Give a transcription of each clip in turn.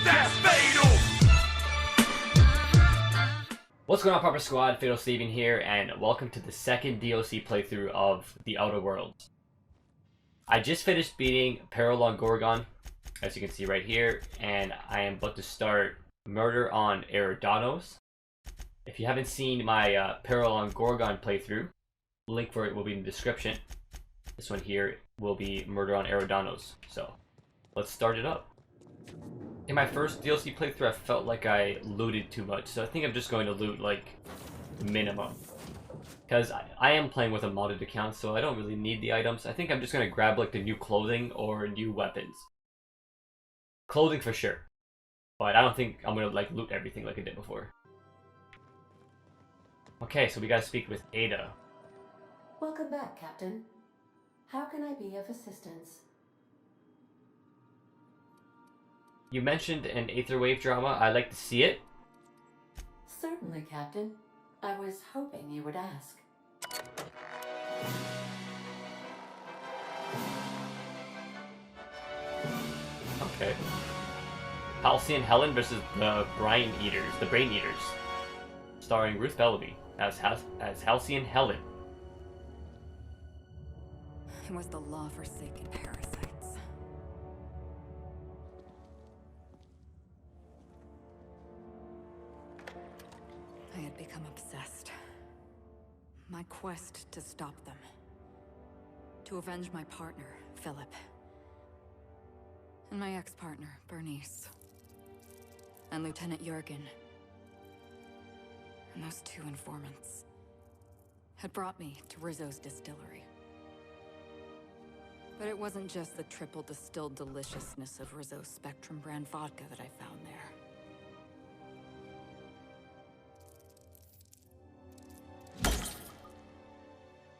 That's fatal. What's going on, Proper Squad? Fatal Steven here, and welcome to the second DLC playthrough of The Outer Worlds. I just finished beating Peril on Gorgon, as you can see right here, and I am about to start Murder on Eridanos. If you haven't seen my Peril on Gorgon playthrough, link for it will be in the description. This one here will be Murder on Eridanos. So, let's start it up. In my first DLC playthrough, I felt like I looted too much, so I think I'm just going to loot, like, minimum. Because I am playing with a modded account, so I don't really need the items. I think I'm just going to grab, like, the new clothing or new weapons. Clothing for sure. But I don't think I'm going to, like, loot everything like I did before. Okay, so we gotta speak with Ada. Welcome back, Captain. How can I be of assistance? You mentioned an Aetherwave drama. I'd like to see it. Certainly, Captain. I was hoping you would ask. Okay. Halcyon Helen versus the Brain Eaters. Starring Ruth Bellamy as Halcyon Helen. It was the law-forsaken parasites. I had become obsessed. My quest to stop them. To avenge my partner, Philip. And my ex-partner, Bernice. And Lieutenant Jurgen. And those two informants had brought me to Rizzo's distillery. But it wasn't just the triple distilled deliciousness of Rizzo's Spectrum brand vodka that I found there.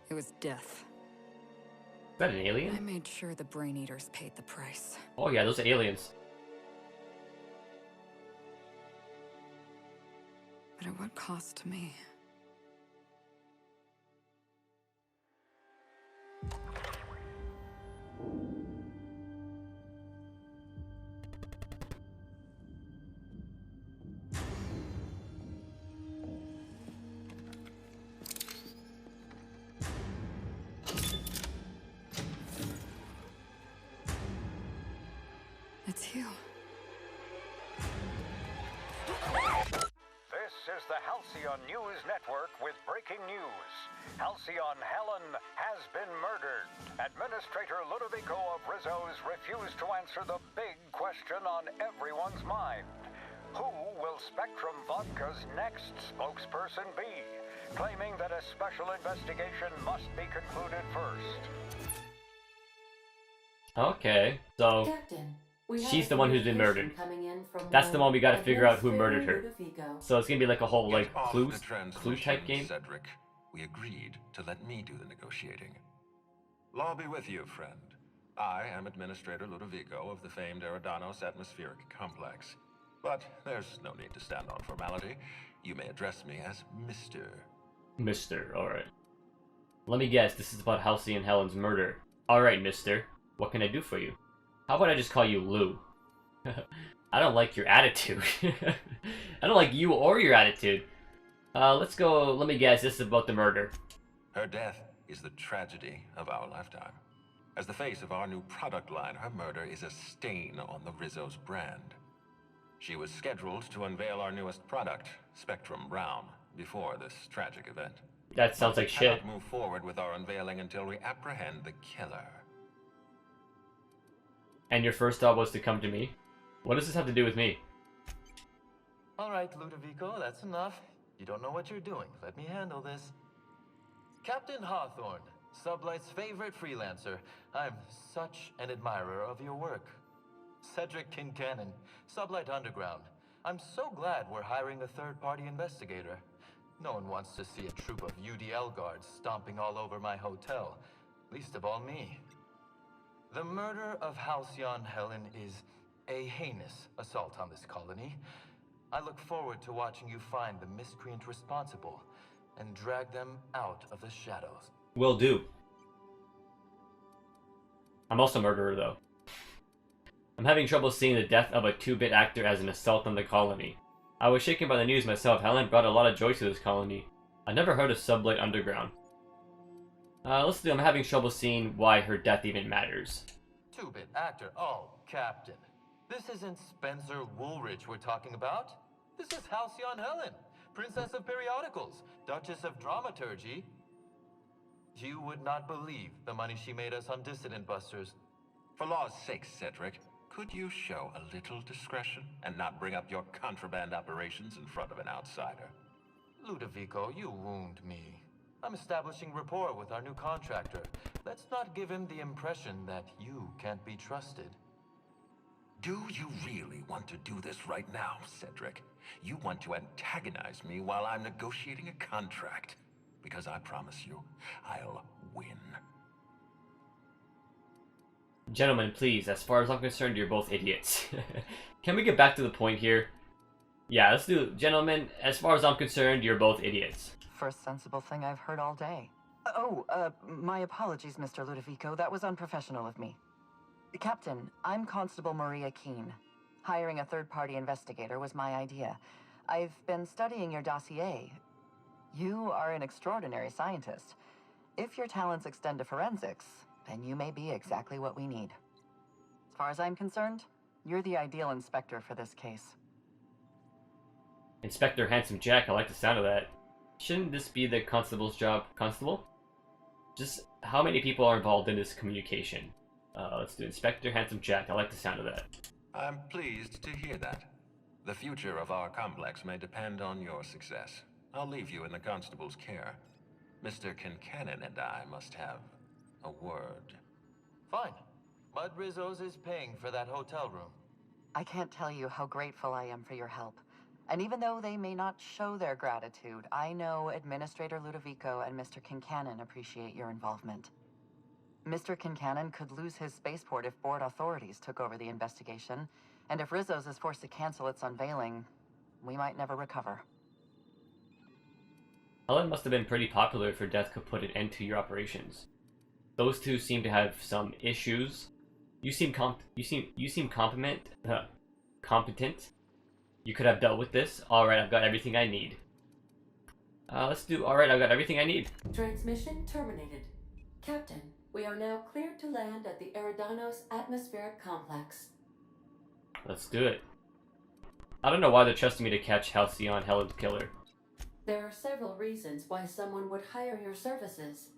It was death. Is that an alien? I made sure the Brain Eaters paid the price. Oh yeah, those are aliens. But at what cost to me? It's you. This is the Halcyon News Network with breaking news. Halcyon Helen has been murdered. Administrator Ludovico of Rizzo's refused to answer the big question on everyone's mind. Who will Spectrum Vodka's next spokesperson be? Claiming that a special investigation must be concluded first. Okay, so Captain, she's the one who's been murdered. That's the one we gotta figure out who murdered her. So it's gonna be like a whole like clue type game. Cedric, we agreed to let me do the negotiating. Law be with you, friend. I am Administrator Ludovico of the famed Eridanos Atmospheric Complex. But there's no need to stand on formality. You may address me as Mr. Alright. Let me guess, this is about Halcyon Helen's murder. Alright, Mister. What can I do for you? How about I just call you Lou? I don't like your attitude. I don't like you or your attitude. Let's go, let me guess, this is about the murder. Her death is the tragedy of our lifetime. As the face of our new product line, her murder is a stain on the Rizzo's brand. She was scheduled to unveil our newest product, Spectrum Brown, before this tragic event. That sounds like shit. We cannot move forward with our unveiling until we apprehend the killer. And your first thought was to come to me? What does this have to do with me? Alright, Ludovico, that's enough. You don't know what you're doing. Let me handle this. Captain Hawthorne, Sublight's favorite freelancer. I'm such an admirer of your work. Cedric Kincannon, Sublight Underground. I'm so glad we're hiring a third-party investigator. No one wants to see a troop of UDL guards stomping all over my hotel. Least of all me. The murder of Halcyon Helen is a heinous assault on this colony. I look forward to watching you find the miscreant responsible and drag them out of the shadows. Will do. I'm also a murderer, though. I'm having trouble seeing the death of a 2-bit actor as an assault on the colony. I was shaken by the news myself. Helen brought a lot of joy to this colony. I never heard of Sublight Underground. Let's see, I'm having trouble seeing why her death even matters. 2-bit actor. Oh, Captain. This isn't Spencer Woolridge we're talking about. This is Halcyon Helen, Princess of Periodicals, Duchess of Dramaturgy. You would not believe the money she made us on Dissident Busters. For law's sake, Cedric, could you show a little discretion and not bring up your contraband operations in front of an outsider? Ludovico, you wound me. I'm establishing rapport with our new contractor. Let's not give him the impression that you can't be trusted. Do you really want to do this right now, Cedric? You want to antagonize me while I'm negotiating a contract. Because I promise you, I'll win. Gentlemen, please, as far as I'm concerned, you're both idiots. Can we get back to the point here? Yeah, let's do it. Gentlemen, as far as I'm concerned, you're both idiots. First sensible thing I've heard all day. My apologies, Mr. Ludovico. That was unprofessional of me. Captain, I'm Constable Maria Keene. Hiring a third-party investigator was my idea. I've been studying your dossier. You are an extraordinary scientist. If your talents extend to forensics, then you may be exactly what we need. As far as I'm concerned, you're the ideal inspector for this case. Inspector Handsome Jack, I like the sound of that. Shouldn't this be the constable's job? Constable? Just how many people are involved in this communication? Let's do Inspector Handsome Jack. I like the sound of that. I'm pleased to hear that. The future of our complex may depend on your success. I'll leave you in the constable's care. Mr. Kincannon and I must have a word. Fine. Bud Rizzo's is paying for that hotel room. I can't tell you how grateful I am for your help. And even though they may not show their gratitude, I know Administrator Ludovico and Mr. Kincannon appreciate your involvement. Mr. Kincannon could lose his spaceport if board authorities took over the investigation, and if Rizzo's is forced to cancel its unveiling, we might never recover. Helen must have been pretty popular if her death could put an end to your operations. Those two seem to have some issues. You seem competent. Competent. You could have dealt with this. Alright, I've got everything I need. Alright, I've got everything I need. Transmission terminated. Captain, we are now cleared to land at the Eridanos atmospheric complex. Let's do it. I don't know why they're trusting me to catch Halcyon Helen's killer. There are several reasons why someone would hire your services.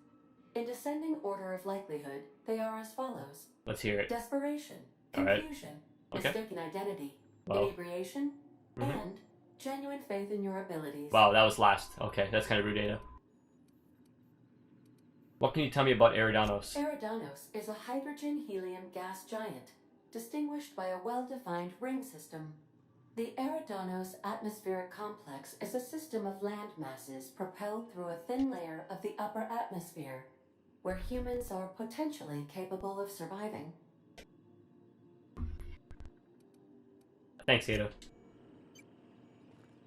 In descending order of likelihood, they are as follows. Let's hear it. Desperation, Alright. confusion, Okay. mistaken identity, Wow. inebriation, and genuine faith in your abilities. Wow, that was last. Okay, that's kind of rude, Ada. What can you tell me about Eridanos? Eridanos is a hydrogen-helium gas giant, distinguished by a well-defined ring system. The Eridanos atmospheric complex is a system of land masses propelled through a thin layer of the upper atmosphere, where humans are potentially capable of surviving. Thanks, Ada.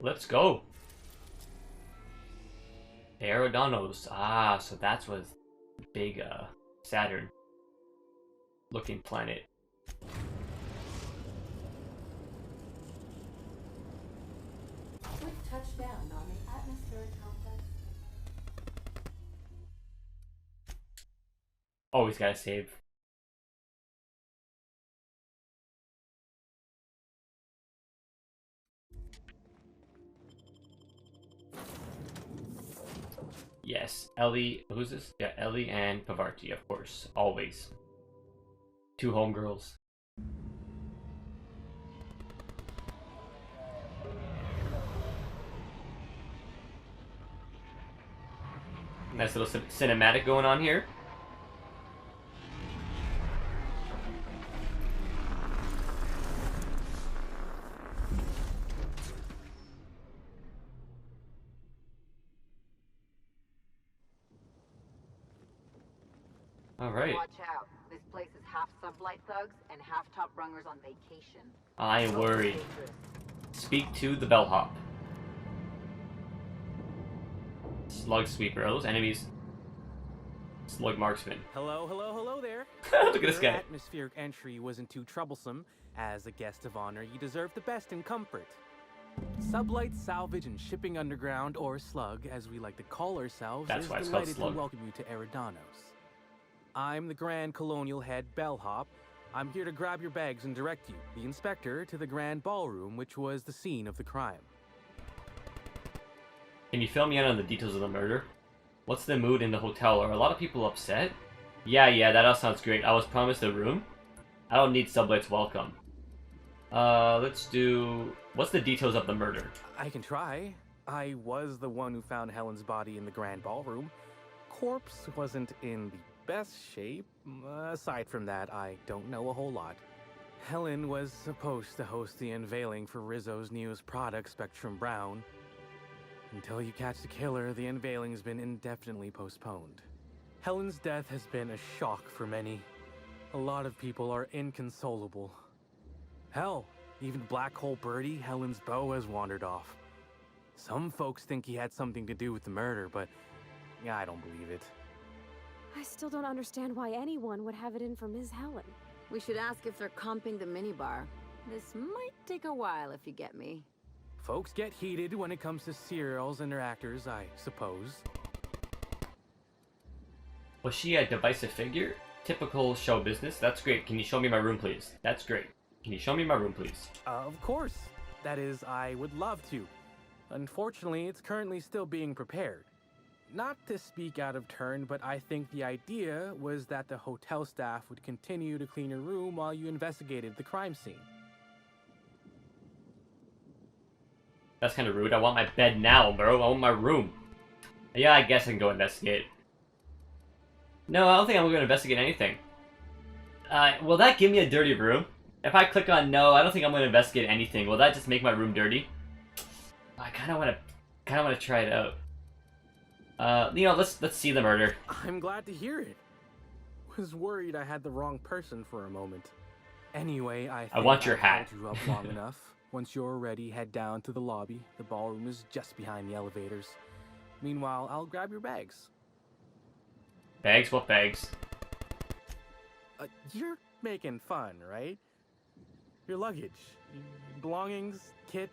Let's go. Eridanos. Ah, so that's what big Saturn looking planet. We've touched down on the atmospheric complex. Always gotta save. Yes, Ellie, who's this? Yeah, Ellie and Pavarti, of course. Always. Two homegirls. Nice little cinematic going on here. Alright. Watch out. This place is half sublight thugs and half top rungers on vacation. I am worried. Speak to the bellhop. Slug sweeper. Are those enemies? Slug marksman. Hello there. Look at this Your guy. atmospheric entry wasn't too troublesome. As a guest of honor, you deserve the best in comfort. Sublight Salvage and Shipping Underground, or Slug, as we like to call ourselves, That's is why it's called delighted to Slug. welcome you to Eridanos. I'm the Grand Colonial Head Bellhop. I'm here to grab your bags and direct you, the inspector, to the Grand Ballroom, which was the scene of the crime. Can you fill me in on the details of the murder? What's the mood in the hotel? Are a lot of people upset? Yeah, that all sounds great. I was promised a room. I don't need Sublight's welcome. Let's do... What's the details of the murder? I can try. I was the one who found Helen's body in the Grand Ballroom. Corpse wasn't in the best shape. Aside from that, I don't know a whole lot. Helen was supposed to host the unveiling for Rizzo's newest product, Spectrum Brown. Until you catch the killer, the unveiling's been indefinitely postponed. Helen's death has been a shock for many. A lot of people are inconsolable. Hell, even Black Hole Birdie, Helen's beau, has wandered off. Some folks think he had something to do with the murder, but I don't believe it. I still don't understand why anyone would have it in for Ms. Helen. We should ask if they're comping the minibar. This might take a while, if you get me. Folks get heated when it comes to serials and their actors, I suppose. Was she a divisive figure? Typical show business. That's great. Can you show me my room, please? That's great. Can you show me my room, please? Of course. That is, I would love to. Unfortunately, it's currently still being prepared. Not to speak out of turn, but I think the idea was that the hotel staff would continue to clean your room while you investigated the crime scene. That's kind of rude. I want my bed now, bro. I want my room. Yeah, I guess I can go investigate. No, I don't think I'm going to investigate anything. Will that give me a dirty room? If I click on no, I don't think I'm going to investigate anything. Will that just make my room dirty? I kind of want to try it out. You know, let's see the murder. I'm glad to hear it. Was worried I had the wrong person for a moment. Anyway, I want your hat. held you up long enough. Once you're ready, head down to the lobby. The ballroom is just behind the elevators. Meanwhile, I'll grab your bags. Bags? What bags? You're making fun, right? Your luggage, belongings, kit,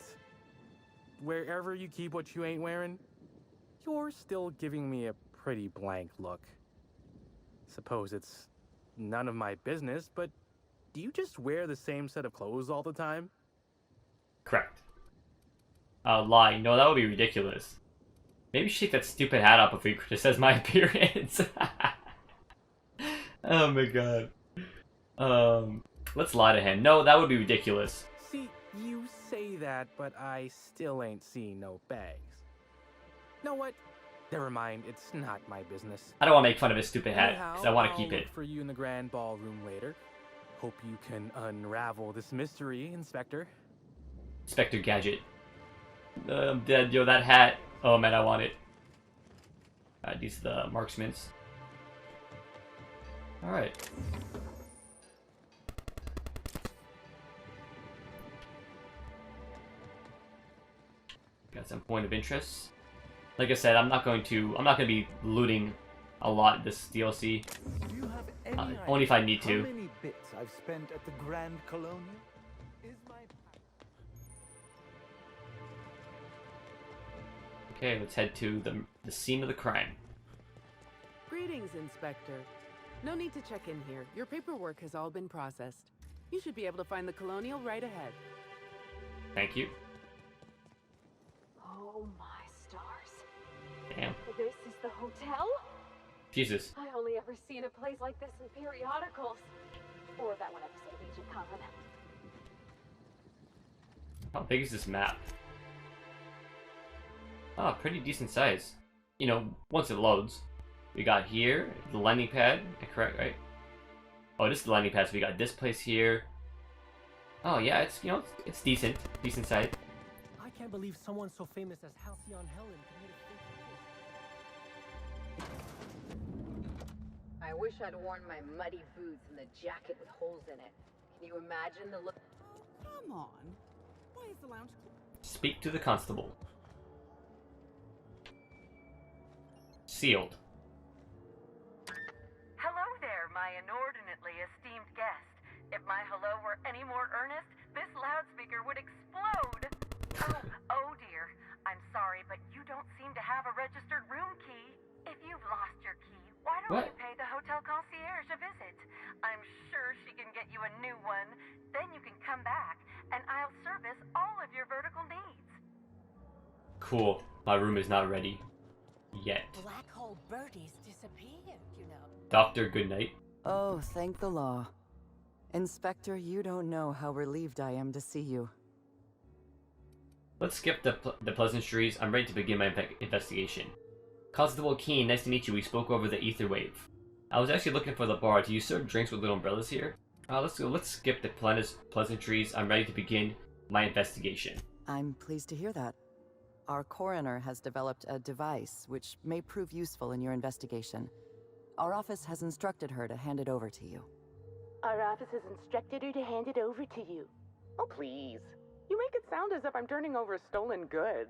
wherever you keep what you ain't wearing. You're still giving me a pretty blank look. Suppose it's none of my business, but do you just wear the same set of clothes all the time? Correct. Lie. No, that would be ridiculous. Maybe you should take that stupid hat off before you criticize my appearance. Oh my god. Let's lie to him. No, that would be ridiculous. See, you say that, but I still ain't seen no bags. Know what? Never mind, it's not my business. I don't want to make fun of his stupid hat, Anyhow, because I want to keep I'll it. look for you in the Grand Ballroom later. Hope you can unravel this mystery, Inspector. Inspector Gadget. I'm dead. Yo, that hat. Oh man, I want it. These are the marksmans. Alright. Got some point of interest. Like I said, I'm not going to be looting a lot this DLC. Do you have any Only if I need idea to. how many bits I've spent at the Grand Colonial? Is my Okay, let's head to the scene of the crime. Greetings, Inspector. No need to check in here. Your paperwork has all been processed. You should be able to find the Colonial right ahead. Thank you. Oh my stars. Damn. This is the hotel? Jesus. I only ever seen a place like this in periodicals. Or that one episode of Agent Conrad. How big is this map? Ah, pretty decent size. You know, once it loads. We got here, the landing pad, correct, right? Oh, this is the landing pad, so we got this place here. Oh yeah, it's, you know, it's decent size. I can't believe someone so famous as Halcyon Helen committed. I wish I'd worn my muddy boots and the jacket with holes in it. Can you imagine the look? Come on. Why is the lounge Speak to the constable. Sealed. Hello there, my inordinately esteemed guest. It my hello were any more earnest, this loudspeaker would explode. Oh dear. I'm sorry, but you don't seem to have a registered room key. If you've lost your key, why don't you pay the hotel concierge a visit? I'm sure she can get you a new one. Then you can come back, and I'll service all of your vertical needs. Cool. My room is not ready. Yet. Black hole birdies disappeared, you know. Doctor, good night. Oh, thank the law. Inspector, you don't know how relieved I am to see you. Let's skip the pleasantries. I'm ready to begin my investigation. Constable Keen, nice to meet you. We spoke over the ether wave. I was actually looking for the bar. Do you serve drinks with little umbrellas here? Let's skip the pleasantries. I'm ready to begin my investigation. I'm pleased to hear that. Our coroner has developed a device which may prove useful in your investigation. Our office has instructed her to hand it over to you. Our office has instructed her to hand it over to you. Oh, please. You make it sound as if I'm turning over stolen goods.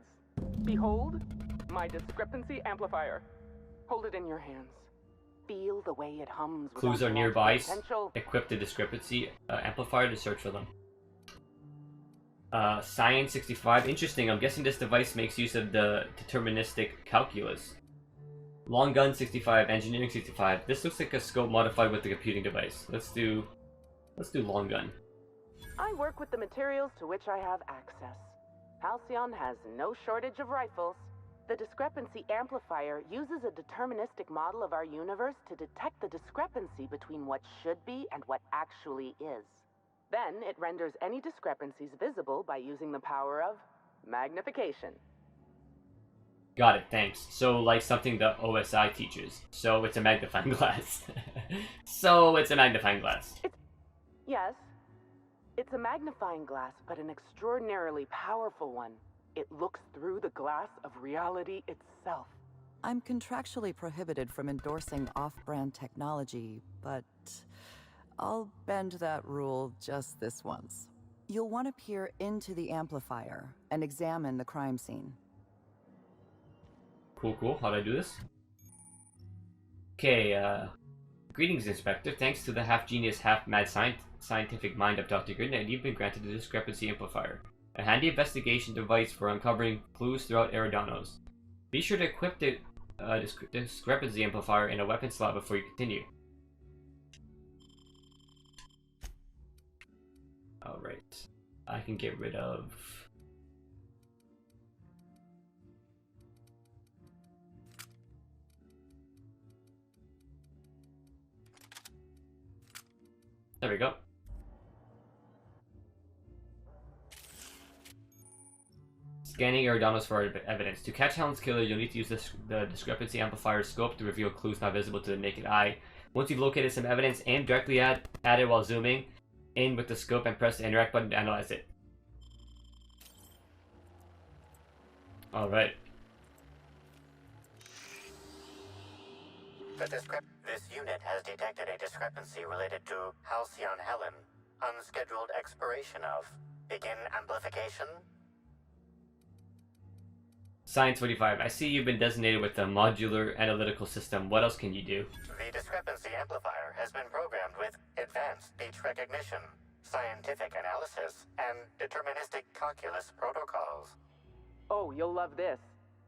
Behold, my discrepancy amplifier. Hold it in your hands. Feel the way it hums. Clues are nearby. Equip the discrepancy amplifier to search for them. Science 65. Interesting. I'm guessing this device makes use of the deterministic calculus. Long gun 65. Engineering 65. This looks like a scope modified with the computing device. Let's do long gun. I work with the materials to which I have access. Halcyon has no shortage of rifles. The discrepancy amplifier uses a deterministic model of our universe to detect the discrepancy between what should be and what actually is. Then it renders any discrepancies visible by using the power of magnification. Got it, thanks. So, like something the OSI teaches. So, it's a magnifying glass. Yes. It's a magnifying glass, but an extraordinarily powerful one. It looks through the glass of reality itself. I'm contractually prohibited from endorsing off-brand technology, but I'll bend that rule just this once. You'll want to peer into the amplifier and examine the crime scene. Cool. How'd I do this? Okay, greetings, Inspector. Thanks to the half-genius, half-mad scientific mind of Dr. Goodnight, you've been granted the discrepancy amplifier, a handy investigation device for uncovering clues throughout Eridanos. Be sure to equip the discrepancy amplifier in a weapon slot before you continue. Alright. I can get rid of... There we go. Scanning Eridanos for evidence. To catch Helen's killer, you'll need to use the discrepancy amplifier scope to reveal clues not visible to the naked eye. Once you've located some evidence, aim directly at it while zooming in with the scope and press the interact button to analyze it. Alright. This unit has detected a discrepancy related to Halcyon Helen. Unscheduled expiration of. Begin amplification. Science 45. I see you've been designated with the modular analytical system. What else can you do? The discrepancy amplifier has been programmed with advanced speech recognition, scientific analysis, and deterministic calculus protocols. Oh, you'll love this.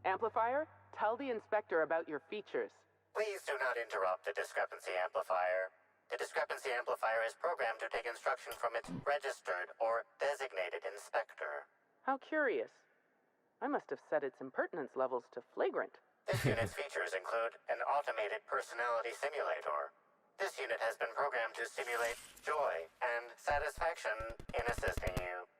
Amplifier, tell the inspector about your features. Please do not interrupt the discrepancy amplifier. The discrepancy amplifier is programmed to take instruction from its registered or designated inspector. How curious. I must have set its impertinence levels to flagrant. This unit's features include an automated personality simulator. This unit has been programmed to simulate joy and satisfaction in assisting you.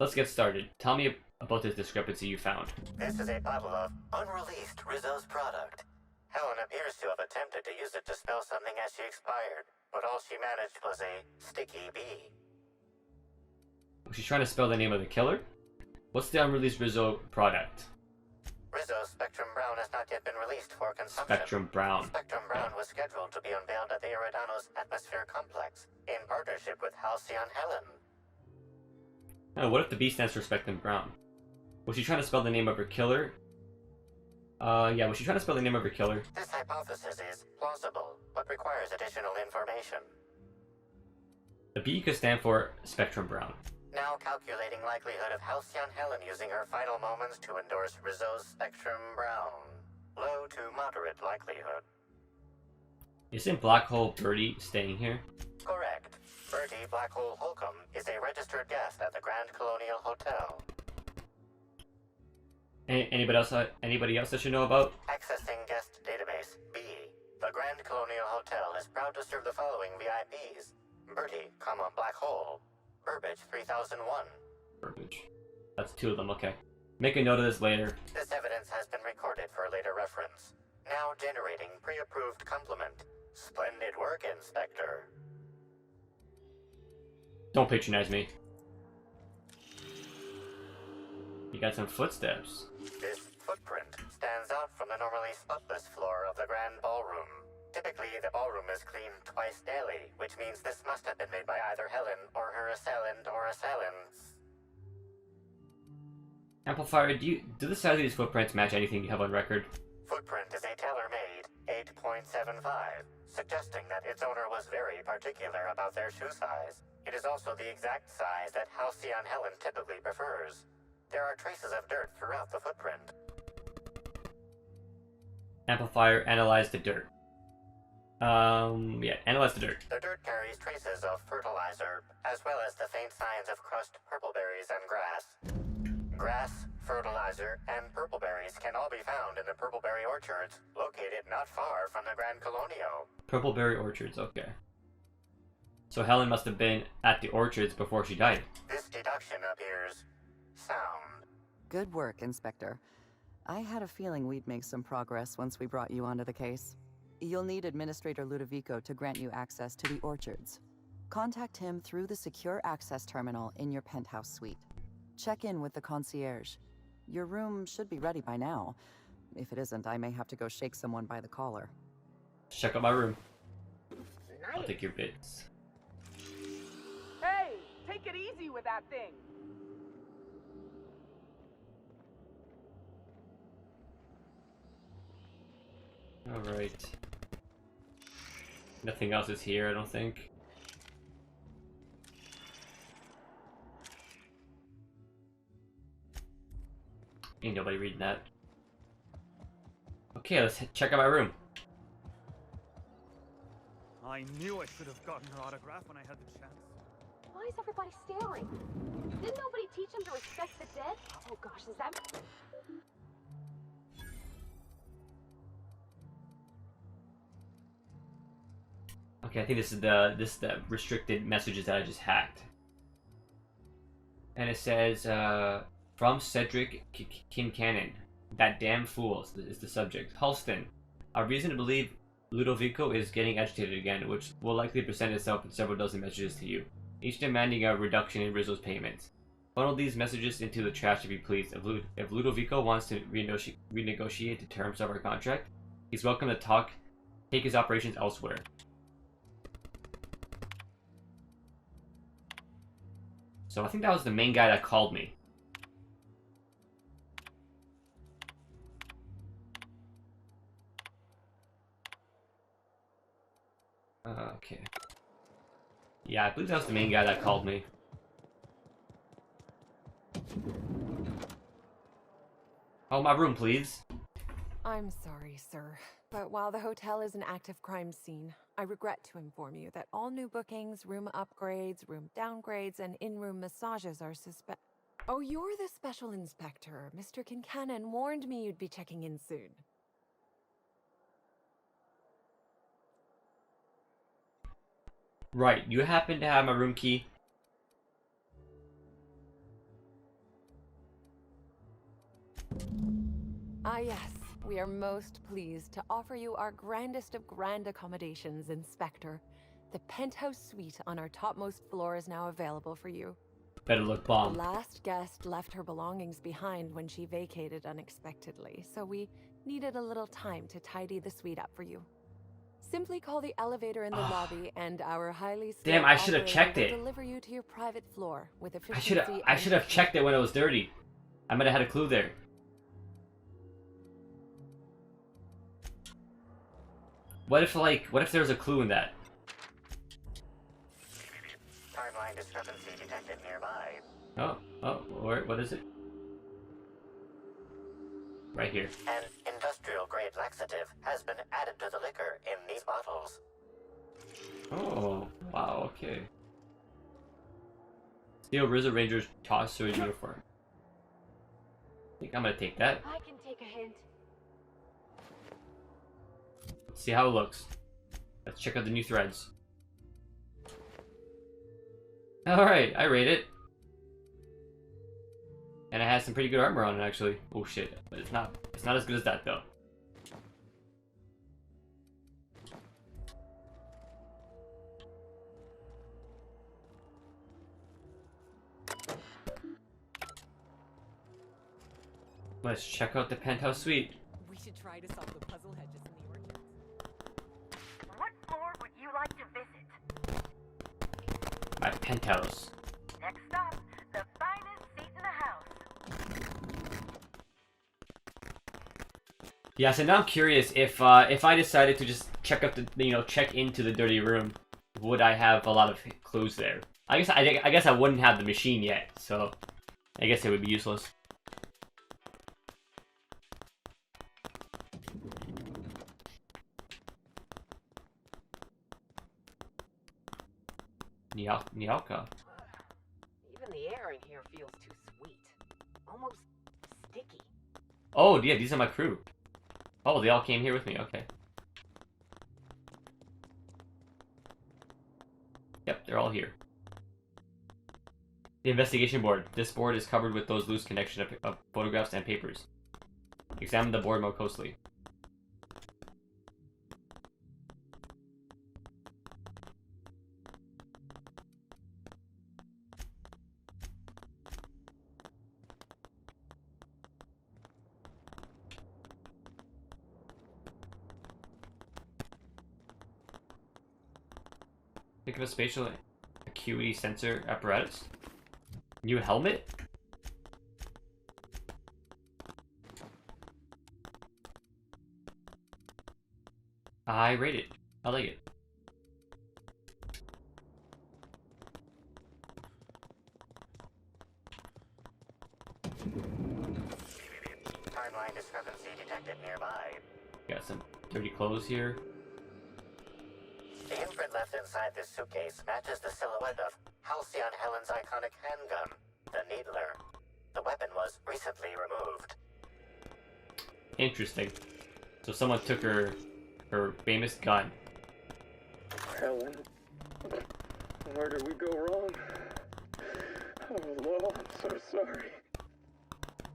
Let's get started. Tell me about this discrepancy you found. This is a bottle of unreleased Rizzo's product. Helen appears to have attempted to use it to spell something as she expired, but all she managed was a sticky bee. Was she trying to spell the name of the killer? What's the unreleased Rizzo product? Rizzo's Spectrum Brown has not yet been released for consumption. Spectrum Brown. Spectrum Brown was scheduled to be unveiled at the Eridanos Atmosphere Complex in partnership with Halcyon Helen. Oh, what if the B stands for Spectrum Brown? Was she trying to spell the name of her killer? Yeah, was she trying to spell the name of her killer? This hypothesis is plausible, but requires additional information. The B could stand for Spectrum Brown. Now calculating likelihood of Halcyon Helen using her final moments to endorse Rizzo's Spectrum Brown. Low to moderate likelihood. Isn't Black Hole Birdie staying here? Correct. Bertie Black Hole Holcomb is a registered guest at the Grand Colonial Hotel. Anybody else I should know about? Accessing guest database. B. The Grand Colonial Hotel is proud to serve the following VIPs. Bertie, Black Hole. Burbage 3001. Burbage. That's 2 of them, okay. Make a note of this later. This evidence has been recorded for later reference. Now generating pre-approved compliment. Splendid work, Inspector. Don't patronize me. You got some footsteps. This footprint stands out from the normally spotless floor of the Grand Ballroom. Typically, the ballroom is cleaned twice daily, which means this must have been made by either Helen or her assailant or assailants. Amplifier, do the size of these footprints match anything you have on record? Footprint is a tailor-made 8.75, suggesting that its owner was very particular about their shoe size. It is also the exact size that Halcyon Helen typically prefers. There are traces of dirt throughout the footprint. Amplifier, analyze the dirt. Yeah, analyze the dirt. The dirt carries traces of fertilizer, as well as the faint signs of crushed purpleberries and grass. Grass, fertilizer, and purpleberries can all be found in the purpleberry orchards, located not far from the Grand Colonio. Purpleberry orchards, okay. So Helen must have been at the orchards before she died. This deduction appears sound. Good work, Inspector. I had a feeling we'd make some progress once we brought you onto the case. You'll need Administrator Ludovico to grant you access to the orchards. Contact him through the secure access terminal in your penthouse suite. Check in with the concierge. Your room should be ready by now. If it isn't, I may have to go shake someone by the collar. Check out my room. I'll take your bits. Hey, take it easy with that thing. Alright. Nothing else is here, I don't think. Ain't nobody reading that. Okay, let's check out my room. I knew I should have gotten her autograph when I had the chance. Why is everybody staring? Didn't nobody teach them to respect the dead? Oh gosh, is that... Okay, I think this is the restricted messages that I just hacked. And it says, from Cedric Kincannon. That damn fool is the subject. Halston. Our reason to believe Ludovico is getting agitated again, which will likely present itself in several dozen messages to you, each demanding a reduction in Rizzo's payments. Funnel these messages into the trash if you please. If Ludovico wants to renegotiate the terms of our contract, he's welcome to take his operations elsewhere. So I think that was the main guy that called me. Okay. Yeah, I believe that was the main guy that called me. Oh, my room, please. I'm sorry, sir, but while the hotel is an active crime scene, I regret to inform you that all new bookings, room upgrades, room downgrades, and in-room massages are Oh, you're the special inspector. Mr. Kincannon warned me you'd be checking in soon. Right, you happen to have my room key? Ah, yes. We are most pleased to offer you our grandest of grand accommodations, Inspector. The penthouse suite on our topmost floor is now available for you. Better look bomb. The last guest left her belongings behind when she vacated unexpectedly, so we needed a little time to tidy the suite up for you. Simply call the elevator in the lobby, and our highly skilled Damn, I should have operator checked will it. deliver you to your private floor with efficiency. I should have checked it when it was dirty. I might have had a clue there. What if there's a clue in that? discrepancy detected nearby. What is it? Right here. An industrial-grade laxative has been added to the liquor in these bottles. Oh, wow, okay. Steel Rizzo Rangers tosser uniform. I think I'm gonna take that. I can take a hint. Let's see how it looks. Let's check out the new threads. Alright, I rate it. And it has some pretty good armor on it, actually. Oh shit, but it's not as good as that though. Let's check out the penthouse suite. We should try to solve the puzzle hedges in the orchard. What floor would you like to visit? My penthouse. Next stop, the finest seat in the house. Yeah, so now I'm curious if I decided to just check up the check into the dirty room, would I have a lot of clues there? I guess I wouldn't have the machine yet, so I guess it would be useless. Nyalka. Even the air in here feels too sweet. Almost sticky. Oh, yeah, these are my crew. Oh, they all came here with me, okay. Yep, they're all here. The investigation board. This board is covered with those loose connections of photographs and papers. Examine the board more closely. Think of a spatial acuity sensor apparatus. New helmet? I rate it. I like it. Timeline discrepancy detected nearby. Got some dirty clothes here. The imprint left inside this suitcase matches the silhouette of Halcyon Helen's iconic handgun, the Needler. The weapon was recently removed. Interesting. So someone took her famous gun. Helen, where did we go wrong? Oh, Lord, I'm so sorry.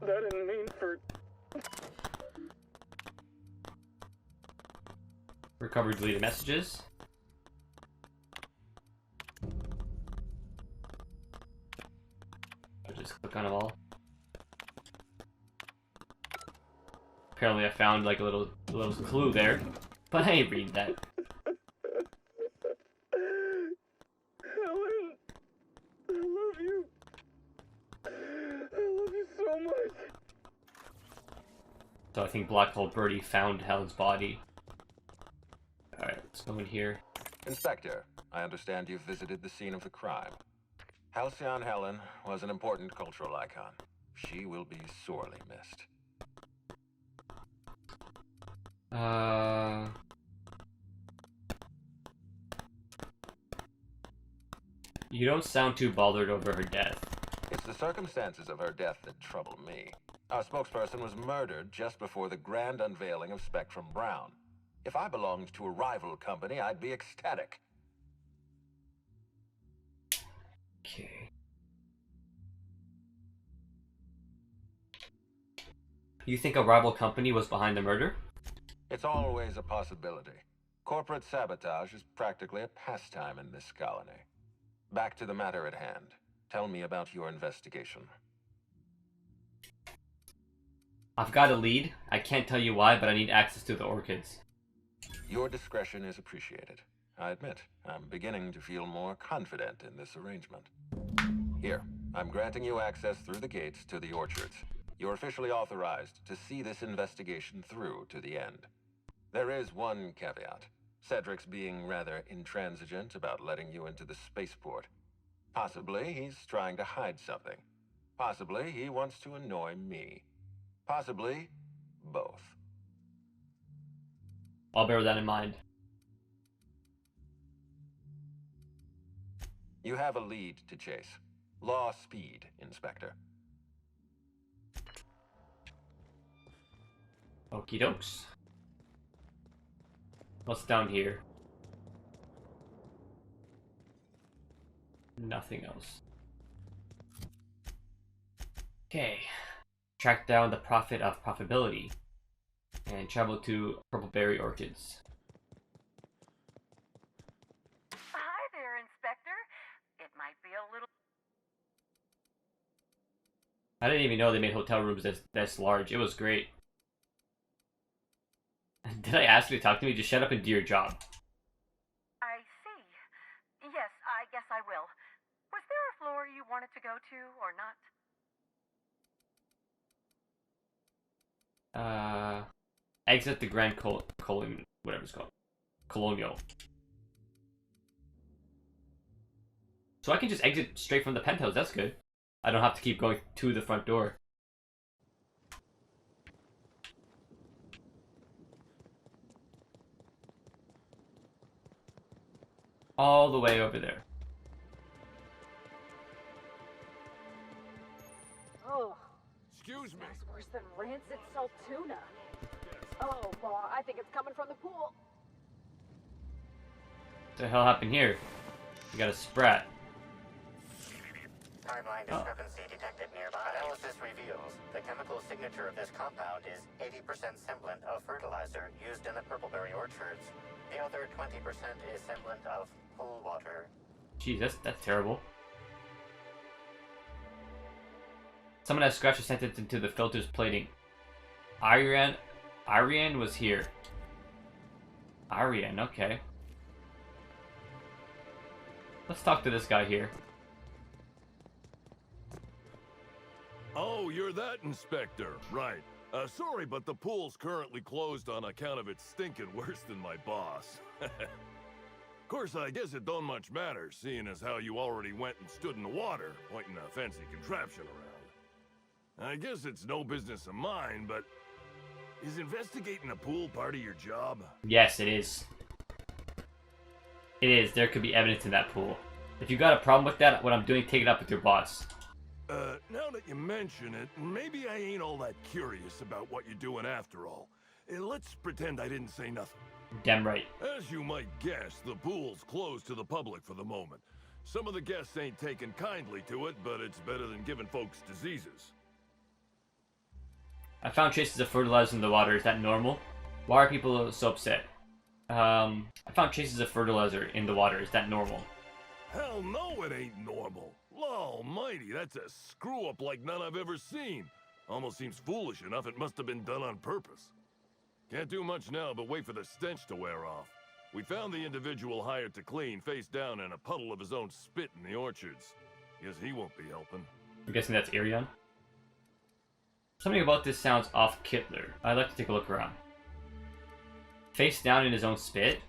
That didn't mean for... Recovered deleted messages. I'll just click on them all. Apparently I found like a little clue there, but I ain't reading that. Helen, I love you. I love you so much. So I think Black Hole Birdie found Helen's body. Alright, let's go in here. Inspector, I understand you've visited the scene of the crime. Halcyon Helen was an important cultural icon. She will be sorely missed. You don't sound too bothered over her death. It's the circumstances of her death that trouble me. Our spokesperson was murdered just before the grand unveiling of Spectrum Brown. If I belonged to a rival company, I'd be ecstatic. Okay. You think a rival company was behind the murder? It's always a possibility. Corporate sabotage is practically a pastime in this colony. Back to the matter at hand. Tell me about your investigation. I've got a lead. I can't tell you why, but I need access to the orchids. Your discretion is appreciated. I admit, I'm beginning to feel more confident in this arrangement. Here, I'm granting you access through the gates to the orchards. You're officially authorized to see this investigation through to the end. There is one caveat. Cedric's being rather intransigent about letting you into the spaceport. Possibly he's trying to hide something. Possibly he wants to annoy me. Possibly both. I'll bear that in mind. You have a lead to chase. Law speed, Inspector. Okie dokes. What's down here? Nothing else. Okay. Track down the prophet of profitability and travel to Purpleberry Orchids. Hi there, Inspector. It might be a little... I didn't even know they made hotel rooms this large. It was great. Did I ask you to talk to me? Just shut up and do your job. I see. Yes, I guess I will. Was there a floor you wanted to go to, or not? Exit the Grand whatever it's called. Colonial. So I can just exit straight from the penthouse, that's good. I don't have to keep going to the front door. All the way over there. Oh, Excuse me. that's worse than rancid salt tuna. Oh, boy, I think it's coming from the pool. What the hell happened here? We got a sprat. Timeline discrepancy detected nearby. Analysis reveals the chemical signature of this compound is 80% semblant of fertilizer used in the Purpleberry orchards. The other 20% is semblant of pool water. Jeez, that's terrible. Someone has scratched a sentence into the filter's plating. Ariane was here. Ariane, okay. Let's talk to this guy here. Oh, you're that inspector. Right. Sorry, but the pool's currently closed on account of it stinking worse than my boss. Of course, I guess it don't much matter, seeing as how you already went and stood in the water, pointing a fancy contraption around. I guess it's no business of mine, but is investigating a pool part of your job? Yes, it is. It is. There could be evidence in that pool. If you got a problem with that, what I'm doing, take it up with your boss. Now that you mention it, maybe I ain't all that curious about what you're doing after all. Let's pretend I didn't say nothing. Damn right. As you might guess, the pool's closed to the public for the moment. Some of the guests ain't taking kindly to it, but it's better than giving folks diseases. I found traces of fertilizer in the water. Is that normal? Why are people so upset? I found traces of fertilizer in the water. Is that normal? Hell no, it ain't normal. Law almighty, that's a screw-up like none I've ever seen. Almost seems foolish enough it must have been done on purpose. Can't do much now but wait for the stench to wear off. We found the individual hired to clean face down in a puddle of his own spit in the orchards. Guess he won't be helping. I'm guessing that's Eridanos. Something about this sounds off Kittler. I'd like to take a look around. Face down in his own spit?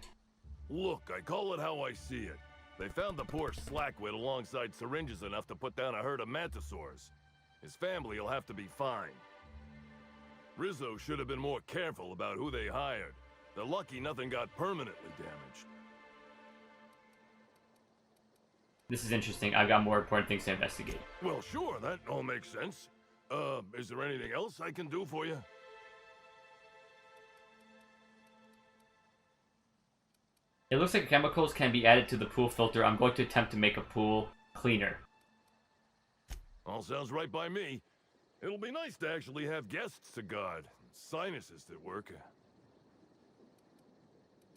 Look, I call it how I see it. They found the poor slackwit alongside syringes enough to put down a herd of mantisaurs. His family will have to be fined. Rizzo should have been more careful about who they hired. They're lucky nothing got permanently damaged. This is interesting. I've got more important things to investigate. Well, sure, that all makes sense. Is there anything else I can do for you? It looks like chemicals can be added to the pool filter. I'm going to attempt to make a pool cleaner. All sounds right by me. It'll be nice to actually have guests to guard. Sinuses that work.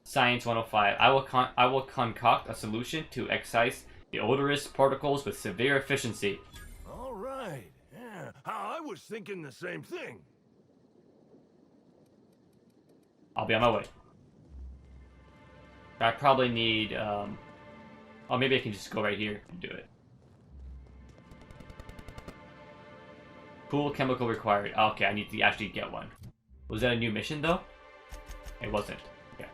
Science 105. I will concoct a solution to excise the odorous particles with severe efficiency. All right. Yeah, I was thinking the same thing. I'll be on my way. I probably need, oh, maybe I can just go right here and do it. Pool chemical required. Okay, I need to actually get one. Was that a new mission, though? It wasn't. Okay.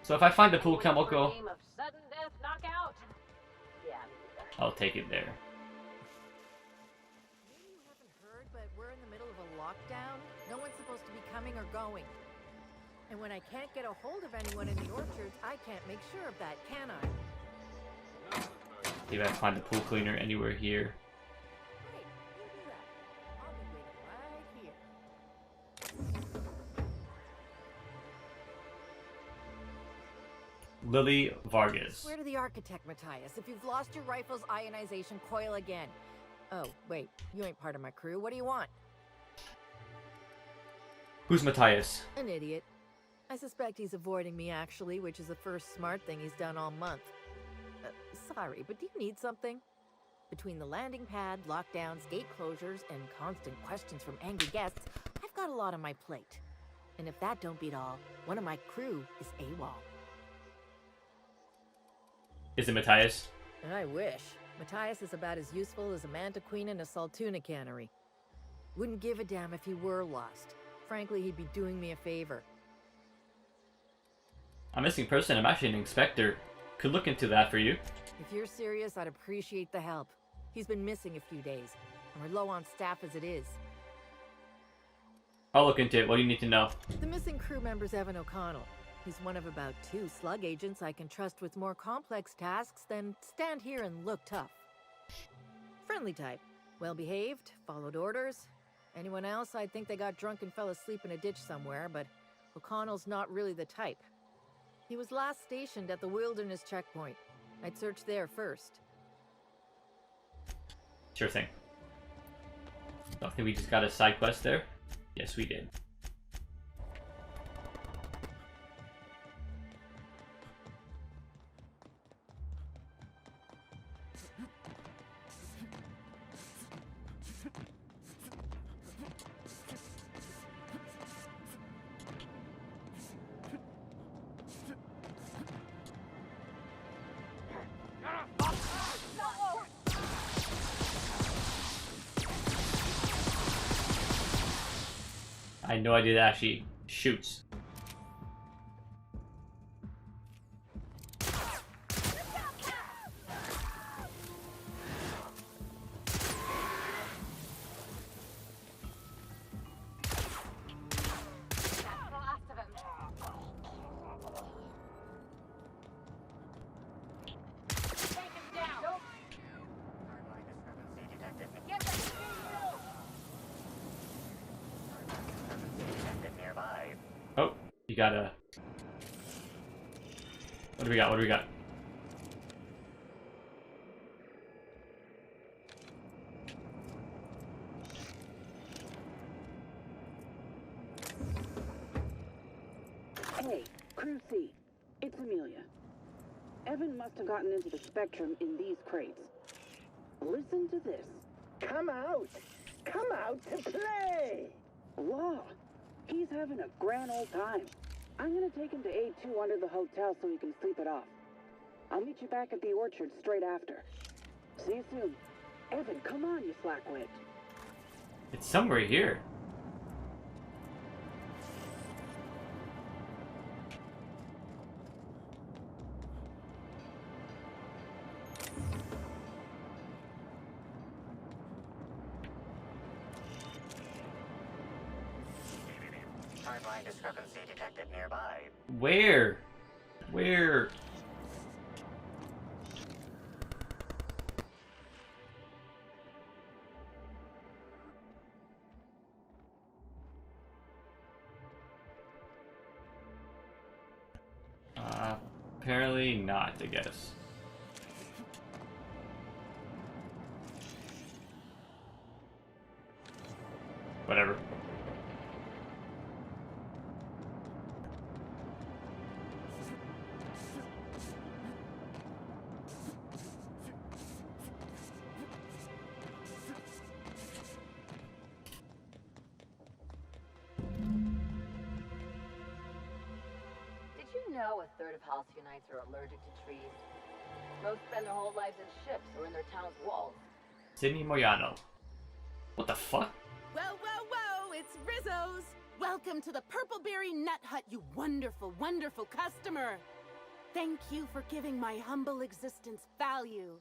So if I find the pool chemical... I'll take it there. Maybe you haven't heard, but we're in the middle of a lockdown. No one's supposed to be coming or going. And when I can't get a hold of anyone in the orchards, I can't make sure of that, can I? See if I can find the pool cleaner anywhere here. Great, you do that. I'll be waiting right here. Lily Vargas. Swear to the architect, Matthias, if you've lost your rifle's ionization coil again. Oh, wait, you ain't part of my crew. What do you want? Who's Matthias? An idiot. I suspect he's avoiding me, actually, which is the first smart thing he's done all month. Sorry, but do you need something? Between the landing pad, lockdowns, gate closures, and constant questions from angry guests, I've got a lot on my plate. And if that don't beat all, one of my crew is AWOL. Is it Matthias? I wish. Matthias is about as useful as a manta queen in a saltuna cannery. Wouldn't give a damn if he were lost. Frankly, he'd be doing me a favor. I'm a missing person. I'm actually an inspector. Could look into that for you. If you're serious, I'd appreciate the help. He's been missing a few days, and we're low on staff as it is. I'll look into it. What do you need to know? The missing crew member's Evan O'Connell. He's one of about 2 slug agents I can trust with more complex tasks than stand here and look tough. Friendly type. Well-behaved, followed orders. Anyone else, I'd think they got drunk and fell asleep in a ditch somewhere, but O'Connell's not really the type. He was last stationed at the Wilderness checkpoint. I'd search there first. Sure thing. I think we just got a side quest there. Yes, we did. I had no idea that actually shoots. Oh, you gotta... What do we got? What do we got? Hey, Crew C. It's Amelia. Evan must have gotten into the Spectrum in these crates. Listen to this. Come out! Come out to play! Law. He's having a grand old time. I'm gonna take him to A2 under the hotel so he can sleep it off. I'll meet you back at the orchard straight after. See you soon. Evan, come on, you slackwit. It's somewhere here. Timeline discrepancy detected nearby. Where? Where? Apparently not, I guess. Whatever. Know a third of Halcyonites are allergic to trees. Most spend their whole lives in ships or in their town's walls. Sydney Moyano. What the fuck? Whoa, whoa, whoa! It's Rizzo's! Welcome to the Purpleberry Nut Hut, you wonderful, wonderful customer! Thank you for giving my humble existence value.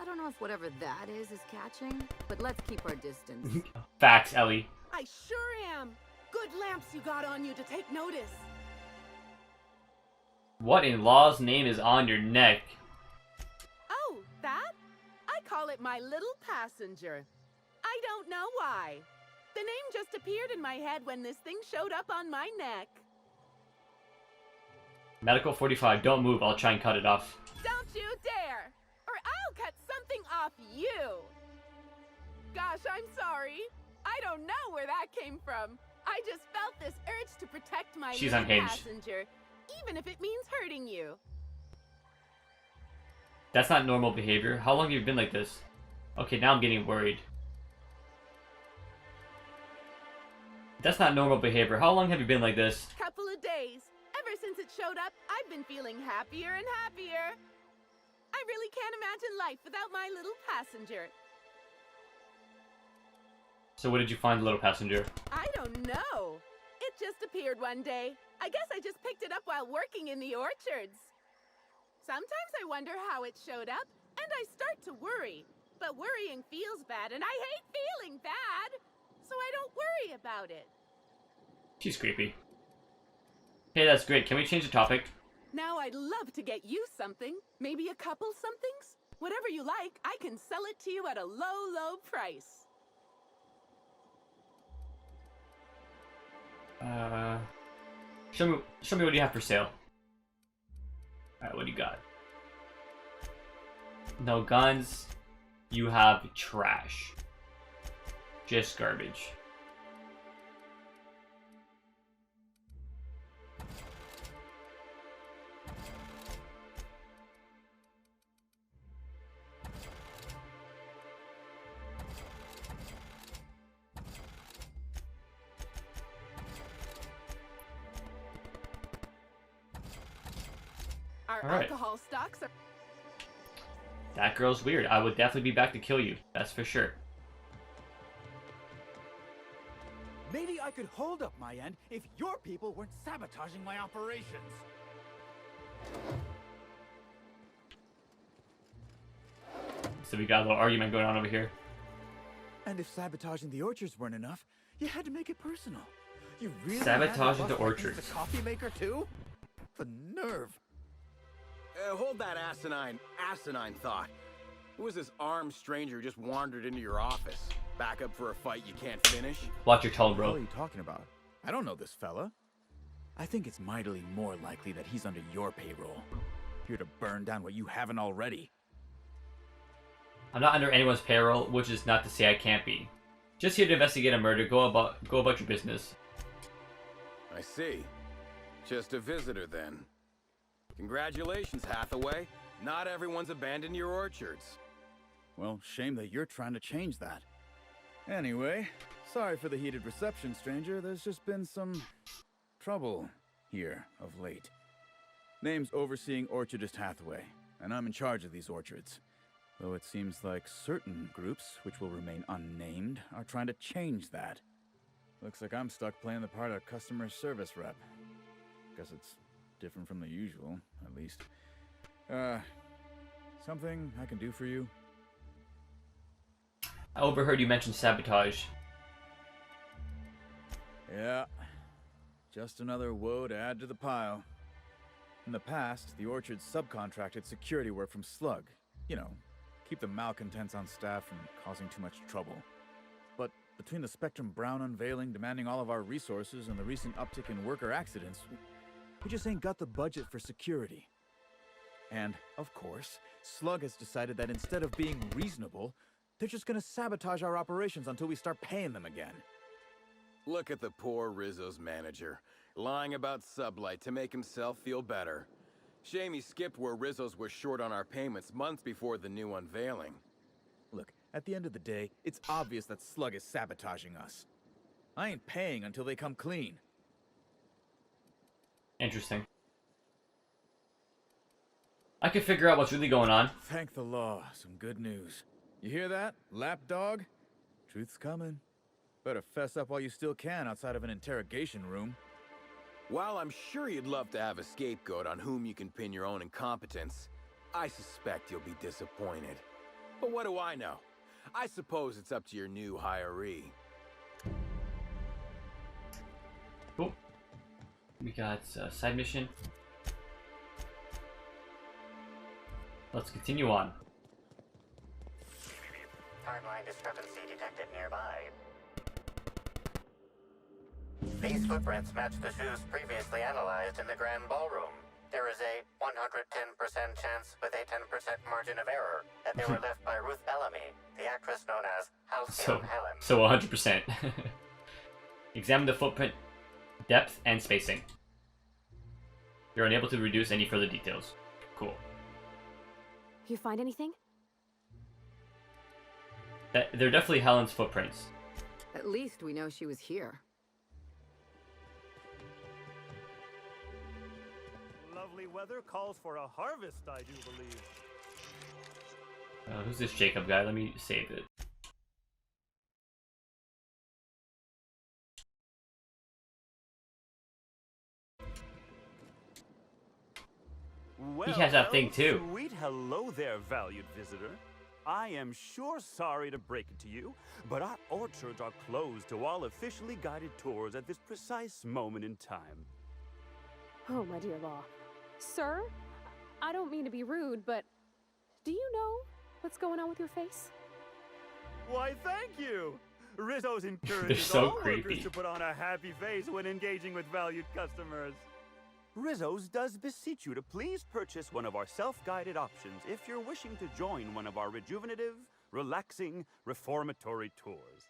I don't know if whatever that is catching, but let's keep our distance. Facts, Ellie. I sure am. Good lamps you got on you to take notice. What in law's name is on your neck? Oh, that? I call it my little passenger. I don't know why. The name just appeared in my head when this thing showed up on my neck. Medical 45, don't move. I'll try and cut it off. Don't you dare! Or I'll cut something off you! Gosh, I'm sorry. I don't know where that came from. I just felt this urge to protect my She's little unhinged. passenger, even if it means hurting you. That's not normal behavior. How long have you been like this? Okay, now I'm getting worried. That's not normal behavior. How long have you been like this? Couple of days. Ever since it showed up, I've been feeling happier and happier. I really can't imagine life without my little passenger. So what did you find, little passenger? I don't know. It just appeared one day. I guess I just picked it up while working in the orchards. Sometimes I wonder how it showed up, and I start to worry. But worrying feels bad, and I hate feeling bad. So I don't worry about it. She's creepy. Hey, that's great. Can we change the topic? Now I'd love to get you something. Maybe a couple somethings? Whatever you like, I can sell it to you at a low, low price. Show me what you have for sale. Alright, what do you got? No guns. You have trash. Just garbage. Our All right. alcohol stocks are... That girl's weird. I would definitely be back to kill you. That's for sure. Maybe I could hold up my end if your people weren't sabotaging my operations. So we got a little argument going on over here. And if sabotaging the orchards weren't enough, you had to make it personal. You really Sabotaging had to the bust against orchards. the coffee maker too? The nerve. Hold that asinine thought. Who is this armed stranger who just wandered into your office? Back up for a fight you can't finish? Watch your tone, bro. What are you talking about? I don't know this fella. I think it's mightily more likely that he's under your payroll. Here to burn down what you haven't already. I'm not under anyone's payroll, which is not to say I can't be. Just here to investigate a murder. Go about your business. I see. Just a visitor then. Congratulations, Hathaway. Not everyone's abandoned your orchards. Well, shame that you're trying to change that. Anyway, sorry for the heated reception, stranger. There's just been some trouble here of late. Name's Overseeing Orchardist Hathaway, and I'm in charge of these orchards. Though it seems like certain groups, which will remain unnamed, are trying to change that. Looks like I'm stuck playing the part of customer service rep. Guess it's different from the usual, at least. Something I can do for you? I overheard you mention sabotage. Yeah. Just another woe to add to the pile. In the past, the orchard subcontracted security work from Slug. You know, keep the malcontents on staff from causing too much trouble. But between the Spectrum Brown unveiling demanding all of our resources and the recent uptick in worker accidents, we just ain't got the budget for security. And, of course, Slug has decided that instead of being reasonable, they're just gonna sabotage our operations until we start paying them again. Look at the poor Rizzo's manager, lying about Sublight to make himself feel better. Shame he skipped where Rizzo's was short on our payments months before the new unveiling. Look, at the end of the day, it's obvious that Slug is sabotaging us. I ain't paying until they come clean. Interesting. I can figure out what's really going on. Thank the law. Some good news. You hear that, lapdog? Truth's coming. Better fess up while you still can outside of an interrogation room. While I'm sure you'd love to have a scapegoat on whom you can pin your own incompetence, I suspect you'll be disappointed. But what do I know? I suppose it's up to your new hiree. Cool. We got a side mission. Let's continue on. Timeline discrepancy detected nearby. These footprints match the shoes previously analyzed in the Grand Ballroom. There is a 110% chance with a 10% margin of error that they were left by Ruth Bellamy, the actress known as Halcyon Helen. So 100%. Examine the footprint depth and spacing. You're unable to reduce any further details. Cool. You find anything? They're definitely Helen's footprints. At least we know she was here. Lovely weather calls for a harvest, I do believe. Who's this Jacob guy? Let me save it. Well, He has that thing too. Sweet hello there, valued visitor. I am sure sorry to break it to you, but our orchards are closed to all officially guided tours at this precise moment in time. Oh, my dear Law. Sir, I don't mean to be rude, but do you know what's going on with your face? Why, thank you! Rizzo's encourages so all creepy. workers to put on a happy face when engaging with valued customers. Rizzo's does beseech you to please purchase one of our self-guided options if you're wishing to join one of our rejuvenative, relaxing, reformatory tours.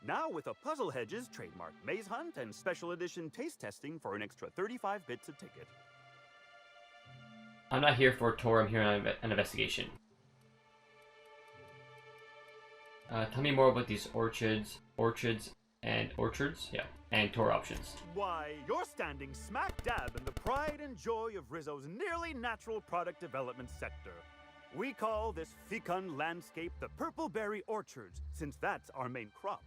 Now with a Puzzle Hedges trademark maze hunt and special edition taste testing for an extra 35 bits a ticket. I'm not here for a tour, I'm here on an investigation. Tell me more about these orchards, and tour options. Why, you're standing smack dab in the pride and joy of Rizzo's nearly natural product development sector. We call this fecund landscape the Purpleberry Orchards, since that's our main crop.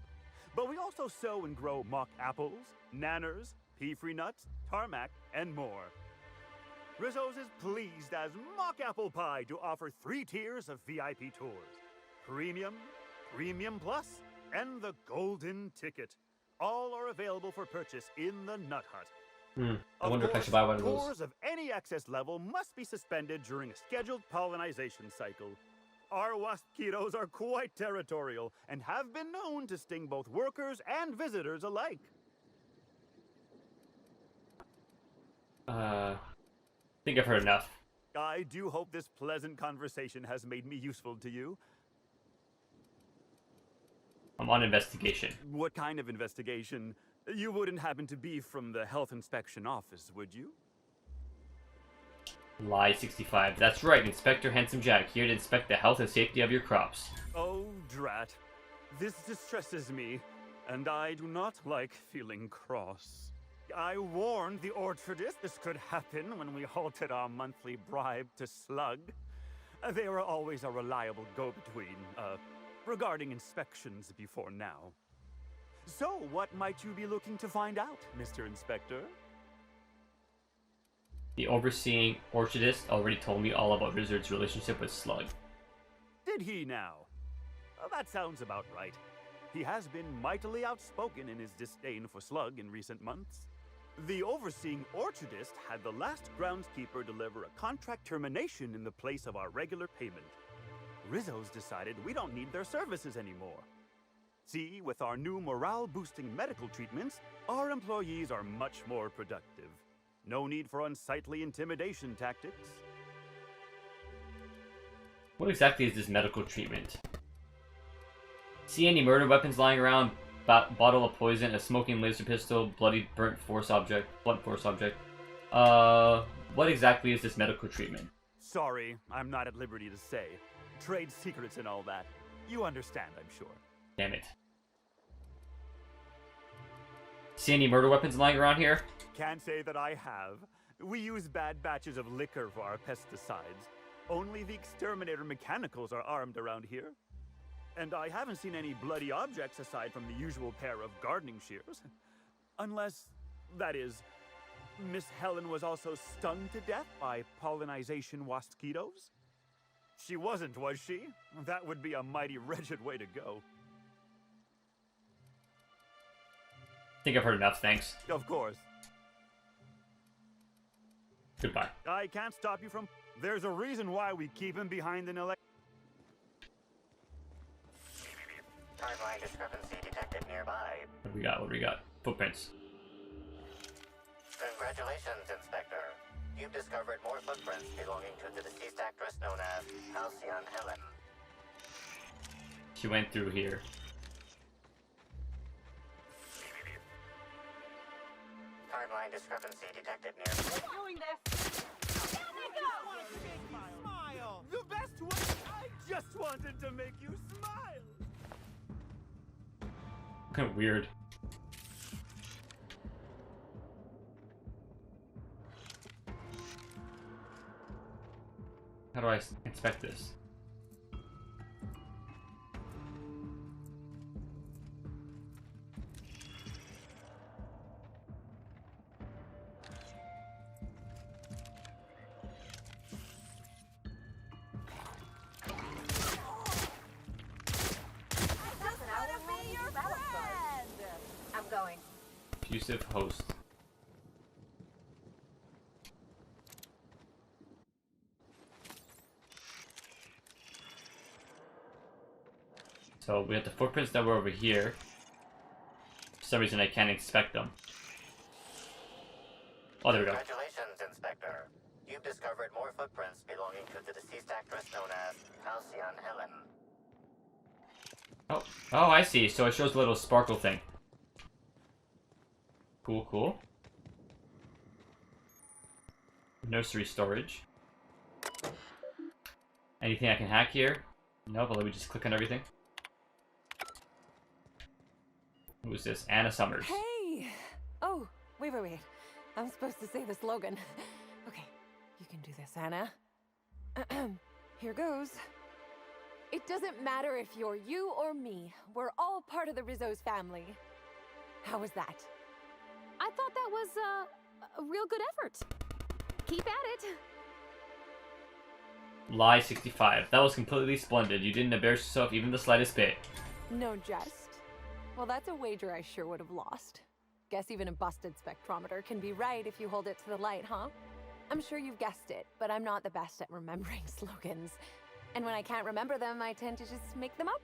But we also sow and grow mock apples, nanners, pea-free nuts, tarmac, and more. Rizzo's is pleased as Mock Apple Pie to offer 3 tiers of VIP tours. Premium, Premium Plus, and the Golden Ticket. All are available for purchase in the Nut Hut. I wonder if I should buy one of those. Tours of any excess level must be suspended during a scheduled pollinization cycle. Our wasquitos are quite territorial and have been known to sting both workers and visitors alike. I think I've heard enough. I do hope this pleasant conversation has made me useful to you. I'm on investigation. What kind of investigation? You wouldn't happen to be from the Health Inspection Office, would you? Lie 65. That's right, Inspector Handsome Jack, here to inspect the health and safety of your crops. Oh, drat. This distresses me, and I do not like feeling cross. I warned the orchardist this could happen when we halted our monthly bribe to Slug. They were always a reliable go-between, regarding inspections before now. So, what might you be looking to find out, Mr. Inspector? The overseeing orchardist already told me all about Wizard's relationship with Slug. Did he now? That sounds about right. He has been mightily outspoken in his disdain for Slug in recent months. The overseeing orchardist had the last groundskeeper deliver a contract termination in the place of our regular payment. Rizzo's decided we don't need their services anymore. See, with our new morale-boosting medical treatments, our employees are much more productive. No need for unsightly intimidation tactics. What exactly is this medical treatment? See any murder weapons lying around? Bottle of poison, a smoking laser pistol, bloody blunt force object. What exactly is this medical treatment? Sorry, I'm not at liberty to say. Trade secrets and all that. You understand, I'm sure. Damn it. See any murder weapons lying around here? Can't say that I have. We use bad batches of liquor for our pesticides. Only the exterminator mechanicals are armed around here. And I haven't seen any bloody objects aside from the usual pair of gardening shears. Unless, that is, Miss Helen was also stung to death by pollinization wasquitos. She wasn't, was she? That would be a mighty wretched way to go. I think I've heard enough, thanks. Of course. Goodbye. I can't stop you from... There's a reason why we keep him behind an Timeline discrepancy detected nearby. What do we got? What do we got? Footprints. Congratulations, Inspector. You've discovered more footprints belonging to the deceased actress known as Halcyon Helen. She went through here. Timeline discrepancy detected near. We're doing this! Smile! The best way! I just wanted to make you smile! Kind of weird. How do I inspect this? I'm going. Abusive host. So we have the footprints that were over here. For some reason I can't inspect them. Oh, there we go. Congratulations, Inspector. You've discovered more footprints belonging to the deceased actress known as Halcyon Helen. Oh, I see. So it shows a little sparkle thing. Cool, cool. Nursery storage. Anything I can hack here? No, but let me just click on everything. Who is this? Anna Summers. Hey! Oh, wait. I'm supposed to say the slogan. Okay, you can do this, Anna. Here goes. It doesn't matter if you're you or me. We're all part of the Rizzo's family. How was that? I thought that was a real good effort. Keep at it. Lie 65. That was completely splendid. You didn't embarrass yourself even the slightest bit. No jest. Well, that's a wager I sure would have lost. Guess even a busted spectrometer can be right if you hold it to the light, huh? I'm sure you've guessed it, but I'm not the best at remembering slogans. And when I can't remember them, I tend to just make them up.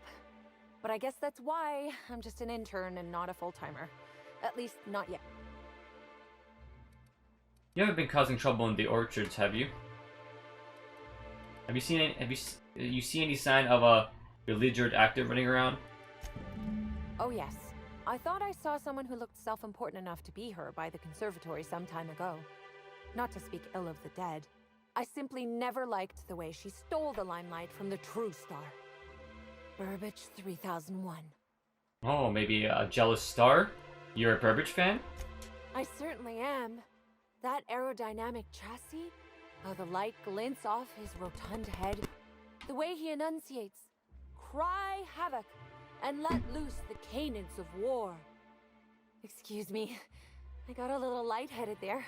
But I guess that's why I'm just an intern and not a full-timer. At least, not yet. You haven't been causing trouble in the orchards, have you? Have you seen any sign of a belligerent actor running around? Oh yes. I thought I saw someone who looked self-important enough to be her by the conservatory some time ago. Not to speak ill of the dead. I simply never liked the way she stole the limelight from the true star. Burbage 3001. Oh, maybe a jealous star? You're a Burbage fan? I certainly am. That aerodynamic chassis, how the light glints off his rotund head, the way he enunciates, cry havoc, and let loose the cadence of war. Excuse me, I got a little lightheaded there.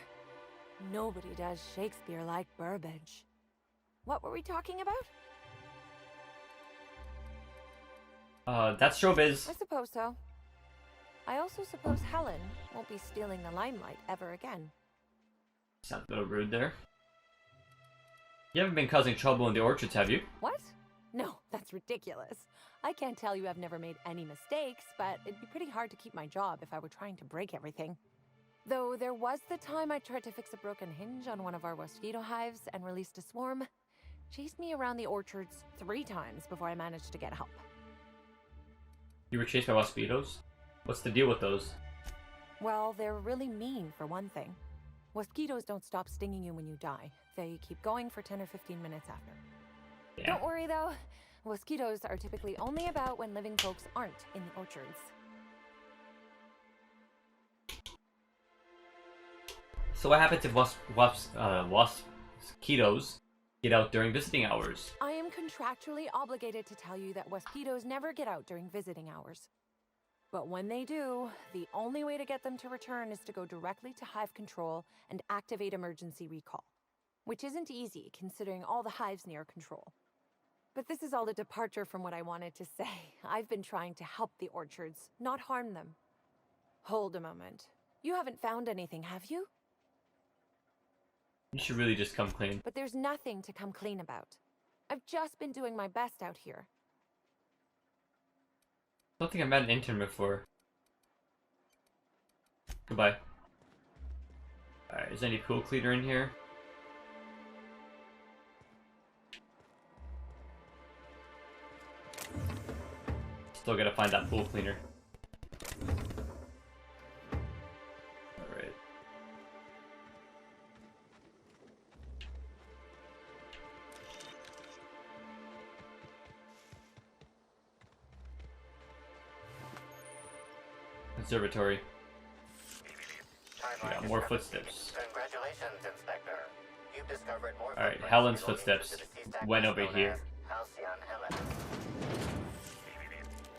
Nobody does Shakespeare like Burbage. What were we talking about? That's showbiz. I suppose so. I also suppose Helen won't be stealing the limelight ever again. Sounds a little rude there. You haven't been causing trouble in the orchards, have you? What? No, that's ridiculous. I can't tell you I've never made any mistakes, but it'd be pretty hard to keep my job if I were trying to break everything. Though there was the time I tried to fix a broken hinge on one of our mosquito hives and released a swarm. Chased me around the orchards 3 times before I managed to get help. You were chased by mosquitoes? What's the deal with those? Well, they're really mean, for one thing. Mosquitoes don't stop stinging you when you die. They keep going for 10 or 15 minutes after. Yeah. Don't worry, though. Mosquitoes are typically only about when living folks aren't in the orchards. So what happens if mosquitoes get out during visiting hours? I am contractually obligated to tell you that mosquitoes never get out during visiting hours. But when they do, the only way to get them to return is to go directly to hive control and activate emergency recall. Which isn't easy, considering all the hives near control. But this is all a departure from what I wanted to say. I've been trying to help the orchards, not harm them. Hold a moment. You haven't found anything, have you? You should really just come clean. But there's nothing to come clean about. I've just been doing my best out here. I don't think I've met an intern before. Goodbye. Alright, is there any pool cleaner in here? Still gotta find that pool cleaner. Alright. Observatory. We got more footsteps. Congratulations, Inspector. You've discovered more Alright, footprints Helen's belonging footsteps to the deceased went actress over known here. as Halcyon Helen.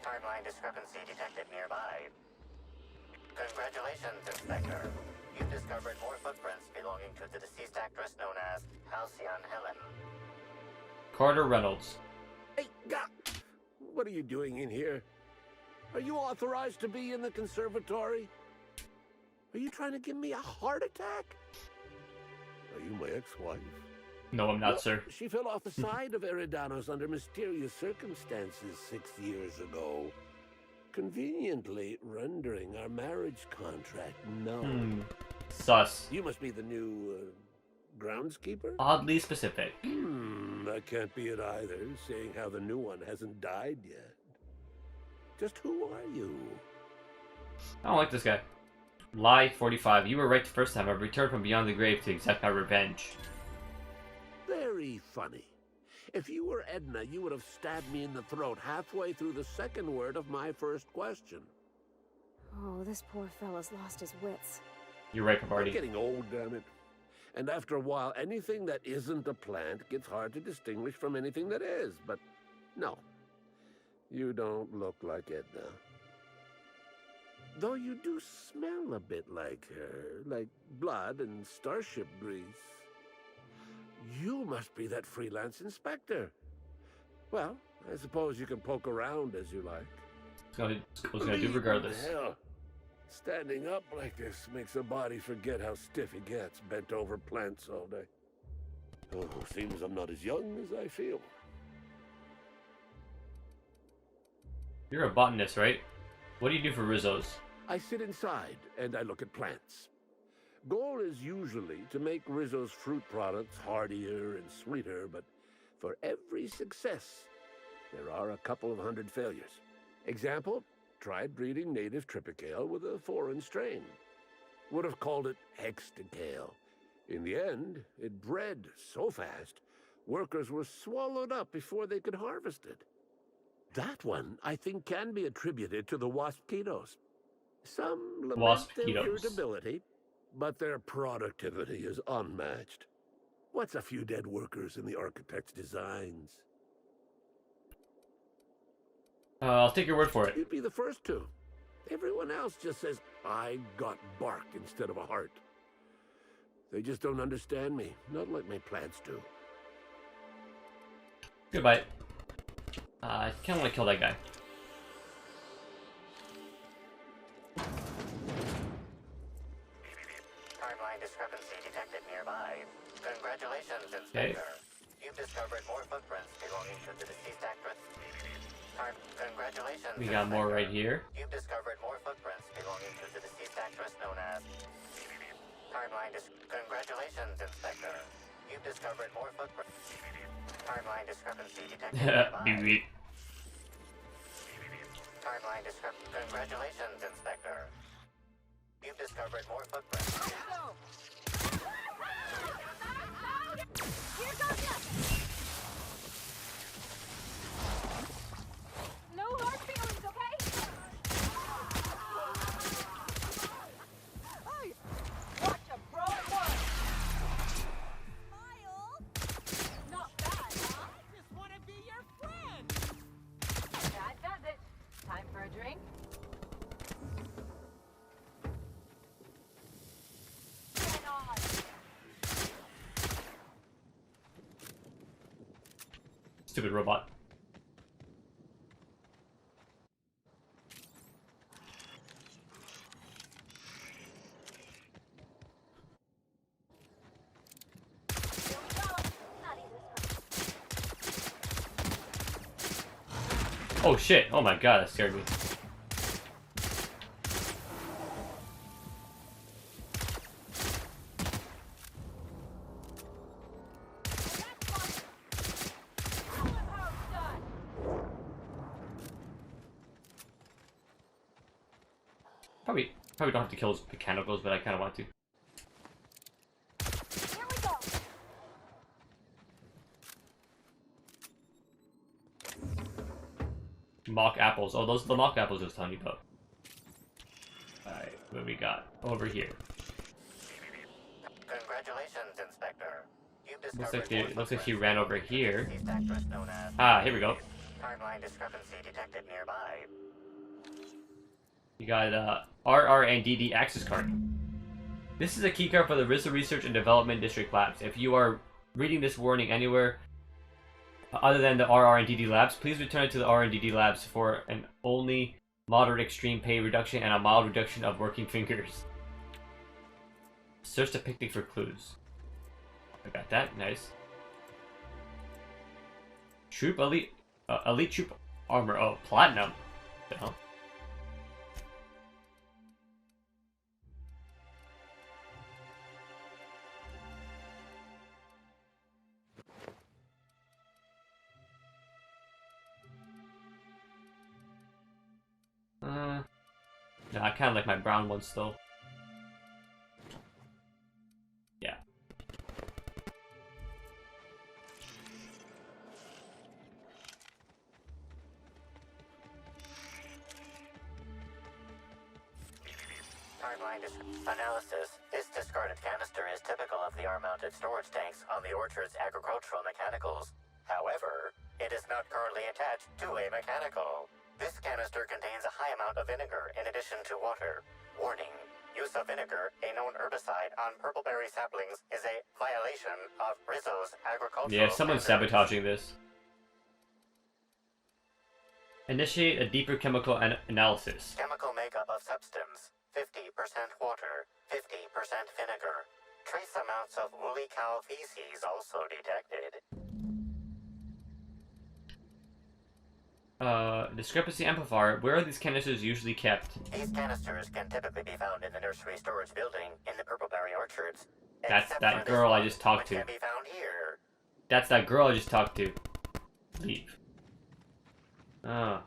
Timeline discrepancy detected nearby. Congratulations, Inspector. You've discovered more footprints belonging to the deceased actress known as Halcyon Helen. Carter Reynolds. Hey, what are you doing in here? Are you authorized to be in the conservatory? Are you trying to give me a heart attack? Are you my ex-wife? No, I'm not, Well, sir. She fell off the side of Eridanos under mysterious circumstances 6 years ago, conveniently rendering our marriage contract null. Sus. You must be the new groundskeeper? Oddly specific. That can't be it either, seeing how the new one hasn't died yet. Just who are you? I don't like this guy. Lie 45. You were right the first time. I've returned from beyond the grave to exact my revenge. Very funny. If you were Edna, you would have stabbed me in the throat halfway through the second word of my first question. Oh, this poor fella's lost his wits. You're right, I'm Cavardi. getting old, damn it. And after a while, anything that isn't a plant gets hard to distinguish from anything that is. But no, you don't look like Edna. Though you do smell a bit like her, like blood and starship grease. You must be that freelance inspector. Well, I suppose you can poke around as you like. It's what I was gonna do regardless. Hell, standing up like this makes a body forget how stiff he gets, bent over plants all day. Oh, seems I'm not as young as I feel. You're a botanist, right? What do you do for Rizzo's? I sit inside and I look at plants. Goal is usually to make Rizzo's fruit products hardier and sweeter, but for every success, there are a couple of hundred failures. Example, tried breeding native Tripicale with a foreign strain. Would have called it Hexticale. In the end, it bred so fast, workers were swallowed up before they could harvest it. That one, I think, can be attributed to the waspitos. Some lament their irritability, but their productivity is unmatched. What's a few dead workers in the architect's designs? I'll take your word for it. You'd be the first to. Everyone else just says, I got bark instead of a heart. They just don't understand me, not like my plants do. Goodbye. I kinda wanna kill that guy. Timeline discrepancy detected nearby. Congratulations, Inspector. You've discovered more footprints belonging to the deceased actress. Congratulations, We got more right here. You've discovered more footprints belonging to the deceased actress known as... Congratulations, Inspector. You've discovered more footprints. Timeline discrepancy detected nearby. Timeline discrepancy. Congratulations, Inspector. You've discovered more footprints. Here goes nothing! No hard feelings, okay? Hey! Watch a pro at work! Miles! Not bad, huh? I just want to be your friend! That does it. Time for a drink? Stupid robot. Oh shit, oh my god, that scared me. Probably don't have to kill those mechanicals, but I kind of want to. Mock apples. Oh, those are the mock apples I was telling you about. Alright, what we got over here? Congratulations, Inspector. You've Looks like she ran over here. known as Ah, here we go. timeline discrepancy detected nearby. You got RR&DD access card. This is a keycard for the Rizzo Research and Development District Labs. If you are reading this warning anywhere other than the RR&DD Labs, please return it to the RR&DD Labs for an only moderate extreme pay reduction and a mild reduction of working fingers. Search the picnic for clues. I got that. Nice. Troop elite troop armor. Oh, platinum. What the hell? No, I kind of like my brown one still. Yeah. Timeline analysis. This discarded canister is typical of the R-mounted storage tanks on the Orchard's agricultural mechanicals. However, it is not currently attached to a mechanical. This canister contains a high amount of vinegar in addition to water. Warning. Use of vinegar, a known herbicide, on purpleberry saplings is a violation of Rizzo's agricultural Yeah, someone's standards. sabotaging this. Initiate a deeper chemical analysis. Chemical makeup of substance. 50% water, 50% vinegar. Trace amounts of woolly cow feces also detected. Discrepancy amplifier. Where are these canisters usually kept? These canisters can typically be found in the nursery storage building in the Purpleberry Orchards. That's Except that for girl this I one, just talked which to. can be found here. That's that girl I just talked to. Leave. Ah.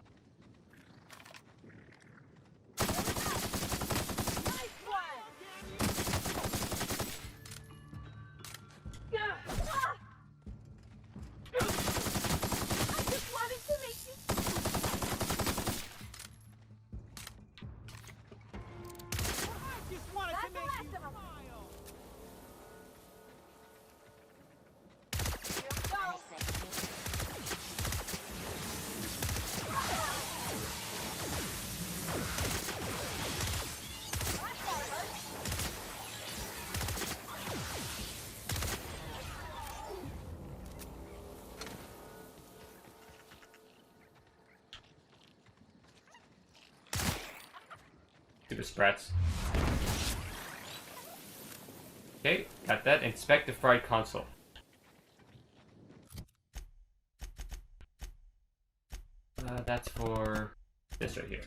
Stupid sprats. Okay, got that. Inspect the fried console. That's for this right here.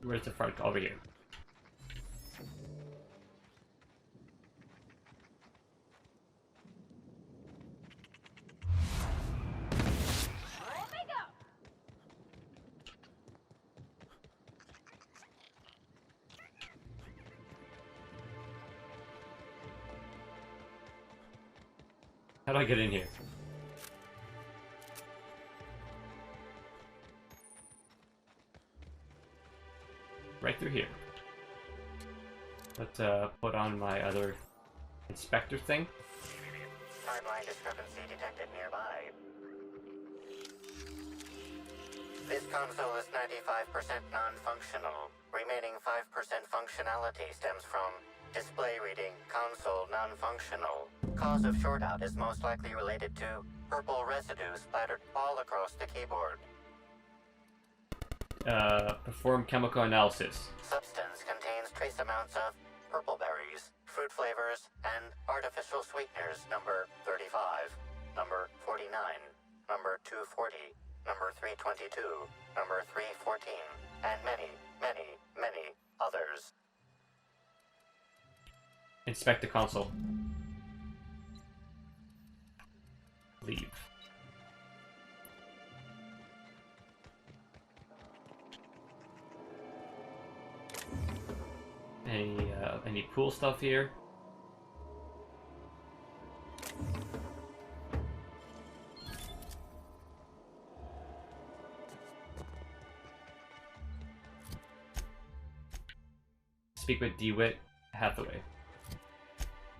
Where's the fried? Over here. How do I get in here? Right through here. Let's put on my other inspector thing. Timeline discrepancy detected nearby. This console is 95% non-functional. Remaining 5% functionality stems from display reading console non-functional. Cause of shortout is most likely related to purple residue splattered all across the keyboard. Perform chemical analysis. Substance contains trace amounts of purple berries, fruit flavors, and artificial sweeteners number 35, number 49, number 240, number 322, number 314, and many, many, many others. Inspect the console. Leave. Any cool stuff here? Speak with DeWitt Hathaway.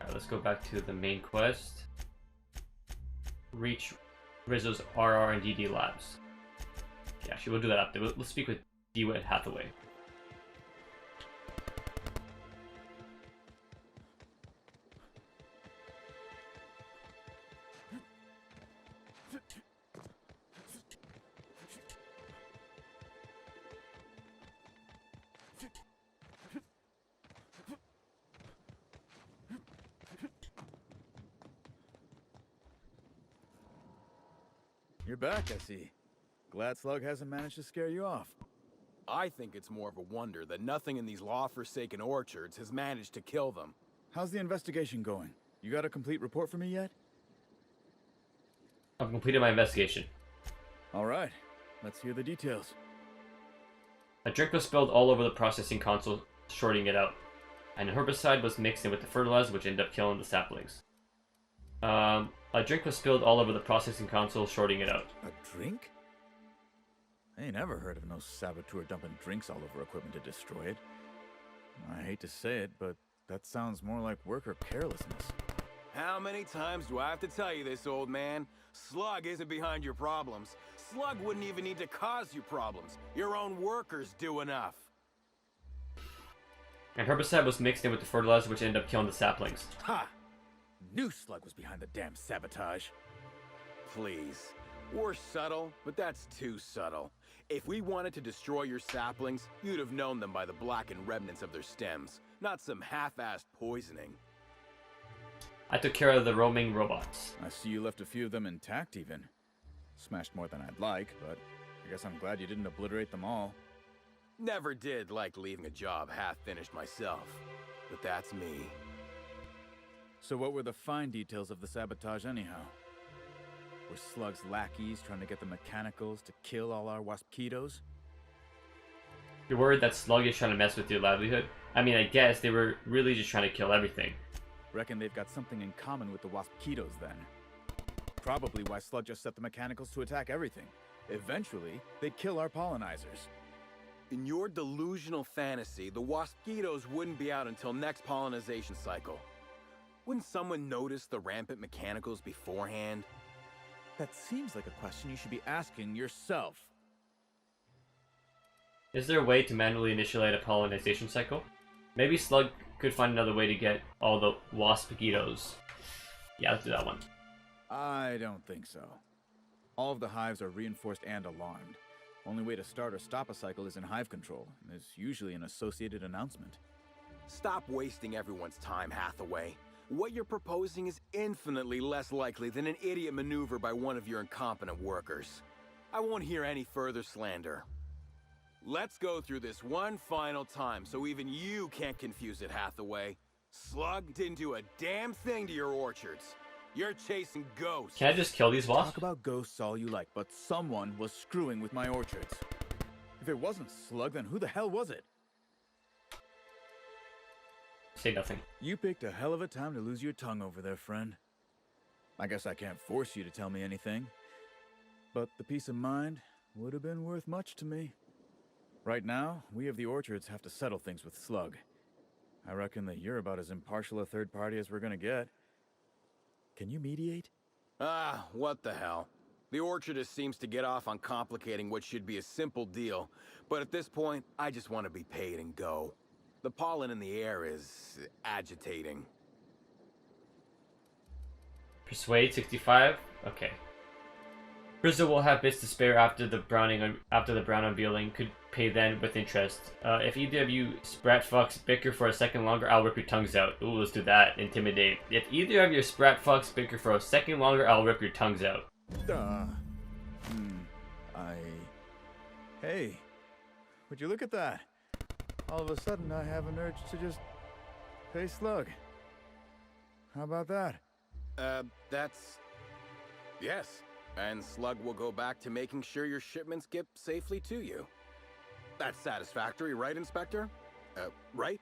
Alright, let's go back to the main quest. Reach Rizzo's RR and DD labs. Yeah, actually, we'll do that after. Let's speak with DeWitt Hathaway. You're back, I see. Glad Slug hasn't managed to scare you off. I think it's more of a wonder that nothing in these law-forsaken orchards has managed to kill them. How's the investigation going? You got a complete report for me yet? I've completed my investigation. All right, let's hear the details. A drink was spilled all over the processing console, shorting it out. And herbicide was mixed in with the fertilizer, which ended up killing the saplings. A drink was spilled all over the processing console, shorting it out. A drink? I ain't ever heard of no saboteur dumping drinks all over equipment to destroy it. I hate to say it, but that sounds more like worker carelessness. How many times do I have to tell you this, old man? Slug isn't behind your problems. Slug wouldn't even need to cause you problems. Your own workers do enough. And herbicide was mixed in with the fertilizer, which ended up killing the saplings. Ha! Knew Slug was behind the damn sabotage. Please. We're subtle, but that's too subtle. If we wanted to destroy your saplings, you'd have known them by the blackened remnants of their stems, not some half-assed poisoning. I took care of the roaming robots. I see you left a few of them intact even. Smashed more than I'd like, but I guess I'm glad you didn't obliterate them all. Never did like leaving a job half-finished myself, but that's me. So what were the fine details of the sabotage anyhow? Were Slug's lackeys trying to get the mechanicals to kill all our waspitos? You're worried that Slug is trying to mess with your livelihood? I mean, I guess they were really just trying to kill everything. Reckon they've got something in common with the waspitos then. Probably why Slug just set the mechanicals to attack everything. Eventually, they'd kill our pollinizers. In your delusional fantasy, the waspitos wouldn't be out until next pollinization cycle. Wouldn't someone notice the rampant mechanicals beforehand? That seems like a question you should be asking yourself. Is there a way to manually initiate a pollinization cycle? Maybe Slug could find another way to get all the waspitos. Yeah, let's do that one. I don't think so. All of the hives are reinforced and alarmed. Only way to start or stop a cycle is in hive control, and there's usually an associated announcement. Stop wasting everyone's time, Hathaway. What you're proposing is infinitely less likely than an idiot maneuver by one of your incompetent workers. I won't hear any further slander. Let's go through this one final time so even you can't confuse it, Hathaway. Slug didn't do a damn thing to your orchards. You're chasing ghosts. Can I just kill these wasps? Talk about ghosts all you like, but someone was screwing with my orchards. If it wasn't Slug, then who the hell was it? Say nothing. You picked a hell of a time to lose your tongue over there, friend. I guess I can't force you to tell me anything, but the peace of mind would have been worth much to me. Right now, we of the orchards have to settle things with Slug. I reckon that you're about as impartial a third party as we're gonna get. Can you mediate? Ah, what the hell. The orchardist seems to get off on complicating what should be a simple deal, but at this point, I just want to be paid and go. The pollen in the air is agitating. Persuade 65. Okay. Rizzo will have bits to spare after the brown unveiling. Could pay then with interest. If either of you sprat fucks bicker for a second longer, I'll rip your tongues out. Ooh, let's do that. Intimidate. If either of your sprat fucks bicker for a second longer, I'll rip your tongues out. Hey, would you look at that? All of a sudden, I have an urge to just pay Slug. How about that? Yes. And Slug will go back to making sure your shipments get safely to you. That's satisfactory, right, Inspector? Right?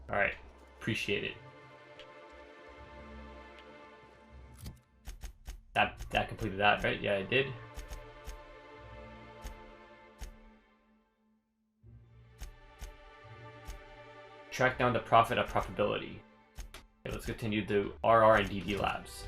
Alright. Appreciate it. That completed that, right? Yeah, I did. Track down the profit of profitability. Okay, let's continue the RR and DD labs.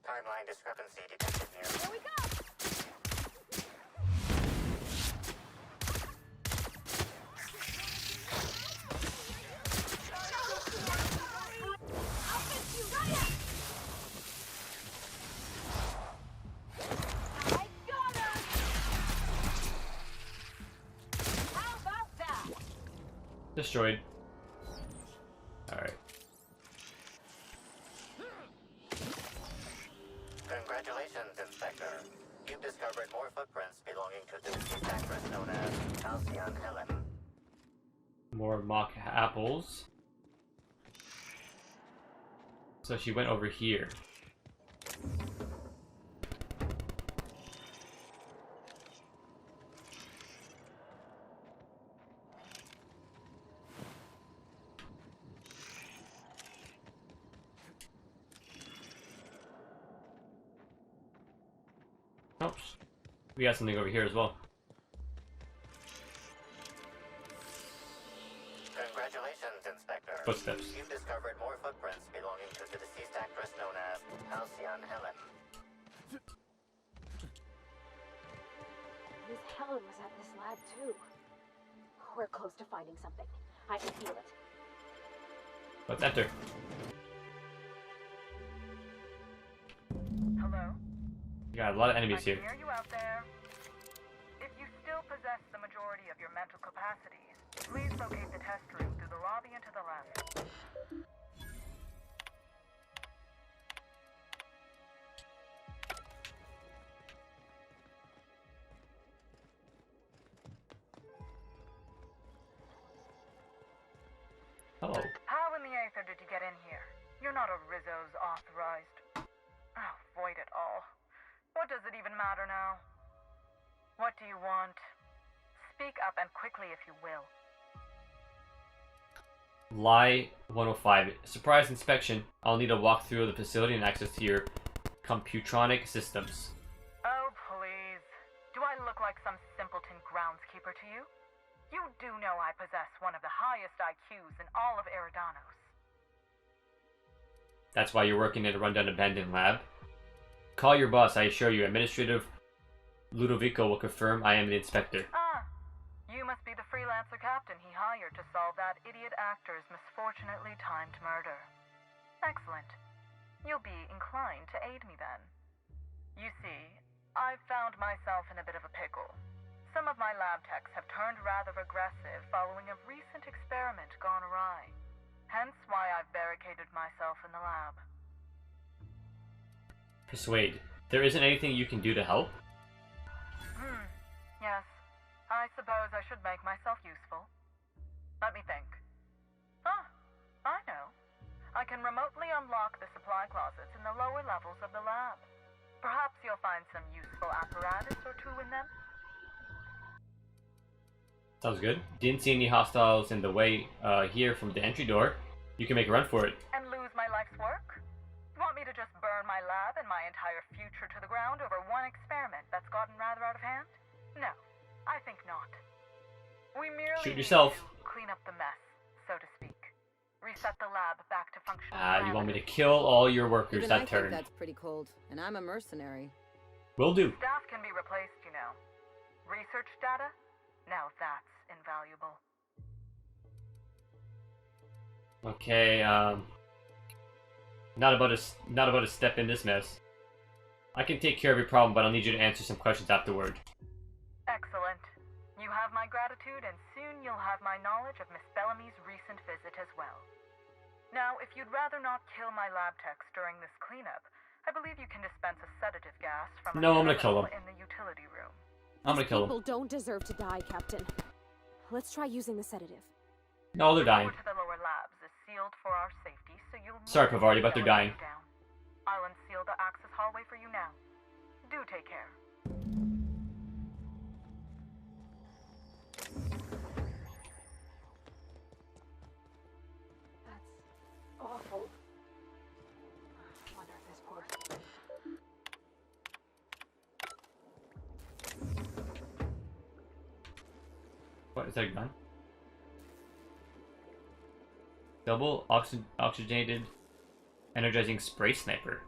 Timeline discrepancy detected here. Here we go! Destroyed. Alright. Congratulations, Inspector. You've discovered more footprints belonging to the deceased actress known as Halcyon Helen. More mock apples. So she went over here. Oops. We got something over here as well. Congratulations, Inspector. Footsteps. You've discovered more footprints belonging to the deceased actress known as Halcyon Helen. Miss Helen was at this lab too. We're close to finding something. I can feel it. Let's enter. Hello? You got a lot of enemies here. I can hear you out there. If you still possess the majority of your mental capacities, please locate the test room through the lobby and to the left. Hello. How in the aether did you get in here? You're not a Rizzo's authorized. Oh, void it all. What does it even matter now? What do you want? Speak up and quickly if you will. Lie 105. Surprise inspection. I'll need a walkthrough of the facility and access to your computronic systems. Oh, please. Do I look like some simpleton groundskeeper to you? You do know I possess one of the highest IQs in all of Eridanos. That's why you're working in a rundown abandoned lab? Call your boss, I assure you. Administrative Ludovico will confirm I am the inspector. Ah, you must be the freelancer captain he hired to solve that idiot actor's misfortunately timed murder. Excellent. You'll be inclined to aid me then. You see, I've found myself in a bit of a pickle. Some of my lab techs have turned rather aggressive following a recent experiment gone awry. Hence why I've barricaded myself in the lab. Persuade. There isn't anything you can do to help? Yes. I suppose I should make myself useful. Let me think. Ah, I know. I can remotely unlock the supply closets in the lower levels of the lab. Perhaps you'll find some useful apparatus or two in them. Sounds good. Didn't see any hostiles in the way here from the entry door. You can make a run for it. And lose my life's work? Want me to just burn my lab and my entire future to the ground over one experiment that's gotten rather out of hand? No, I think not. We merely Shoot need yourself. to clean up the mess, so to speak. Reset the lab back to functional. You want me to kill all your workers Even that I turn. think that's pretty cold, and I'm a mercenary. Will do. Staff can be replaced, you know. Research data? Now that's invaluable. Okay, not about to step in this mess. I can take care of your problem, but I'll need you to answer some questions afterward. Excellent. You have my gratitude, and soon you'll have my knowledge of Miss Bellamy's recent visit as well. Now, if you'd rather not kill my lab techs during this cleanup, I believe you can dispense a sedative gas from a No, I'm gonna kill terminal them. in the utility room. I'm gonna kill People them. don't deserve to die, Captain. Let's try using the sedative. No, they're dying. The door to the lower labs is sealed for our safety, so you'll need Sorry, to Pavardi, but they're go dying. down. I'll unseal the access hallway for you now. Do take care. That's awful. I wonder if this works. What is that a gun? Double oxygenated energizing spray sniper.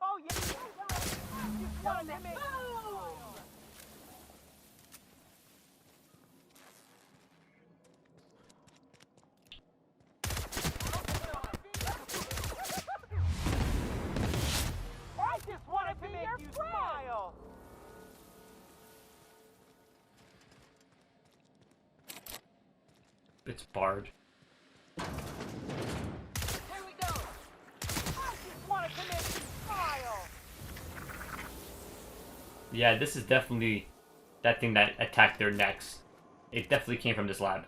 Oh yeah! You wanted to make I just wanted to make you smile! It's barred. Here we go! I just wanted to make you smile! Yeah, this is definitely that thing that attacked their necks. It definitely came from this lab.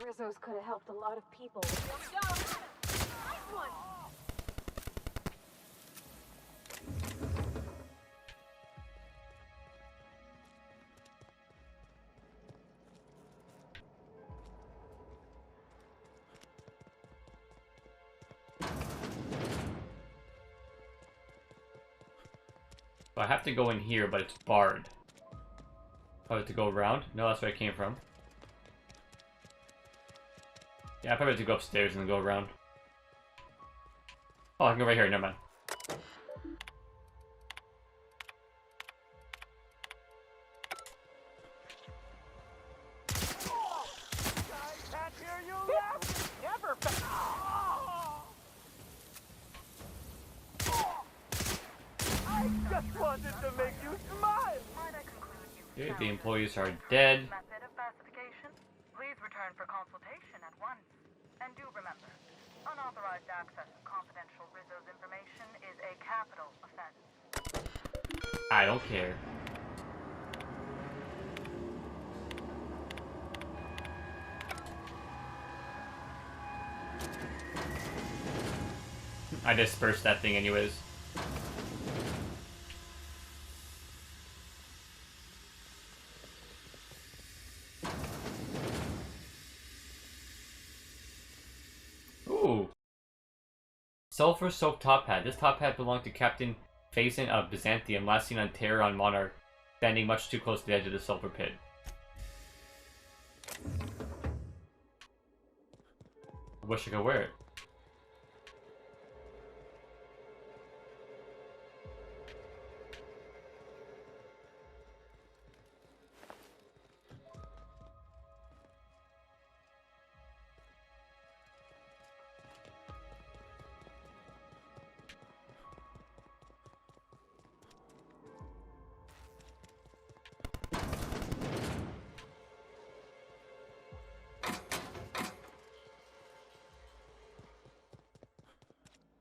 Rizzo's could have helped a lot of people. Here we go! Nice one! So I have to go in here, but it's barred. Oh, I have to go around? No, that's where I came from. Yeah, I probably have to go upstairs and then go around. Oh, I can go right here, never mind. Can't hear you laugh! Never I just wanted to make you smile! Okay, the employees are dead. Method of pacification. Please return for consultation at once. And do remember, unauthorized access to confidential Rizzo's information is a capital offense. I don't care. I dispersed that thing anyways. Ooh. Sulfur soaked top hat. This top hat belonged to Captain Phaeson of Byzantium, last seen on Terror on Monarch, standing much too close to the edge of the sulfur pit. I wish I could wear it.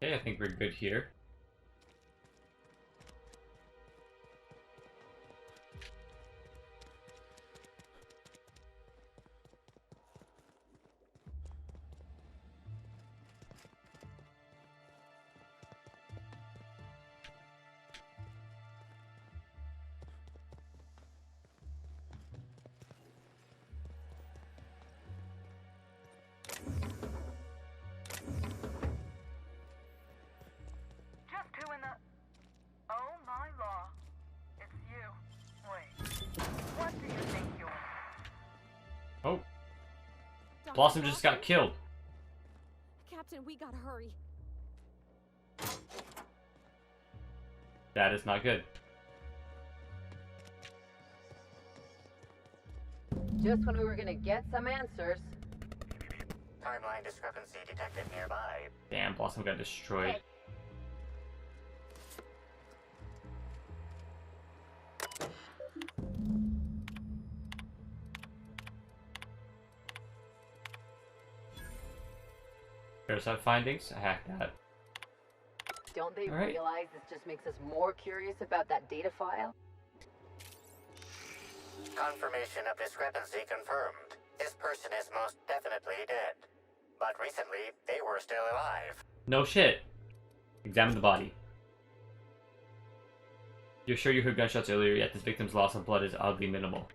Okay, I think we're good here. Oh. Blossom just got killed. Captain, we gotta hurry. That is not good. Just when we were gonna get some answers. Timeline discrepancy detected nearby. Damn, Blossom got destroyed. Parasite findings. I hacked that. Don't they All right. realize this just makes us more curious about that data file? Confirmation of discrepancy confirmed. This person is most definitely dead. But recently, they were still alive. No shit. Examine the body. You're sure you heard gunshots earlier, yet this victim's loss of blood is oddly minimal.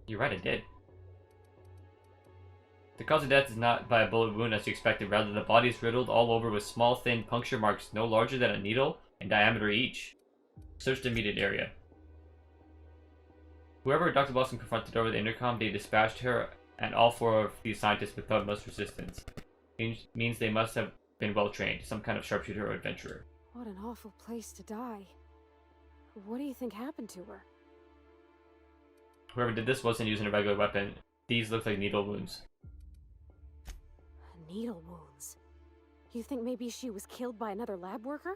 You're right, I did. The cause of death is not by a bullet wound as you expected, rather the body is riddled all over with small thin puncture marks no larger than a needle in diameter each. Search the immediate area. Whoever Dr. Blossom confronted over the intercom, they dispatched her and all four of these scientists without much resistance. Means they must have been well trained, some kind of sharpshooter or adventurer. What an awful place to die. What do you think happened to her? Whoever did this wasn't using a regular weapon. These look like needle wounds. Needle wounds. You think maybe she was killed by another lab worker?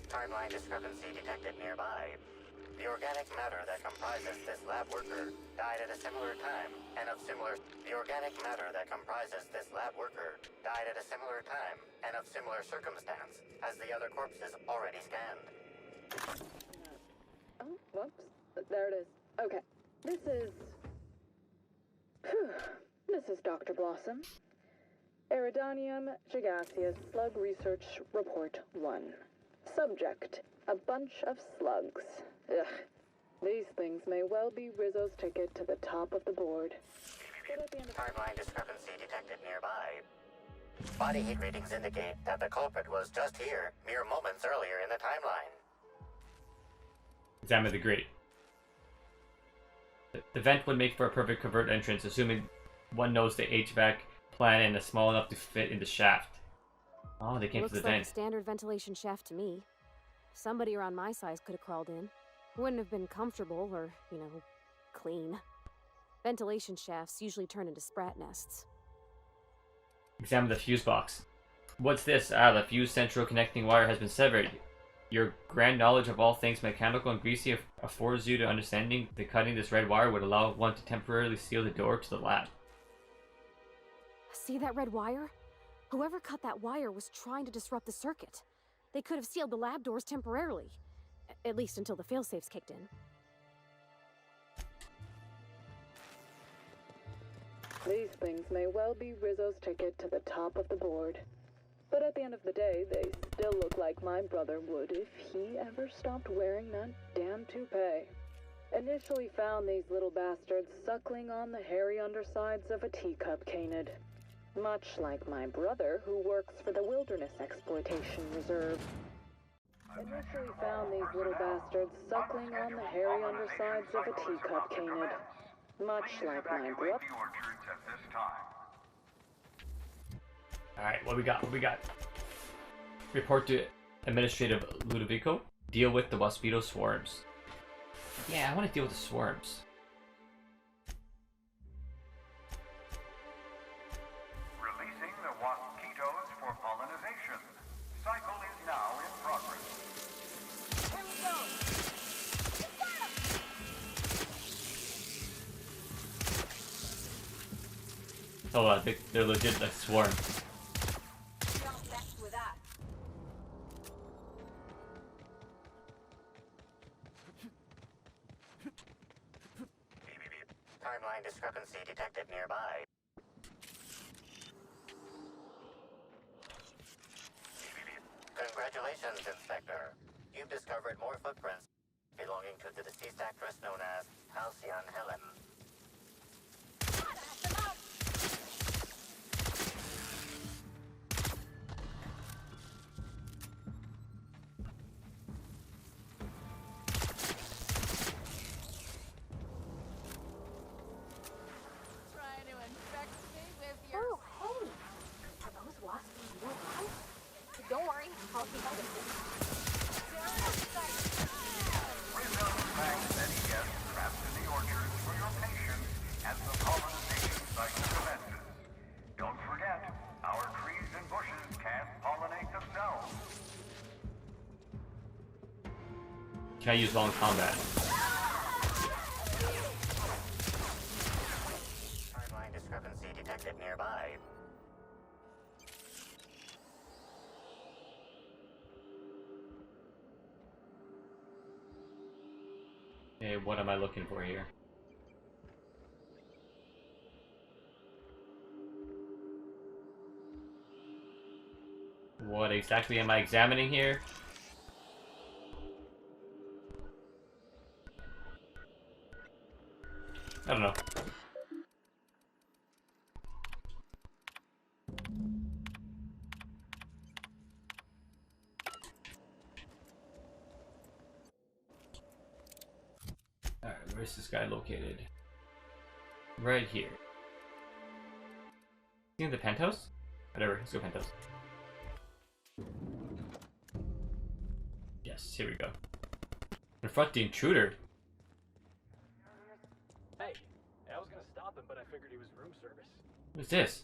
Timeline discrepancy detected nearby. The organic matter that comprises this lab worker died at a similar time and of similar... The organic matter that comprises this lab worker died at a similar time and of similar circumstance as the other corpses already scanned. Oh, whoops. There it is. Okay. This is Dr. Blossom. Eridanium gigaseous slug research report 1. Subject, a bunch of slugs. Ugh. These things may well be Rizzo's ticket to the top of the board. Timeline discrepancy detected nearby. Body heat readings indicate that the culprit was just here, mere moments earlier in the timeline. Examine the grate. The vent would make for a perfect covert entrance, assuming one knows the HVAC plan and is small enough to fit in the shaft. Oh, they came to the Looks like vent. a standard ventilation shaft to me. Somebody around my size could have crawled in. Wouldn't have been comfortable or, you know, clean. Ventilation shafts usually turn into sprat nests. Examine the fuse box. What's this? Ah, the fuse central connecting wire has been severed. Your grand knowledge of all things mechanical and greasy affords you to understanding that cutting this red wire would allow one to temporarily seal the door to the lab. See that red wire? Whoever cut that wire was trying to disrupt the circuit. They could have sealed the lab doors temporarily. At least until the failsafes kicked in. These things may well be Rizzo's ticket to the top of the board. But at the end of the day, they still look like my brother would if he ever stopped wearing that damn toupee. Initially found these little bastards suckling on the hairy undersides of a teacup canid. Much like my brother, who works for the Wilderness Exploitation Reserve. Initially found these little bastards suckling on the hairy undersides of a teacup canid. Much like my brother. Alright, what we got? What we got? Report to Administrative Ludovico. Deal with the mosquito swarms. Yeah, I want to deal with the swarms. Releasing the mosquitoes for pollinization. Cycle is now in progress. Here we go! Oh, they're legit like swarm. Don't mess with us. Timeline discrepancy detected nearby. Congratulations, Inspector. You've discovered more footprints belonging to the deceased actress known as Halcyon Helen. Trying to infect me with your... Oh, hey! Are those wasps real live? Don't worry, I'll keep up with this. Rizzo thanks many guests trapped in the orchards for your patience as the pollination cycle commences. Don't forget, our trees and bushes can't pollinate themselves. Can I use long combat? Timeline discrepancy detected nearby. Okay, what am I looking for here? What exactly am I examining here? I don't know. Alright, where's this guy located? Right here. See the penthouse? Whatever, let's go penthouse. Yes, here we go. Confront the intruder. Hey, I was gonna stop him, but I figured he was room service. What's this?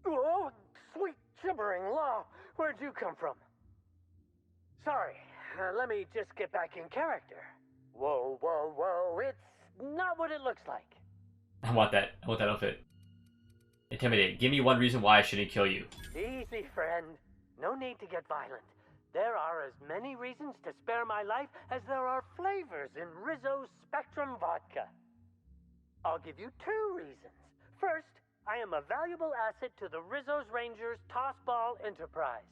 Oh, sweet gibbering law! Where'd you come from? Sorry, let me just get back in character. Whoa, whoa, whoa, it's not what it looks like. I want that. I want that outfit. Intimidate. Give me one reason why I shouldn't kill you. Easy, friend. No need to get violent. There are as many reasons to spare my life as there are flavors in Rizzo's Spectrum Vodka. I'll give you 2 reasons. First, I am a valuable asset to the Rizzo's Rangers Tossball Enterprise.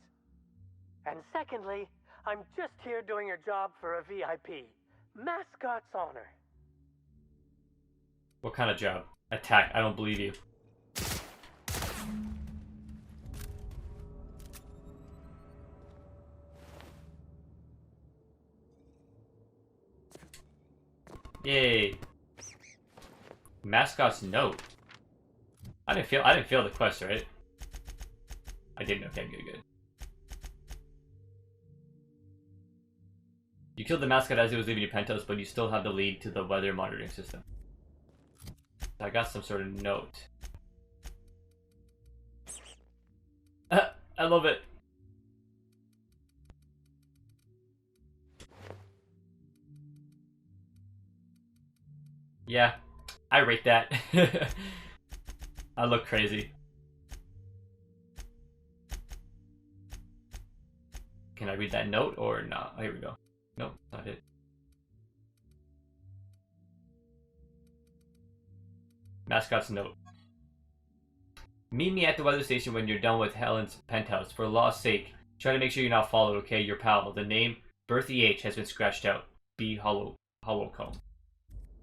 And secondly, I'm just here doing a job for a VIP. Mascot's honor. What kind of job? Attack. I don't believe you. Yay. Mascot's note. I didn't fail the quest, right? I didn't. Okay, good. You killed the mascot as it was leaving your penthouse, but you still have the lead to the weather monitoring system. I got some sort of note. I love it. Yeah, I rate that. I look crazy. Can I read that note or not? Oh, here we go. Nope, not it. Mascot's note. Meet me at the weather station when you're done with Helen's penthouse. For law's sake, try to make sure you're not followed, okay? Your pal. The name, Berthy H, has been scratched out. B. Hollowcomb.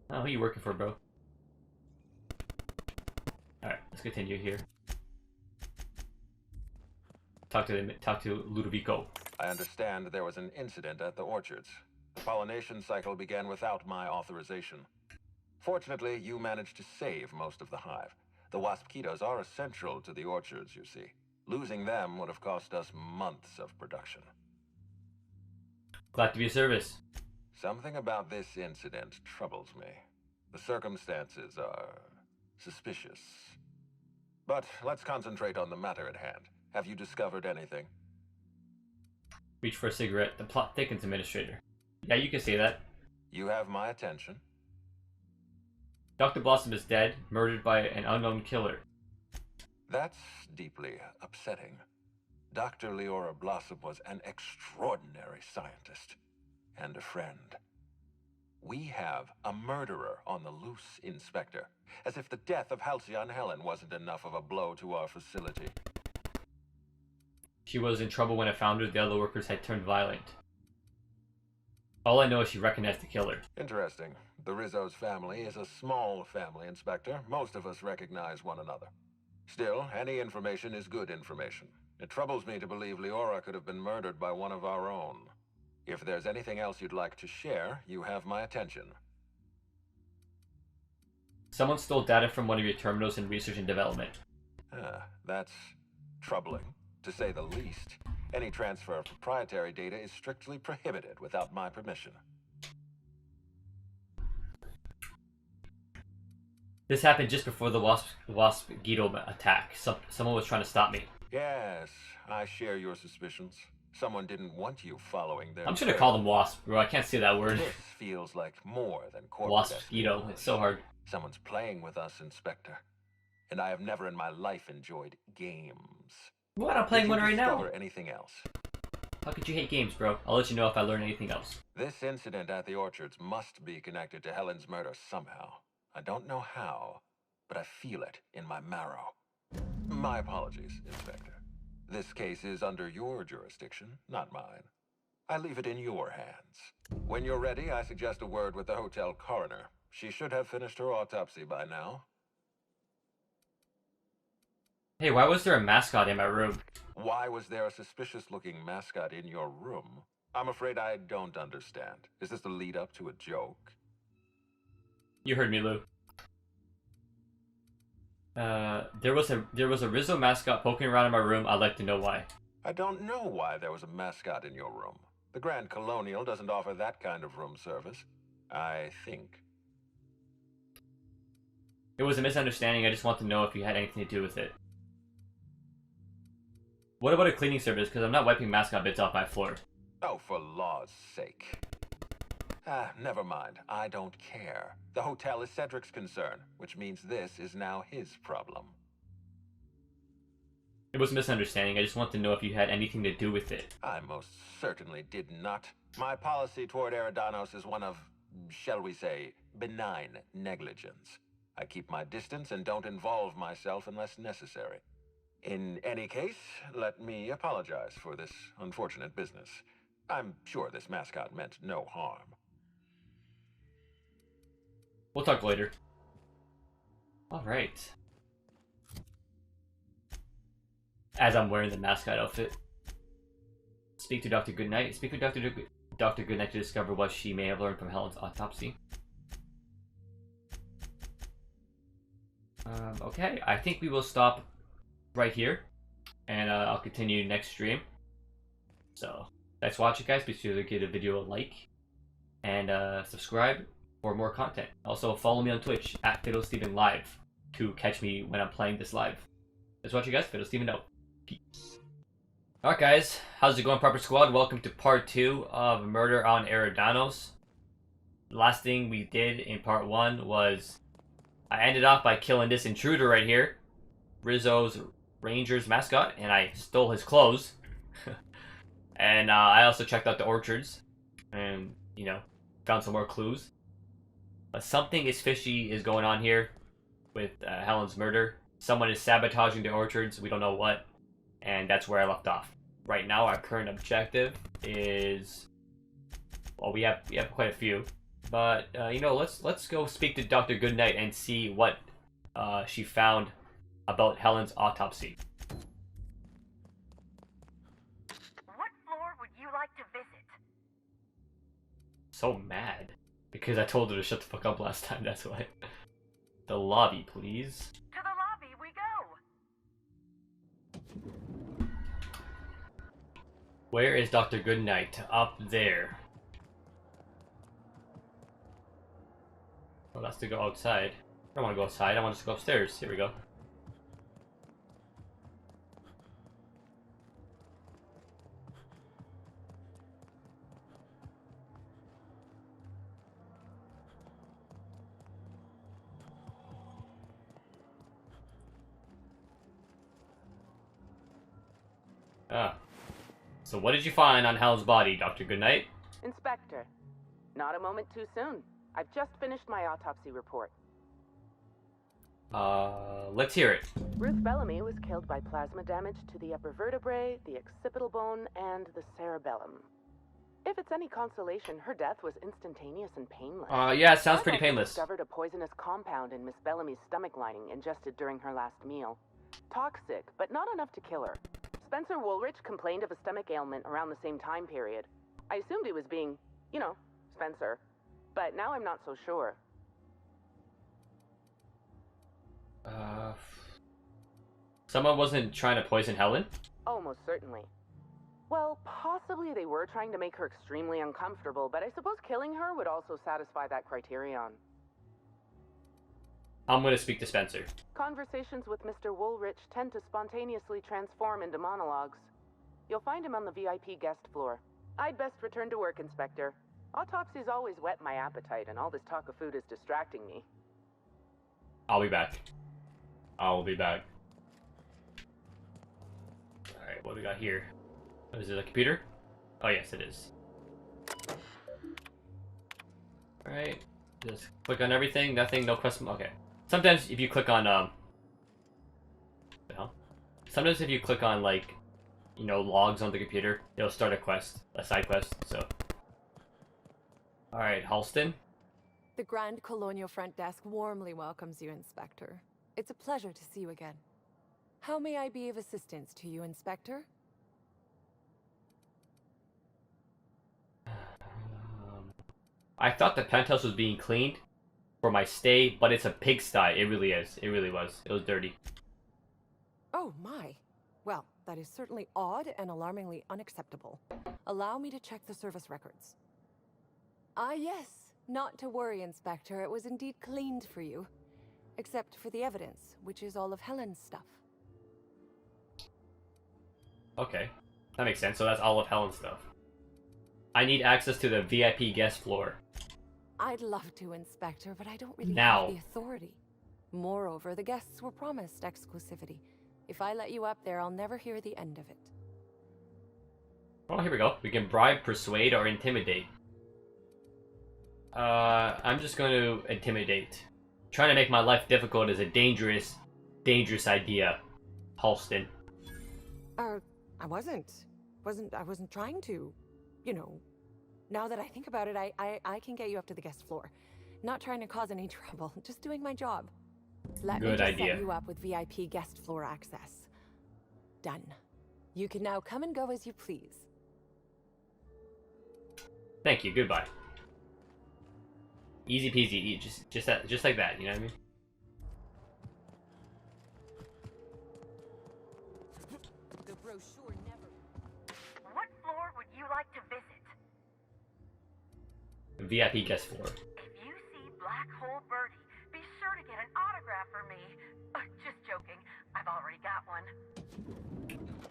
Oh, who are you working for, bro? Alright, let's continue here. Talk to Ludovico. I understand there was an incident at the orchards. The pollination cycle began without my authorization. Fortunately, you managed to save most of the hive. The wasp-ketos are essential to the orchards, you see. Losing them would have cost us months of production. Glad to be of service. Something about this incident troubles me. The circumstances are suspicious. But let's concentrate on the matter at hand. Have you discovered anything? Reach for a cigarette. The plot thickens, Administrator. Yeah, you can say that. You have my attention. Dr. Blossom is dead, murdered by an unknown killer. That's deeply upsetting. Dr. Leora Blossom was an extraordinary scientist and a friend. We have a murderer on the loose, Inspector. As if the death of Halcyon Helen wasn't enough of a blow to our facility. She was in trouble when I found her. The other workers had turned violent. All I know is she recognized the killer. Interesting. The Rizzo's family is a small family, Inspector. Most of us recognize one another. Still, any information is good information. It troubles me to believe Leora could have been murdered by one of our own. If there's anything else you'd like to share, you have my attention. Someone stole data from one of your terminals in research and development. That's troubling, to say the least. Any transfer of proprietary data is strictly prohibited without my permission. This happened just before the Wasp Guido attack. Someone was trying to stop me. Yes, I share your suspicions. Someone didn't want you following their... I'm just gonna call them Wasp, bro. I can't say that word. This feels like more than corporate Wasp Guido. It's so hard. Someone's playing with us, Inspector. And I have never in my life enjoyed games. What? I'm playing one right now. Discover anything else? How could you hate games, bro? I'll let you know if I learn anything else. This incident at the Orchards must be connected to Helen's murder somehow. I don't know how, but I feel it in my marrow. My apologies, Inspector. This case is under your jurisdiction, not mine. I leave it in your hands. When you're ready, I suggest a word with the hotel coroner. She should have finished her autopsy by now. Hey, why was there a mascot in my room? Why was there a suspicious-looking mascot in your room? I'm afraid I don't understand. Is this the lead-up to a joke? You heard me, Lou. There was a Rizzo mascot poking around in my room. I'd like to know why. I don't know why there was a mascot in your room. The Grand Colonial doesn't offer that kind of room service, I think. It was a misunderstanding. I just want to know if you had anything to do with it. What about a cleaning service? Because I'm not wiping mascot bits off my floor. Oh, for law's sake. Never mind. I don't care. The hotel is Cedric's concern, which means this is now his problem. It was a misunderstanding. I just want to know if you had anything to do with it. I most certainly did not. My policy toward Eridanos is one of, shall we say, benign negligence. I keep my distance and don't involve myself unless necessary. In any case, let me apologize for this unfortunate business. I'm sure this mascot meant no harm. We'll talk later. Alright. As I'm wearing the mascot outfit. Speak to Dr. Goodnight. Speak with Dr. Goodnight to discover what she may have learned from Helen's autopsy. Okay, I think we will stop right here. And I'll continue next stream. So, thanks for watching, guys. Be sure to give the video a like. And subscribe for more content. Also, follow me on Twitch at FiddleStevenLive to catch me when I'm playing this live. Thanks for watching, guys. FiddleSteven out. Peace. Alright, guys. How's it going, Proper Squad? Welcome to part 2 of Murder on Eridanos. The last thing we did in part 1 was I ended off by killing this intruder right here, Rizzo's Rangers mascot, and I stole his clothes. And I also checked out the orchards and, you know, found some more clues. But something is fishy is going on here with Helen's murder. Someone is sabotaging the orchards. We don't know what. And that's where I left off. Right now, our current objective is... Well, we have quite a few. But, you know, let's go speak to Dr. Goodnight and see what she found about Helen's autopsy. What floor would you like to visit? So mad. Because I told her to shut the fuck up last time, that's why. The lobby, please. To the lobby we go! Where is Dr. Goodnight? Up there. Well, that's to go outside. I don't want to go outside, I want to go upstairs. Here we go. Ah. So what did you find on Helen's body, Dr. Goodnight? Inspector, not a moment too soon. I've just finished my autopsy report. Let's hear it. Ruth Bellamy was killed by plasma damage to the upper vertebrae, the occipital bone, and the cerebellum. If it's any consolation, her death was instantaneous and painless. Yeah, it sounds pretty I've painless. discovered a poisonous compound in Miss Bellamy's stomach lining ingested during her last meal. Toxic, but not enough to kill her. Spencer Woolrich complained of a stomach ailment around the same time period. I assumed he was being, you know, Spencer. But now I'm not so sure. Someone wasn't trying to poison Helen? Oh, most certainly. Well, possibly they were trying to make her extremely uncomfortable, but I suppose killing her would also satisfy that criterion. I'm gonna speak to Spencer. Conversations with Mr. Woolrich tend to spontaneously transform into monologues. You'll find him on the VIP guest floor. I'd best return to work, Inspector. Autopsies always whet my appetite, and all this talk of food is distracting me. I'll be back. I'll be back. Alright, what do we got here? Oh, is it a computer? Oh yes, it is. Alright, just click on everything, nothing, no question. Okay. Sometimes if you click on, sometimes if you click on, like, you know, logs on the computer, it'll start a quest, a side quest, so. Alright, Halston. The Grand Colonial Front Desk warmly welcomes you, Inspector. It's a pleasure to see you again. How may I be of assistance to you, Inspector? I thought the penthouse was being cleaned for my stay, but it's a pigsty. It really is. It really was. It was dirty. Oh my. Well, that is certainly odd and alarmingly unacceptable. Allow me to check the service records. Ah, yes. Not to worry, Inspector. It was indeed cleaned for you. Except for the evidence, which is all of Helen's stuff. Okay. That makes sense. So that's all of Helen's stuff. I need access to the VIP guest floor. I'd love to, Inspector, but I don't really Now. have the authority. Moreover, the guests were promised exclusivity. If I let you up there, I'll never hear the end of it. Oh, here we go. We can bribe, persuade, or intimidate. I'm just going to intimidate. Trying to make my life difficult is a dangerous, dangerous idea, Halston. I wasn't trying to. You know, now that I think about it, I can get you up to the guest floor. Not trying to cause any trouble, just doing my job. Let me just set you up with VIP guest floor access. Done. You can now come and go as you please. Thank you. Goodbye. Easy peasy. Just like that. You know what I mean? The brochure never. What floor would you like to visit? VIP guest floor. If you see Black Hole Birdie, be sure to get an autograph for me. Just joking. I've already got one.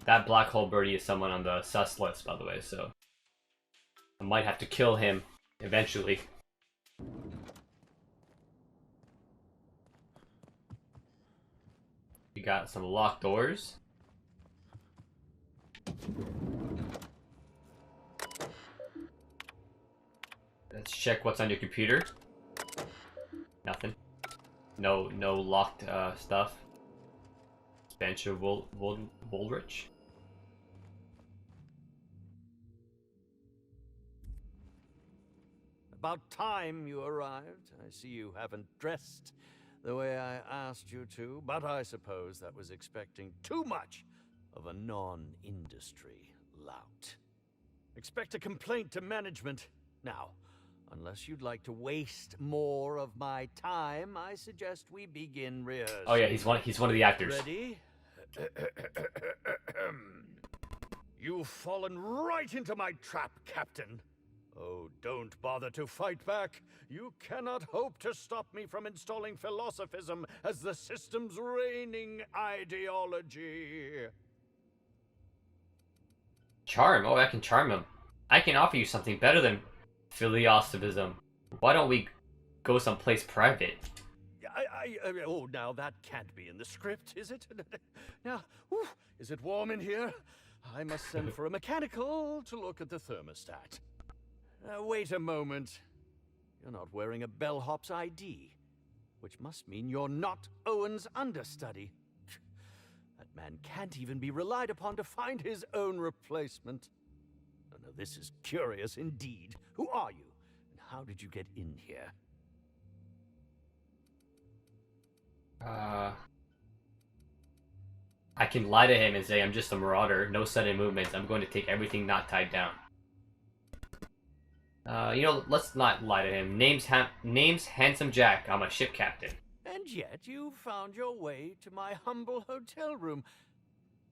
That Black Hole Birdie is someone on the sus list, by the way, so I might have to kill him eventually. We got some locked doors. Let's check what's on your computer. Nothing. No locked stuff. Spencer Woolrich. About time you arrived. I see you haven't dressed the way I asked you to, but I suppose that was expecting too much of a non-industry lout. Expect a complaint to management. Now, unless you'd like to waste more of my time, I suggest we begin rehearsing. Oh yeah, he's one of the actors. Ready? You've fallen right into my trap, Captain. Oh, don't bother to fight back. You cannot hope to stop me from installing philosophism as the system's reigning ideology. Charm? Oh, I can charm him. I can offer you something better than philosophism. Why don't we go someplace private? Oh, now that can't be in the script, is it? Now, is it warm in here? I must send for a mechanical to look at the thermostat. Wait a moment. You're not wearing a bellhop's ID, which must mean you're not Owen's understudy. That man can't even be relied upon to find his own replacement. Oh, no, this is curious indeed. Who are you, and how did you get in here? I can lie to him and say I'm just a marauder, no sudden movements, I'm going to take everything not tied down. You know, let's not lie to him. Name's Handsome Jack, I'm a ship captain. And yet you found your way to my humble hotel room.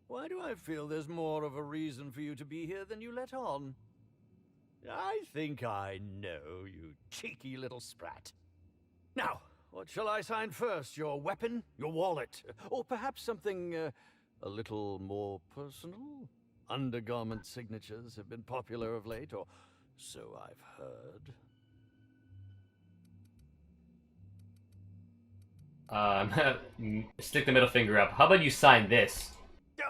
Why do I feel there's more of a reason for you to be here than you let on? I think I know, you cheeky little sprat. Now, what shall I sign first? Your weapon? Your wallet? Or perhaps something a little more personal? Undergarment signatures have been popular of late, or so I've heard. Stick the middle finger up. How about you sign this?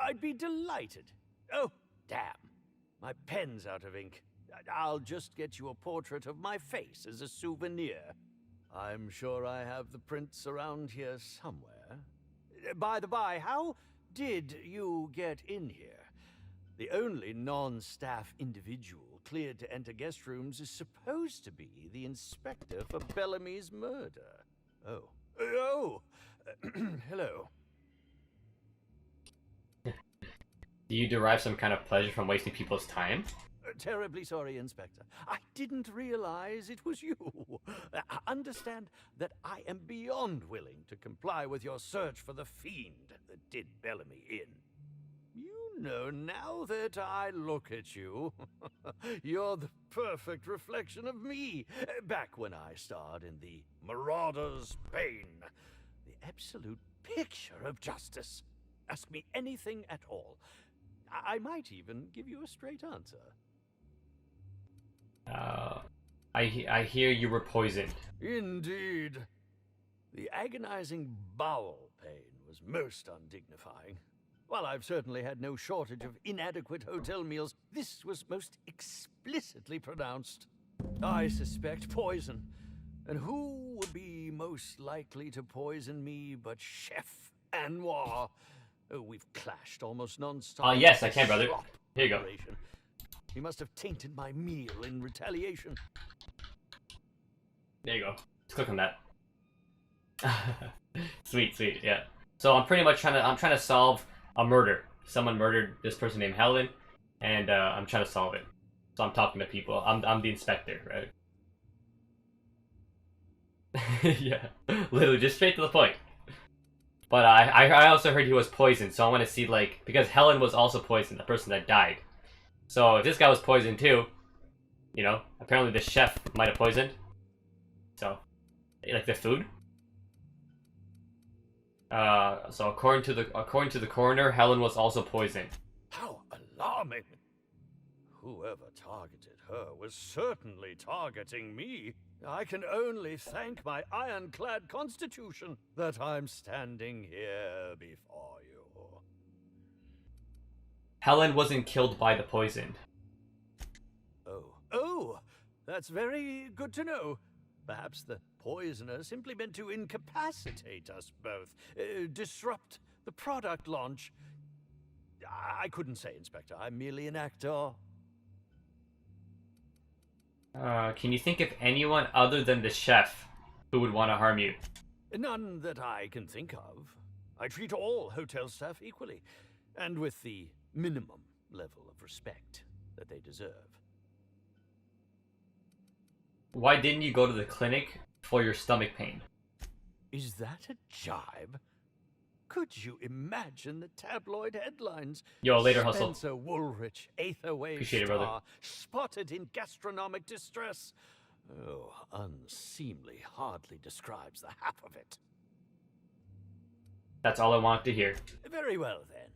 I'd be delighted. Oh, damn. My pen's out of ink. I'll just get you a portrait of my face as a souvenir. I'm sure I have the prints around here somewhere. By the by, how did you get in here? The only non-staff individual cleared to enter guest rooms is supposed to be the inspector for Bellamy's murder. Oh. Oh! Hello. Do you derive some kind of pleasure from wasting people's time? Terribly sorry, Inspector. I didn't realize it was you. Understand that I am beyond willing to comply with your search for the fiend that did Bellamy in. You know, now that I look at you, you're the perfect reflection of me, back when I starred in the Marauder's Bane. The absolute picture of justice. Ask me anything at all. I might even give you a straight answer. I hear you were poisoned. Indeed. The agonizing bowel pain was most undignifying. While I've certainly had no shortage of inadequate hotel meals, this was most explicitly pronounced. I suspect poison. And who would be most likely to poison me but Chef Anwar? Oh, we've clashed almost non-stop. Yes, I can, brother. Here you go. He must have tainted my meal in retaliation. There you go. Let's click on that. Sweet, yeah. So I'm pretty much trying to solve a murder. Someone murdered this person named Helen, and I'm trying to solve it. So I'm talking to people. I'm the inspector, right? Yeah, literally just straight to the point. But I also heard he was poisoned, so I want to see, like, because Helen was also poisoned, the person that died. So if this guy was poisoned too, you know, apparently the chef might have poisoned. So, like the food. So according to the coroner, Helen was also poisoned. How alarming! Whoever targeted her was certainly targeting me. I can only thank my ironclad constitution that I'm standing here before you. Helen wasn't killed by the poison. Oh, that's very good to know. Perhaps the poisoner simply meant to incapacitate us both, disrupt the product launch. I couldn't say, Inspector. I'm merely an actor. Can you think of anyone other than the chef who would want to harm you? None that I can think of. I treat all hotel staff equally, and with the minimum level of respect that they deserve. Why didn't you go to the clinic for your stomach pain? Is that a jibe? Could you imagine the tabloid headlines? Yo, later, hustle. Spencer Woolrich, Aetherwave Appreciate it, star, brother. spotted in gastronomic distress. Oh, unseemly hardly describes the half of it. That's all I wanted to hear. Very well, then.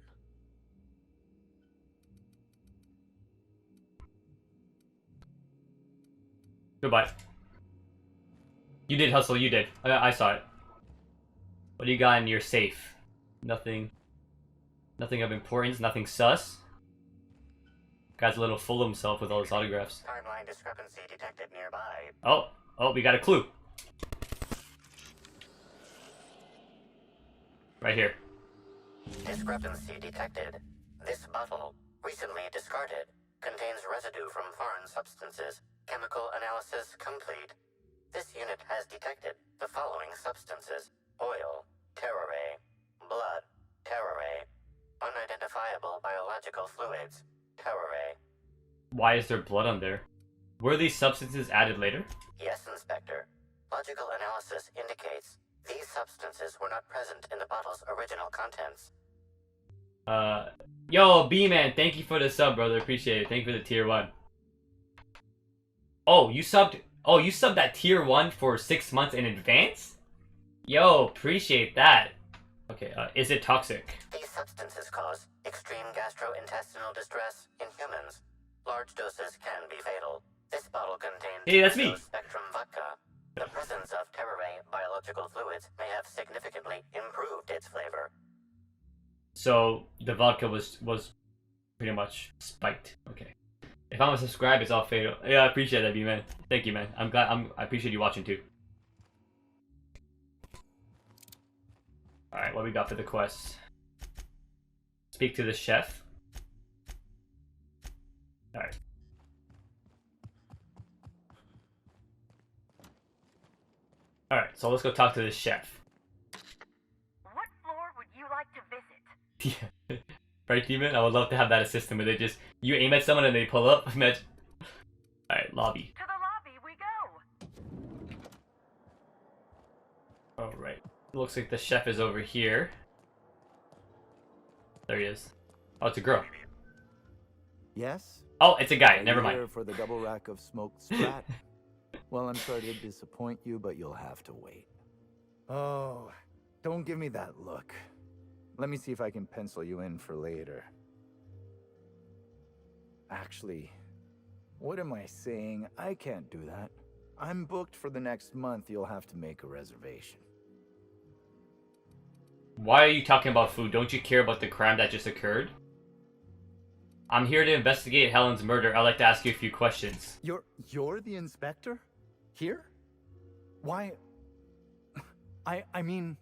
Goodbye. You did hustle, you did. I saw it. What do you got in your safe? Nothing of importance, nothing sus? Guy's a little full of himself with all his autographs. Timeline discrepancy detected nearby. Oh, we got a clue. Right here. Discrepancy detected. This bottle, recently discarded, contains residue from foreign substances. Chemical analysis complete. This unit has detected the following substances: oil, terrorray, blood, terrorray, unidentifiable biological fluids, terrorray. Why is there blood on there? Were these substances added later? Yes, Inspector. Logical analysis indicates these substances were not present in the bottle's original contents. Yo, B-Man, thank you for the sub, brother. Appreciate it. Thank you for the tier 1. Oh, you subbed that tier 1 for 6 months in advance? Yo, appreciate that. Okay, is it toxic? These substances cause extreme gastrointestinal distress in humans. Large doses can be fatal. This bottle contains Hey, that's me. spectrum vodka. The presence of terrorray biological fluids may have significantly improved its flavor. So the vodka was pretty much spiked. Okay. If I'm a subscribe, it's all fatal. Yeah, I appreciate that, B-Man. Thank you, man. I appreciate you watching too. Alright, what we got for the quest? Speak to the chef. Alright. Alright, so let's go talk to the chef. What floor would you like to visit? Yeah. Right, Demon? I would love to have that assistant where they just, you aim at someone and they pull up. Imagine. Alright, lobby. To the lobby we go. Alright. Looks like the chef is over here. There he is. Oh, it's a girl. Yes? Oh, it's a guy. Are Never you mind. here for the double rack of smoked sprat? Well, I'm sorry to disappoint you, but you'll have to wait. Oh, don't give me that look. Let me see if I can pencil you in for later. Actually, what am I saying? I can't do that. I'm booked for the next month. You'll have to make a reservation. Why are you talking about food? Don't you care about the crime that just occurred? I'm here to investigate Helen's murder. I'd like to ask you a few questions. You're the inspector? Here? Why? I mean,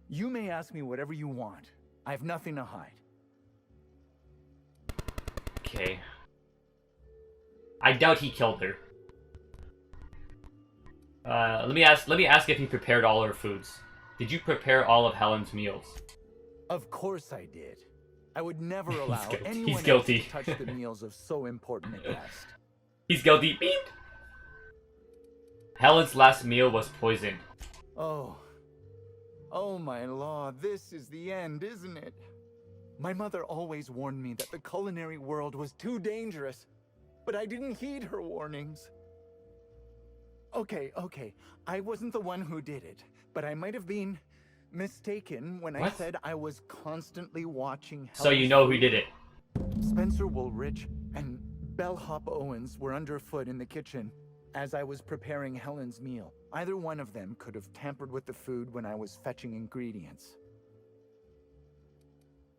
you may ask me whatever you want. I have nothing to hide. Okay. I doubt he killed her. Let me ask if he prepared all her foods. Did you prepare all of Helen's meals? Of course I did. I would never allow anyone He's else guilty. to touch the meals of so important a guest. He's guilty. Beep. Helen's last meal was poisoned. Oh my law, this is the end, isn't it? My mother always warned me that the culinary world was too dangerous, but I didn't heed her warnings. Okay, I wasn't the one who did it, but I might have been mistaken when I said I was constantly watching So you know who did it. Spencer Woolrich and Bellhop Owens were underfoot in the kitchen as I was preparing Helen's meal. Either one of them could have tampered with the food when I was fetching ingredients.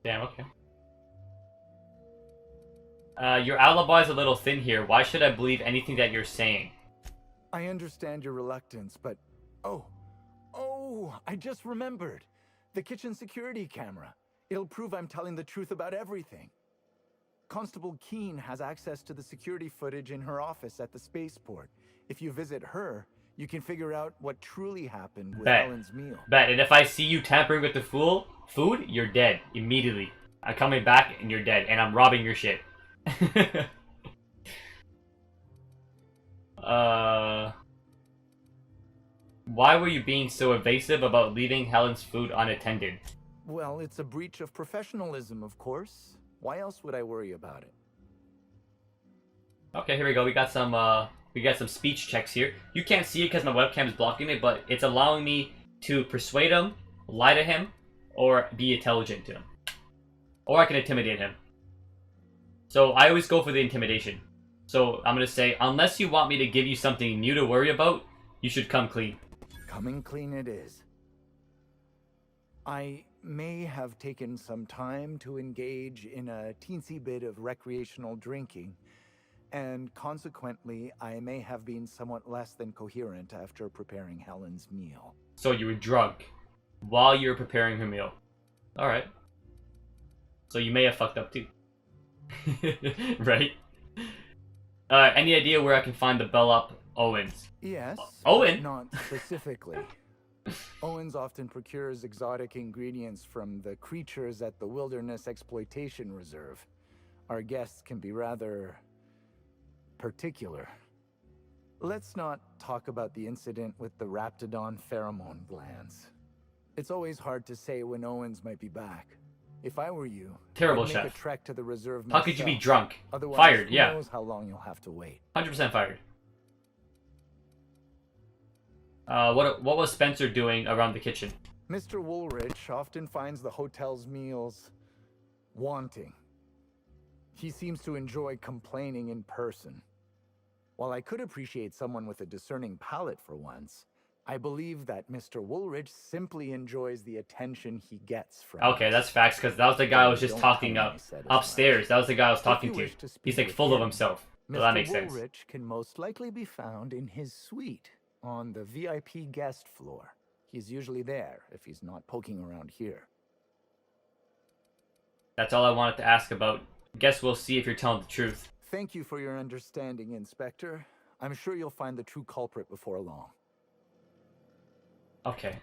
Damn, okay. Your alibi's a little thin here. Why should I believe anything that you're saying? I understand your reluctance, but... Oh, I just remembered. The kitchen security camera. It'll prove I'm telling the truth about everything. Constable Keene has access to the security footage in her office at the spaceport. If you visit her, you can figure out what truly happened with Helen's meal. Bet, and if I see you tampering with the food, you're dead immediately. I'm coming back and you're dead, and I'm robbing your shit. Why were you being so evasive about leaving Helen's food unattended? Well, it's a breach of professionalism, of course. Why else would I worry about it? Okay, here we go. We got some speech checks here. You can't see it because my webcam is blocking it, but it's allowing me to persuade him, lie to him, or be intelligent to him. Or I can intimidate him. So I always go for the intimidation. So I'm going to say, unless you want me to give you something new to worry about, you should come clean. Coming clean it is. I may have taken some time to engage in a teensy bit of recreational drinking, and consequently, I may have been somewhat less than coherent after preparing Helen's meal. So you were drunk while you were preparing her meal. Alright. So you may have fucked up too. Right? Any idea where I can find the Bellhop Owens? Yes, Owen? not specifically. Owens often procures exotic ingredients from the creatures at the Wilderness Exploitation Reserve. Our guests can be rather particular. Let's not talk about the incident with the Raptidon pheromone glands. It's always hard to say when Owens might be back. If I were you, Terrible I'd make chef. a trek to the reserve How could you be myself. drunk? Otherwise, Fired, who yeah. knows how long you'll have to wait. 100% fired. What was Spencer doing around the kitchen? Mr. Woolrich often finds the hotel's meals wanting. He seems to enjoy complaining in person. While I could appreciate someone with a discerning palate for once, I believe that Mr. Woolrich simply enjoys the attention he gets from Okay, it. that's facts, because that was the guy I was just Don't talking tell him up I said as upstairs. That was the guy I was If talking you to. wish to speak He's like with full of him, himself. So Mr. that makes sense. Woolrich can most likely be found in his suite on the VIP guest floor. He's usually there if he's not poking around here. That's all I wanted to ask about. Guess we'll see if you're telling the truth. Thank you for your understanding, Inspector. I'm sure you'll find the true culprit before long. Okay.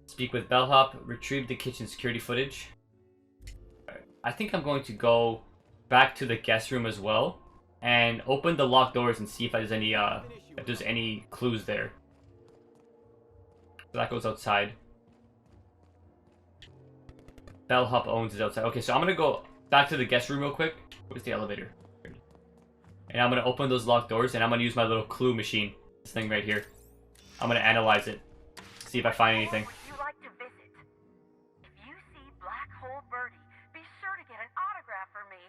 Speak with Bellhop. Retrieve the kitchen security footage. Alright. I think I'm going to go back to the guest room as well and open the locked doors and see if there's any clues there. So that goes outside. Bellhop Owens is outside. Okay, so I'm gonna go back to the guest room real quick. Where's the elevator? And I'm gonna open those locked doors and I'm gonna use my little clue machine. This thing right here. I'm gonna analyze it. See if I find anything. Would you like to visit? If you see Black Hole Birdie, be sure to get an autograph for me.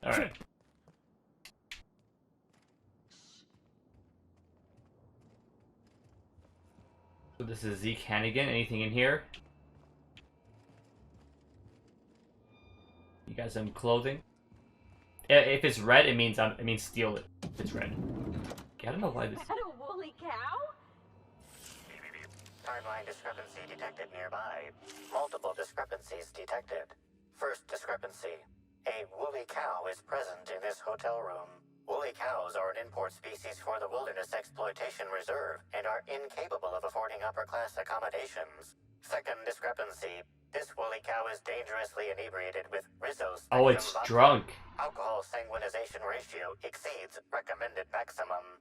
Alright. So this is Zeke Hannigan. Anything in here? You got some clothing? If it's red, it means steal it. If it's red. Okay, I don't know why this. Is that a woolly cow? Timeline discrepancy detected nearby. Multiple discrepancies detected. First discrepancy. A woolly cow is present in this hotel room. Woolly cows are an import species for the Wilderness Exploitation Reserve and are incapable of affording upper-class accommodations. Second discrepancy. This woolly cow is dangerously inebriated with Rizzo spectrum Oh, it's vodka. drunk. Alcohol sanguinization ratio exceeds recommended maximum.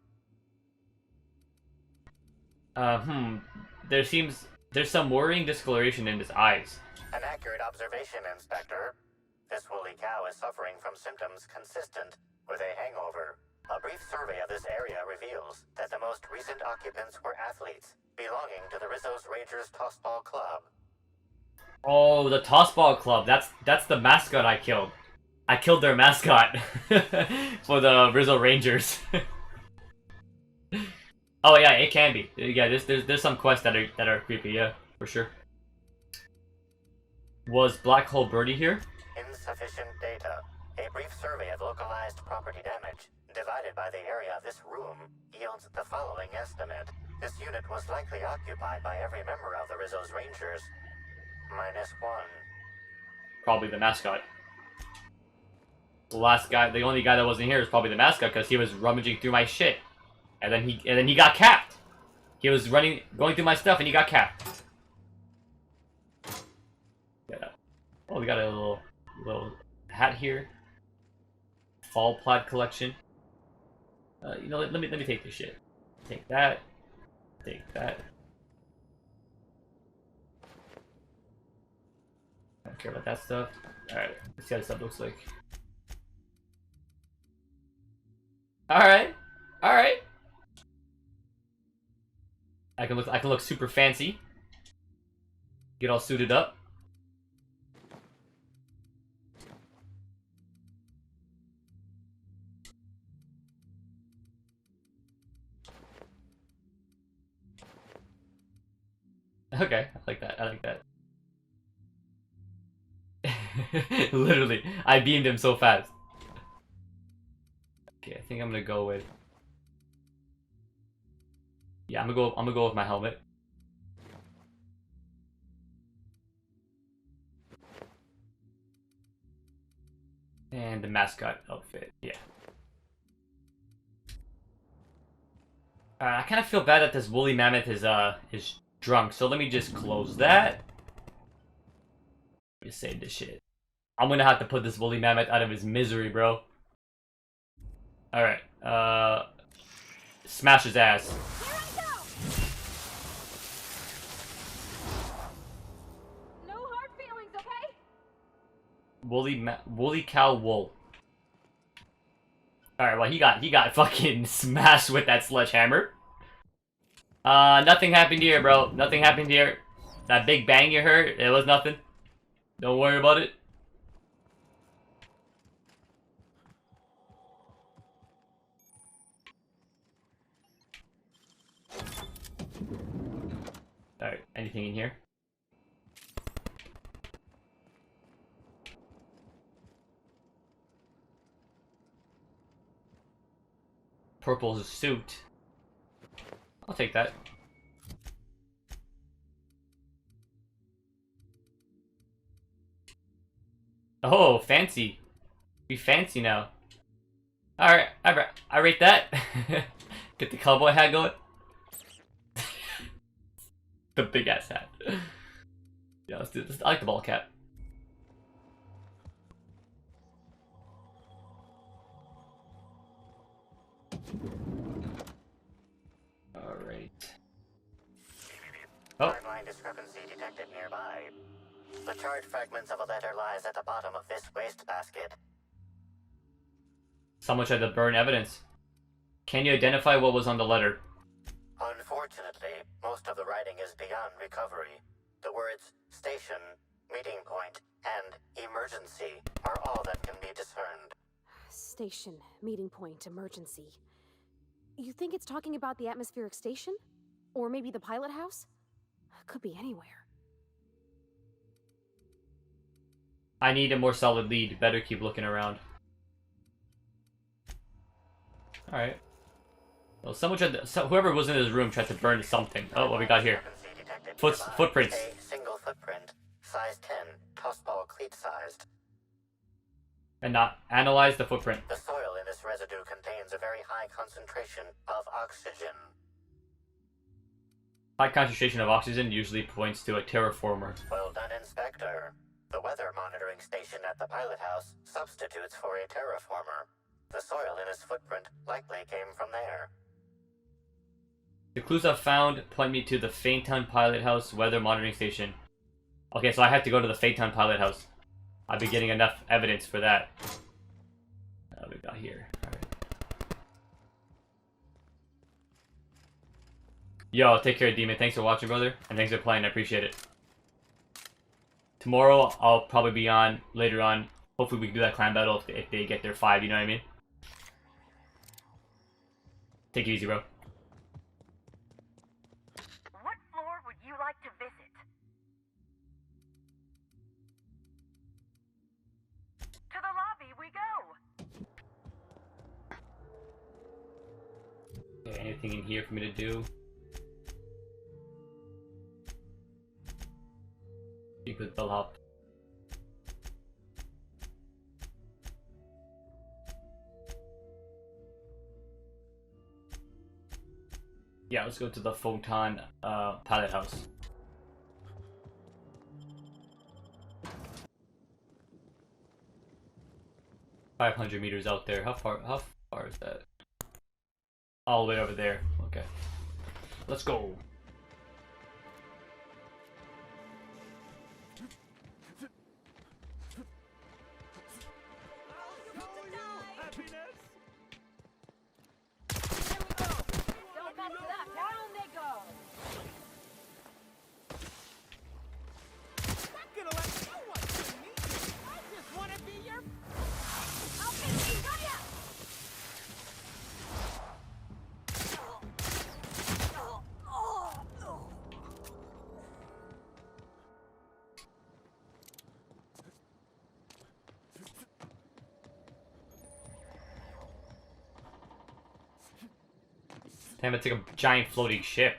There's some worrying discoloration in his eyes. An accurate observation, Inspector. This woolly cow is suffering from symptoms consistent with a hangover. A brief survey of this area reveals that the most recent occupants were athletes belonging to the Rizzo's Rangers Tossball Club. Oh, the Tossball Club. That's the mascot I killed. I killed their mascot for the Rizzo Rangers. Oh yeah, it can be. Yeah, there's some quests that are creepy. Yeah, for sure. Was Black Hole Birdie here? Insufficient data. A brief survey of localized property damage, divided by the area of this room, yields the following estimate. This unit was likely occupied by every member of the Rizzo's Rangers. -1. Probably the mascot. The only guy that wasn't here is probably the mascot because he was rummaging through my shit, and then he got capped. He was going through my stuff and he got capped. Yeah. Oh, we got a little hat here. Fall plaid collection. You know, let me take this shit. Take that. Take that. I don't care about that stuff. Alright, let's see how this stuff looks like. Alright. Alright. I can look super fancy. Get all suited up. Okay, I like that. I like that. Literally, I beamed him so fast. Okay, I think I'm gonna go with. Yeah, I'm gonna go with my helmet. And the mascot outfit. Yeah. I kind of feel bad that this woolly mammoth is drunk. So let me just close that. Let me save this shit. I'm gonna have to put this woolly mammoth out of his misery, bro. Alright, smash his ass. No hard feelings, okay? Woolly cow wool. Alright, well he got fucking smashed with that sledgehammer. Nothing happened here, bro. Nothing happened here. That big bang you heard, it was nothing. Don't worry about it. Alright, anything in here? Purple suit. I'll take that. Oh, fancy. Be fancy now. Alright, I rate that. Get the cowboy hat going. The big ass hat. Yeah, let's do this. I like the ball cap. Alright. Oh. Timeline discrepancy detected nearby. The charred fragments of a letter lies at the bottom of this wastebasket. Someone tried to burn evidence. Can you identify what was on the letter? Unfortunately, most of the writing is beyond recovery. The words station, meeting point, and emergency are all that can be discerned. Station, meeting point, emergency. You think it's talking about the atmospheric station? Or maybe the pilot house? Could be anywhere. I need a more solid lead. Better keep looking around. Alright. Well, someone tried to, whoever was in this room tried to burn something. Oh, what we got here? Footprints. A single footprint, size 10, tossball cleat sized. And not analyze the footprint. The soil in this residue contains a very high concentration of oxygen. High concentration of oxygen usually points to a terraformer. Well done, Inspector. The weather monitoring station at the pilot house substitutes for a terraformer. The soil in his footprint likely came from there. The clues I've found point me to the Faintown Pilot House weather monitoring station. Okay, so I have to go to the Faintown Pilot House. I've been getting enough evidence for that. What we got here? Alright. Yo, take care, Demon. Thanks for watching, brother. And thanks for playing. I appreciate it. Tomorrow, I'll probably be on later on. Hopefully, we can do that clan battle if they get their 5, you know what I mean? Take it easy, bro. What floor would you like to visit? To the lobby we go. Okay, anything in here for me to do? You could fill up. Yeah, let's go to the Photon Pilot House. $500 out there. How far is that? All the way over there. Okay. Let's go. Don't mess it up. Down they go. I'm gonna let you one to me. I just want to be your. I'll fix you. Got ya. Damn, it's like a giant floating ship.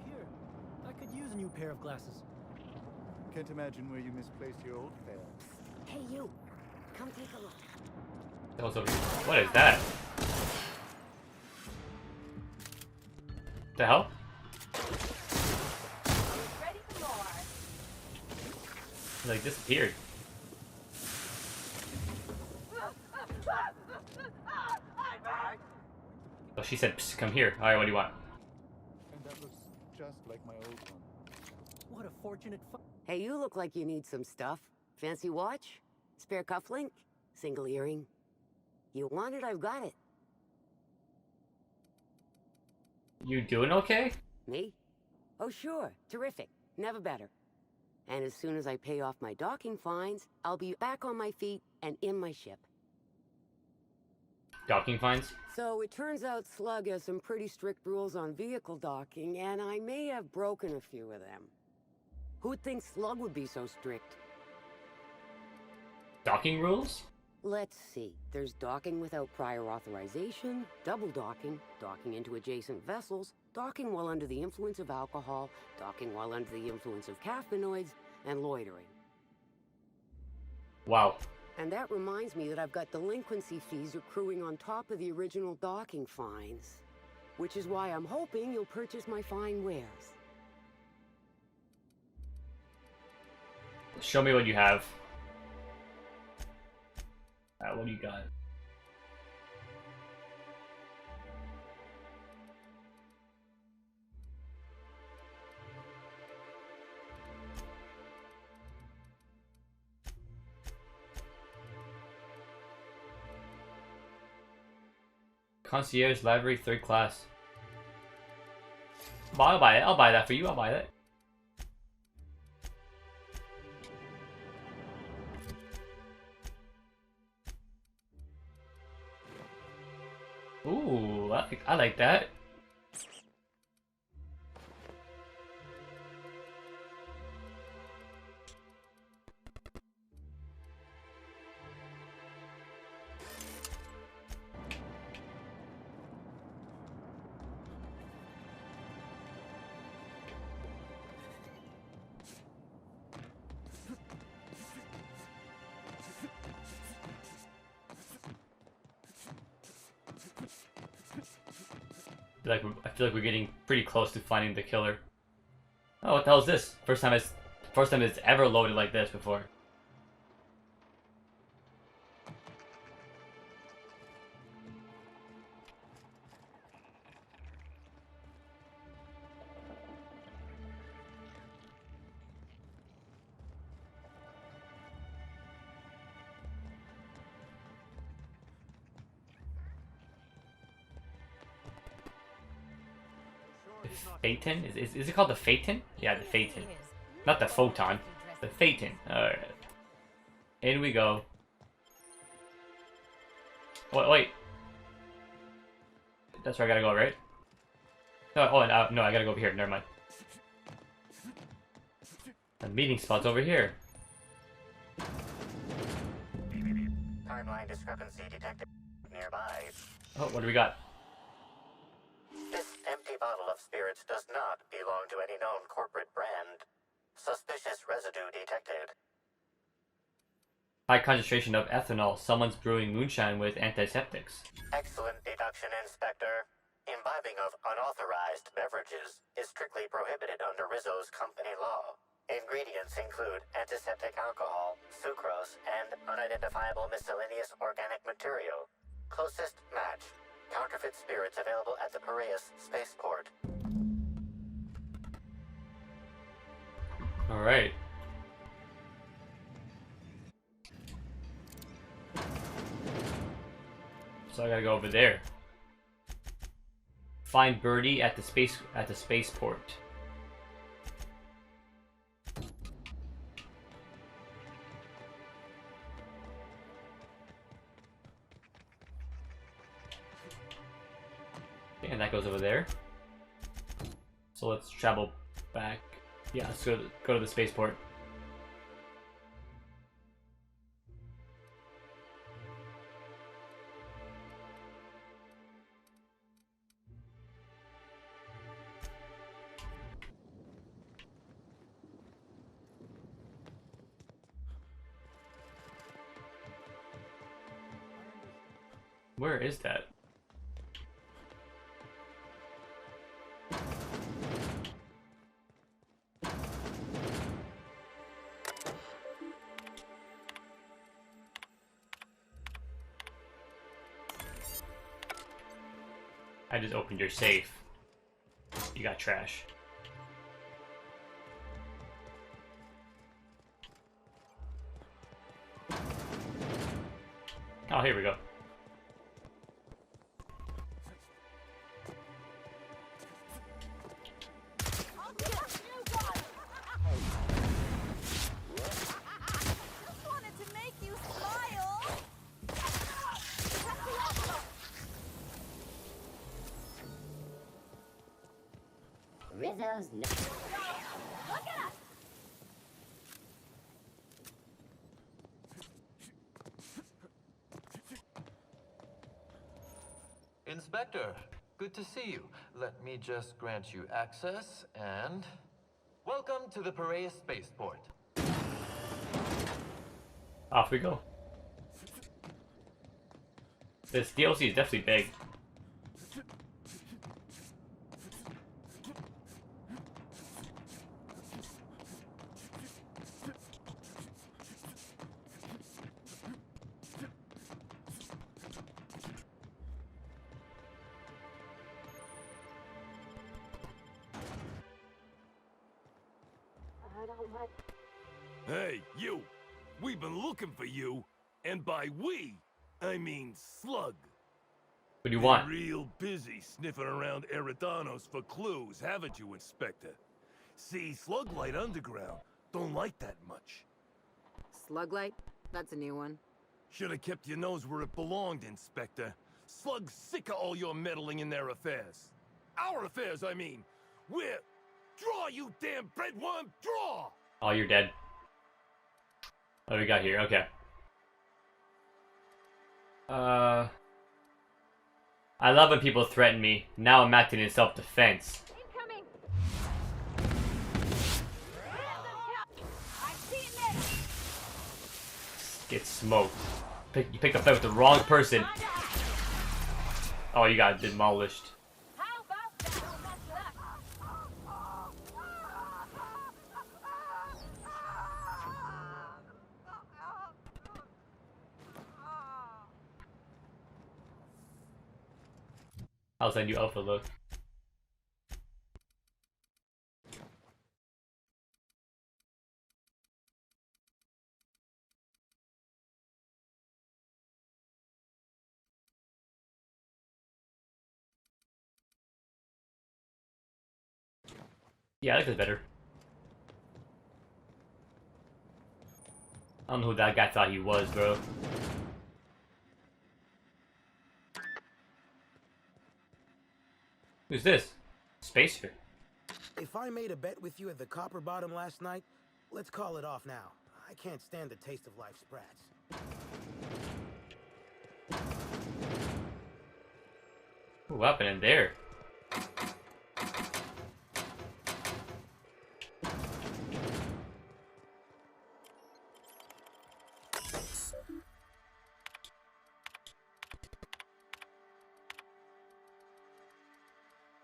Here, I could use a new pair of glasses. Can't imagine where you misplaced your old pair. Hey, you. Come take a look. That was over here. What is that? The hell? Ready for more. It, like disappeared. Oh, she said, "Psst, come here." Alright, what do you want? And that looks just like my old one. What a fortunate Hey, you look like you need some stuff. Fancy watch? Spare cufflink? Single earring? You want it, I've got it. You doing okay? Me? Oh, sure. Terrific. Never better. And as soon as I pay off my docking fines, I'll be back on my feet and in my ship. Docking fines? So it turns out Slug has some pretty strict rules on vehicle docking, and I may have broken a few of them. Who'd think Slug would be so strict? Docking rules? Let's see. There's docking without prior authorization, double docking, docking into adjacent vessels, docking while under the influence of alcohol, docking while under the influence of caffeinoids, and loitering. Wow. And that reminds me that I've got delinquency fees accruing on top of the original docking fines. Which is why I'm hoping you'll purchase my fine wares. Show me what you have. What do you got? Concierge library 3rd class. Well, I'll buy it. I'll buy that for you. I'll buy that. Ooh, I like that. I feel like we're getting pretty close to finding the killer. Oh, what the hell is this? First time it's ever loaded like this before. Phaeton? Is it called the Phaeton? Yeah, the Phaeton. Not the Photon. The Phaeton. Alright. In we go. Wait. That's where I gotta go, right? No, no, I gotta go over here. Never mind. The meeting spot's over here. Timeline discrepancy detected nearby. Oh, what do we got? This empty bottle of spirits does not belong to any known corporate brand. Suspicious residue detected. High concentration of ethanol. Someone's brewing moonshine with antiseptics. Excellent deduction, Inspector. Imbibing of unauthorized beverages is strictly prohibited under Rizzo's company law. Ingredients include antiseptic alcohol, sucrose, and unidentifiable miscellaneous organic material. Closest match. Counterfeit spirits available at the Piraeus spaceport. Alright. So I gotta go over there. Find Birdie at the spaceport. And that goes over there. So let's travel back. Yeah, let's go to the spaceport. Where is that? I just opened your safe. You got trash. Oh, here we go. Rizzo's no. Look at us! Inspector, good to see you. Let me just grant you access and... Welcome to the Piraeus Spaceport. Off we go. This DLC is definitely big. Hey, you! We've been looking for you, and by we, I mean Slug. What do you want? Been real busy sniffing around Eridanos for clues, haven't you, Inspector? See, Sluglight Underground don't like that much. Sluglight? That's a new one. Should have kept your nose where it belonged, Inspector. Slug's sick of all your meddling in their affairs. Our affairs, I mean. We're... Draw, you damn breadworm, draw! Oh, you're dead. What do we got here? Okay. I love when people threaten me. Now I'm acting in self-defense. Incoming! Get smoked. You picked up with the wrong person. Oh, you got demolished. How's that new alpha look? Yeah, that looks better. I don't know who that guy thought he was, bro. Who's this? Spacer. If I made a bet with you at the Copper Bottom last night, let's call it off now. I can't stand the taste of life sprats. What happened in there?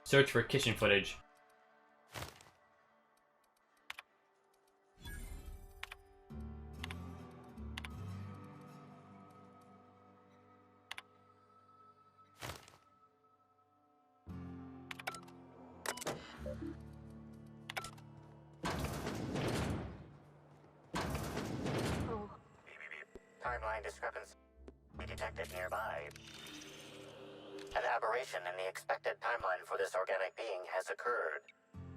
Search for kitchen footage. Timeline discrepancy detected nearby. An aberration in the expected timeline for this organic being has occurred.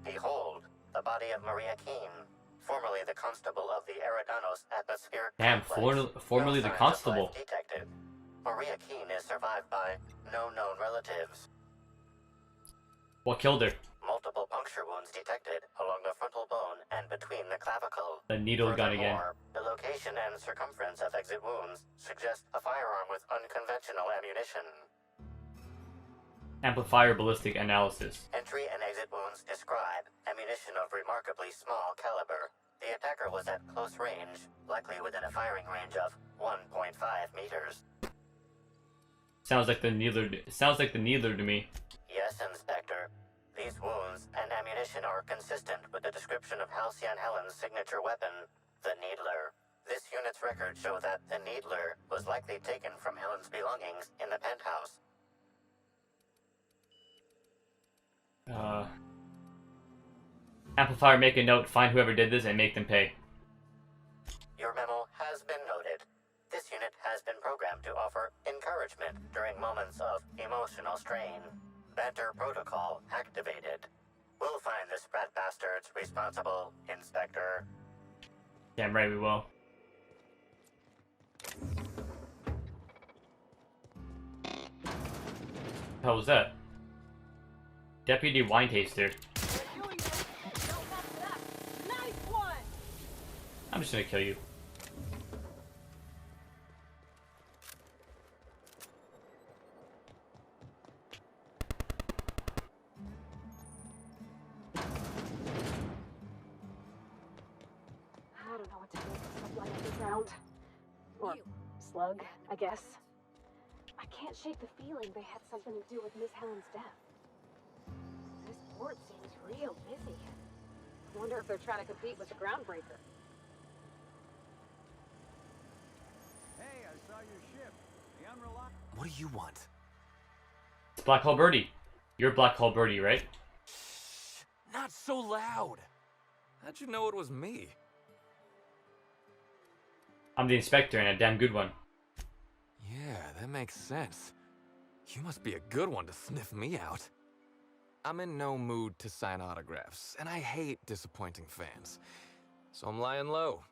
Behold, the body of Maria Keene, formerly the constable of the Eridanos atmospheric Damn, formerly the constable. Detected. Maria Keene is survived by no known relatives. What killed her? Multiple punctures puncture wounds detected along the frontal bone and between the clavicle. The needle gun again. The location and circumference of exit wounds suggest a firearm with unconventional ammunition. Amplifier ballistic analysis. Entry and exit wounds describe ammunition of remarkably small caliber. The attacker was at close range, likely within a firing range of 1.5 meters. Sounds like the needler. Sounds like the needler to me. Yes, Inspector. These wounds and ammunition are consistent with the description of Halcyon Helen's signature weapon, the Needler. This unit's records show that the Needler was likely taken from Helen's belongings in the penthouse. Amplifier, make a note, find whoever did this, and make them pay. Your memo has been noted. This unit has been programmed to offer encouragement during moments of emotional strain. Banter protocol activated. We'll find the sprat bastards responsible, Inspector. Damn right we will. What the hell was that? Deputy Wine Taster. I'm just gonna kill you. I don't know what to make of stuff like underground. Or slug, I guess. I can't shake the feeling they had something to do with Miss Helen's death. This port seems real busy. I wonder if they're trying to compete with the Groundbreaker. Hey, I saw your ship. The unreliable. What do you want? It's Black Hole Birdie. You're Black Hole Birdie, right? Not so loud. How'd you know it was me? I'm the inspector and a damn good one. Yeah, that makes sense. You must be a good one to sniff me out. I'm in no mood to sign autographs, and I hate disappointing fans. So I'm lying low.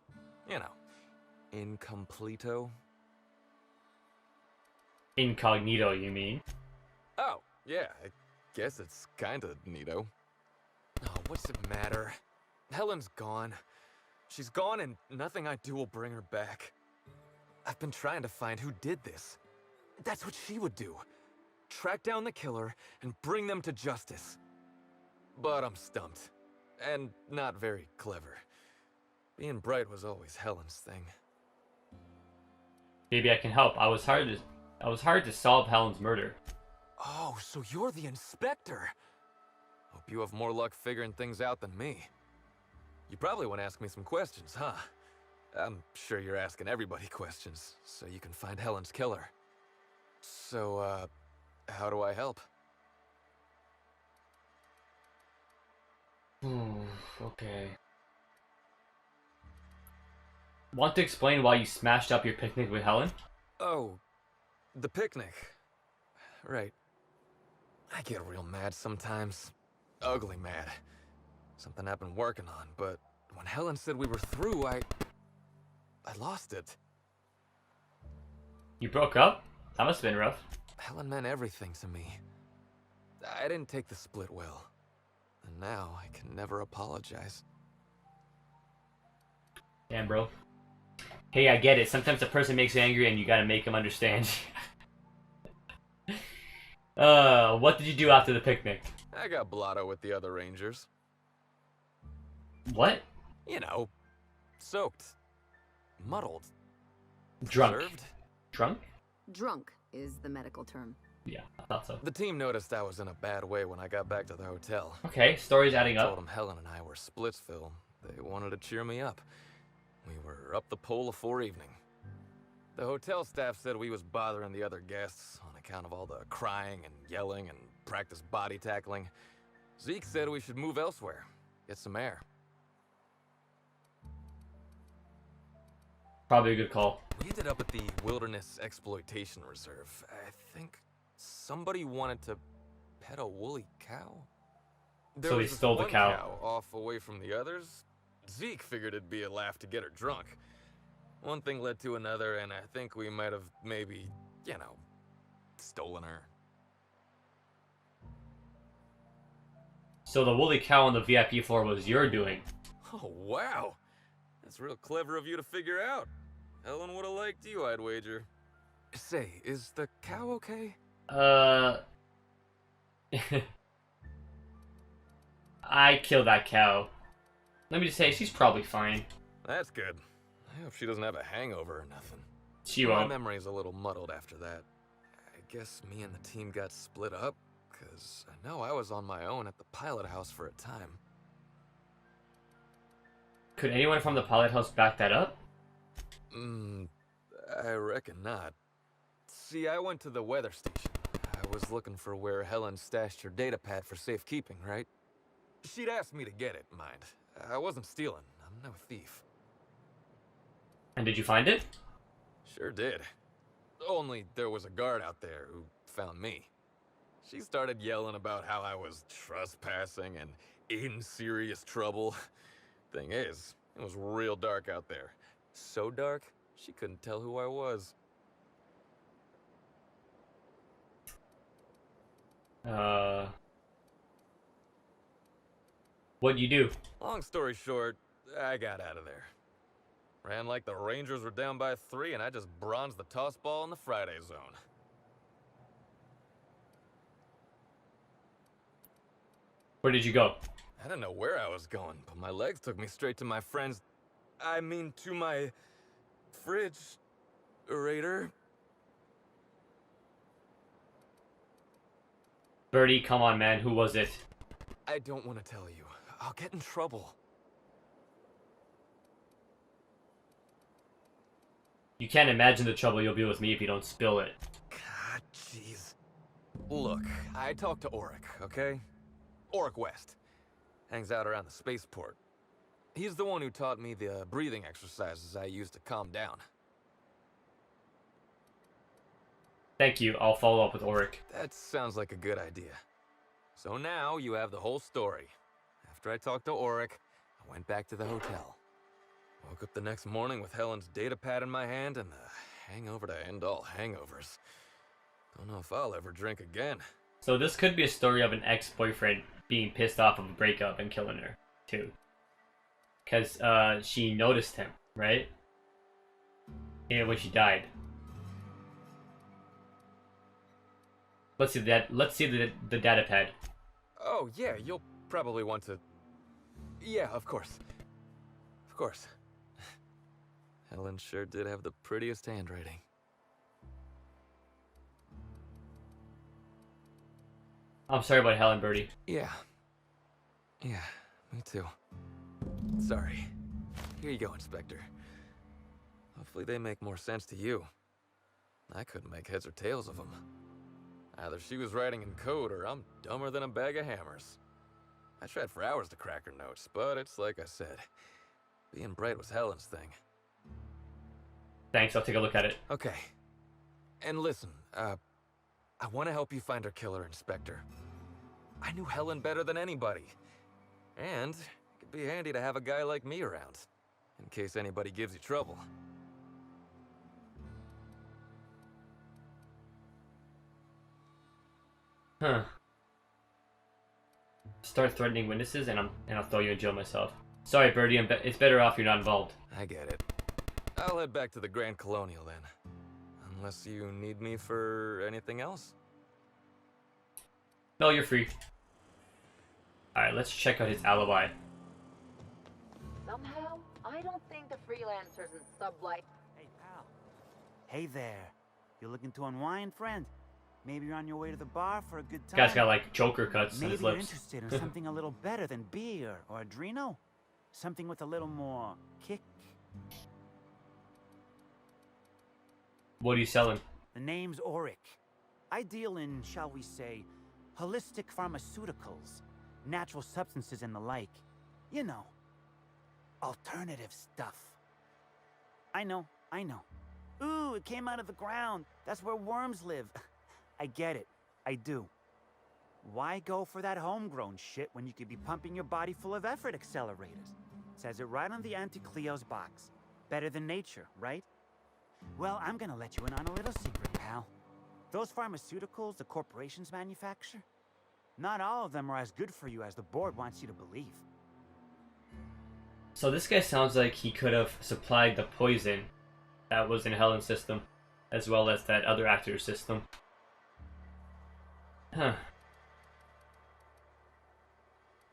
You know, incompleto. Incognito, you mean? Oh, yeah, I guess it's kinda neato. Oh, what's it matter? Helen's gone. She's gone and nothing I do will bring her back. I've been trying to find who did this. That's what she would do. Track down the killer and bring them to justice. But I'm stumped. And not very clever. Being bright was always Helen's thing. Maybe I can help. I was hired to solve Helen's murder. Oh, so you're the inspector. Hope you have more luck figuring things out than me. You probably want to ask me some questions, huh? I'm sure you're asking everybody questions, so you can find Helen's killer. So, how do I help? Okay. Want to explain why you smashed up your picnic with Helen? Oh, the picnic. Right. I get real mad sometimes. Ugly mad. Something I've been working on, but when Helen said we were through, I lost it. You broke up? That must have been rough. Helen meant everything to me. I didn't take the split well. And now I can never apologize. Damn, bro. Hey, I get it. Sometimes a person makes you angry and you gotta make them understand. What did you do after the picnic? I got blotto with the other rangers. What? You know, soaked. Muddled. Drunk. Preserved. Drunk? Drunk is the medical term. Yeah, I thought so. The team noticed I was in a bad way when I got back to the hotel. Okay, story's adding I up. told them Helen and I were Splitsville. They wanted to cheer me up. We were up the pole afore evening. The hotel staff said we was bothering the other guests on account of all the crying and yelling and practice body tackling. Zeke said we should move elsewhere, get some air. Probably a good call. We ended up at the Wilderness Exploitation Reserve. I think somebody wanted to pet a woolly cow. There So was he this stole the one cow. off away from the others. Zeke figured it'd be a laugh to get her drunk. One thing led to another, and I think we might have maybe, you know, stolen her. So the woolly cow on the VIP floor was your doing. Oh, wow. That's real clever of you to figure out. Helen would have liked you, I'd wager. Say, is the cow okay? I killed that cow. Let me just say, she's probably fine. That's good. I hope she doesn't have a hangover or nothing. She My won't. memory's a little muddled after that. I guess me and the team got split up, because I know I was on my own at the pilot house for a time. Could anyone from the pilot house back that up? I reckon not. See, I went to the weather station. I was looking for where Helen stashed her data pad for safekeeping, right? She'd asked me to get it, mind. I wasn't stealing. I'm no thief. And did you find it? Sure did. Only there was a guard out there who found me. She started yelling about how I was trespassing and in serious trouble. Thing is, it was real dark out there. So dark, she couldn't tell who I was. What'd you do? Long story short, I got out of there. Ran like the Rangers were down by 3, and I just bronzed the toss ball in the Friday zone. Where did you go? I didn't know where I was going, but my legs took me straight to my friend's... to my... fridge... Raider. Birdie, come on, man. Who was it? I don't want to tell you. I'll get in trouble. You can't imagine the trouble you'll be with me if you don't spill it. God, jeez. Look, I talked to Auric, okay? Auric West. Hangs out around the spaceport. He's the one who taught me the breathing exercises I use to calm down. Thank you. I'll follow up with Auric. That sounds like a good idea. So now you have the whole story. After I talked to Auric, I went back to the hotel. Woke up the next morning with Helen's data pad in my hand and the hangover to end all hangovers. Don't know if I'll ever drink again. So this could be a story of an ex-boyfriend being pissed off of a breakup and killing her, too. Because she noticed him, right? And when she died. Let's see that. Let's see the data pad. Oh yeah, you'll probably want to... Yeah, of course. Of course. Helen sure did have the prettiest handwriting. I'm sorry about Helen, Birdie. Yeah. Yeah, me too. Sorry. Here you go, Inspector. Hopefully they make more sense to you. I couldn't make heads or tails of them. Either she was writing in code or I'm dumber than a bag of hammers. I tried for hours to crack her notes, but it's like I said. Being bright was Helen's thing. Thanks, I'll take a look at it. Okay. And listen, I want to help you find her killer, Inspector. I knew Helen better than anybody. And it could be handy to have a guy like me around, in case anybody gives you trouble. Huh. Start threatening witnesses and I'll throw you in jail myself. Sorry, Birdie, it's better off you're not involved. I get it. I'll head back to the Grand Colonial then. Unless you need me for anything else? No, you're free. Alright, let's check out his alibi. Somehow, I don't think the freelancers and sublight... Hey, pal. Hey there. You looking to unwind, friend? Maybe you're on your way to the bar for a good time. Guy's got like Joker cuts Maybe in his you're lips. interested in something a little better than beer or Adreno? Something with a little more kick? What are you selling? The name's Auric. I deal in, shall we say, holistic pharmaceuticals, natural substances and the like. You know, alternative stuff. I know. Ooh, it came out of the ground. That's where worms live. I get it. I do. Why go for that homegrown shit when you could be pumping your body full of effort accelerators? Says it right on the Auntie Cleo's box. Better than nature, right? Well, I'm gonna let you in on a little secret, pal. Those pharmaceuticals the corporations manufacture, Not all of them are as good for you as the board wants you to believe. So this guy sounds like he could have supplied the poison that was in Helen's system, as well as that other actor's system. Huh.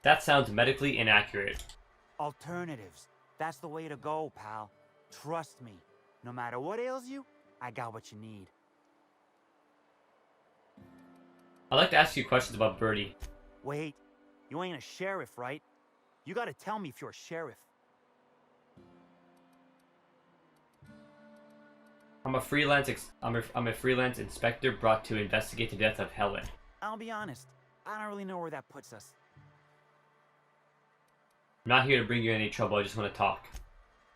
That sounds medically inaccurate. Alternatives. That's the way to go, pal. Trust me. No matter what ails you, I got what you need. I'd like to ask you questions about Birdie. Wait, you ain't a sheriff, right? You gotta tell me if you're a sheriff. I'm a freelance inspector brought to investigate the death of Helen. I'll be honest, I don't really know where that puts us. I'm not here to bring you any trouble, I just want to talk.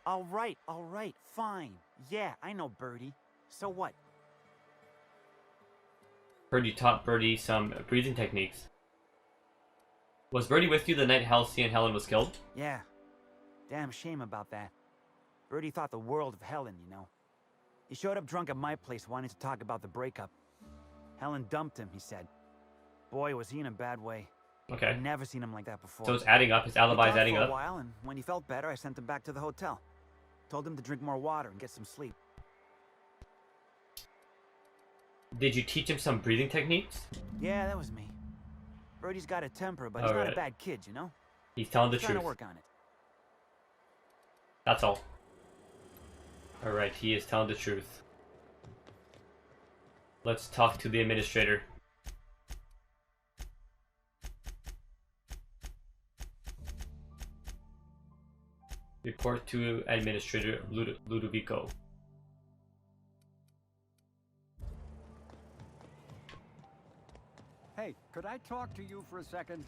All right, fine. Yeah, I know Birdie. So what? Heard you taught Birdie some breathing techniques. Was Birdie with you the night Halcyon and Helen was killed? Yeah. Damn shame about that. Birdie thought the world of Helen, you know. He showed up drunk at my place wanting to talk about the breakup. Helen dumped him, he said. Boy, was he in a bad way. Okay. I'd never seen him like that before. So it's adding up, his alibi's adding for up. a while, and when he felt better, I sent him back to the hotel. Told him to drink more water and get some sleep. Did you teach him some breathing techniques? Yeah, that was me. Birdie's got a temper, but he's not a bad kid, you know? He's telling the He's trying truth. to work on it. That's all. Alright, he is telling the truth. Let's talk to the administrator. Report to Administrator Ludovico. Hey, could I talk to you for a second?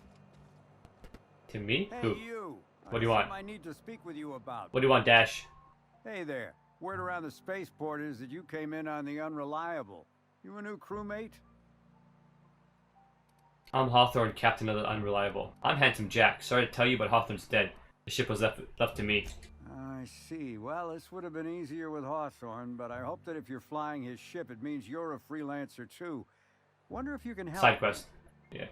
To me? Hey, Who? you. What do you want? I need to speak with you about. What do you want, Dash? Hey there. Word around the spaceport is that you came in on the Unreliable. You a new crewmate? I'm Hawthorne, captain of the Unreliable. I'm Handsome Jack. Sorry to tell you, but Hawthorne's dead. The ship was left to me. I see. Well, this would have been easier with Hawthorne, but I hope that if you're flying his ship, it means you're a freelancer too. Wonder if you can help. Side quest. Yeah.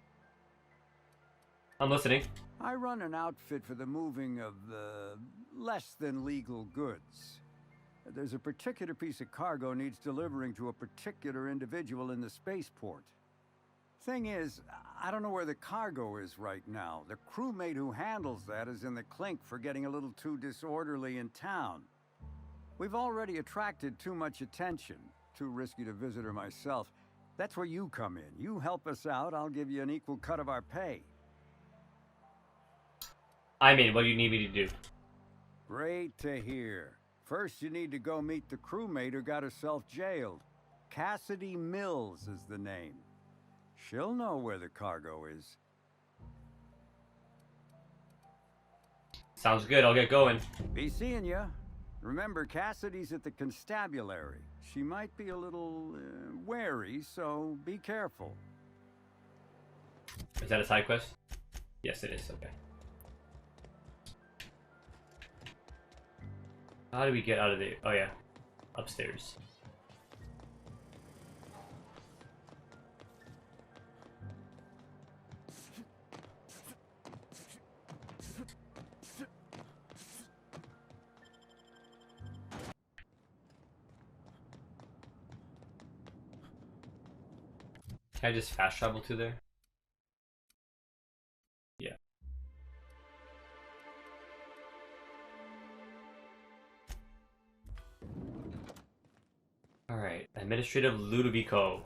I'm listening. I run an outfit for the moving of less than legal goods. There's a particular piece of cargo needs delivering to a particular individual in the spaceport. Thing is, I don't know where the cargo is right now. The crewmate who handles that is in the clink for getting a little too disorderly in town. We've already attracted too much attention. Too risky to visit her myself. That's where you come in. You help us out, I'll give you an equal cut of our pay. I'm in. What do you need me to do? Great to hear. First, you need to go meet the crewmate who got herself jailed. Cassidy Mills is the name. She'll know where the cargo is. Sounds good. I'll get going. Be seeing ya. Remember, Cassidy's at the constabulary. She might be a little wary, so be careful. Is that a side quest? Yes, it is. Okay. How do we get out of there? Oh, yeah. Upstairs. Can I just fast travel to there? Yeah. Alright, Administrative Ludovico.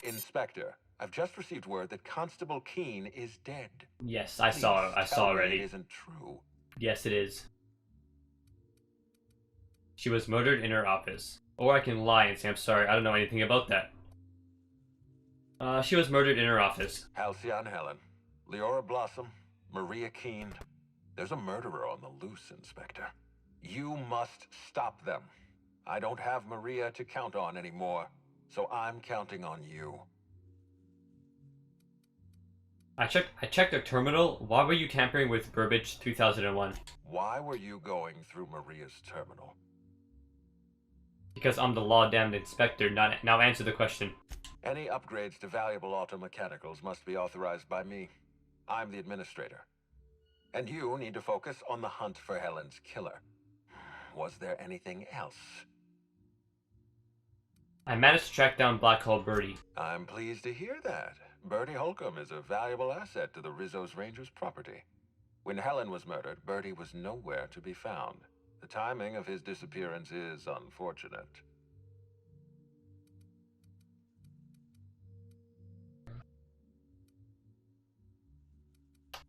Inspector, I've just received word that Constable Keene is dead. Yes, I Please saw tell me already. It isn't true. Yes, it is. She was murdered in her office. Or I can lie and say I'm sorry, I don't know anything about that. She was murdered in her office. Halcyon Helen, Leora Blossom, Maria Keene. There's a murderer on the loose, Inspector. You must stop them. I don't have Maria to count on anymore, so I'm counting on you. I checked their terminal. Why were you tampering with Burbage 3001? Why were you going through Maria's terminal? Because I'm the law-damned inspector. Now answer the question. Any upgrades to valuable automechanicals must be authorized by me. I'm the administrator. And you need to focus on the hunt for Helen's killer. Was there anything else? I managed to track down Black Hole Birdie. I'm pleased to hear that. Bertie Holcomb is a valuable asset to the Rizzo's Rangers property. When Helen was murdered, Bertie was nowhere to be found. The timing of his disappearance is unfortunate.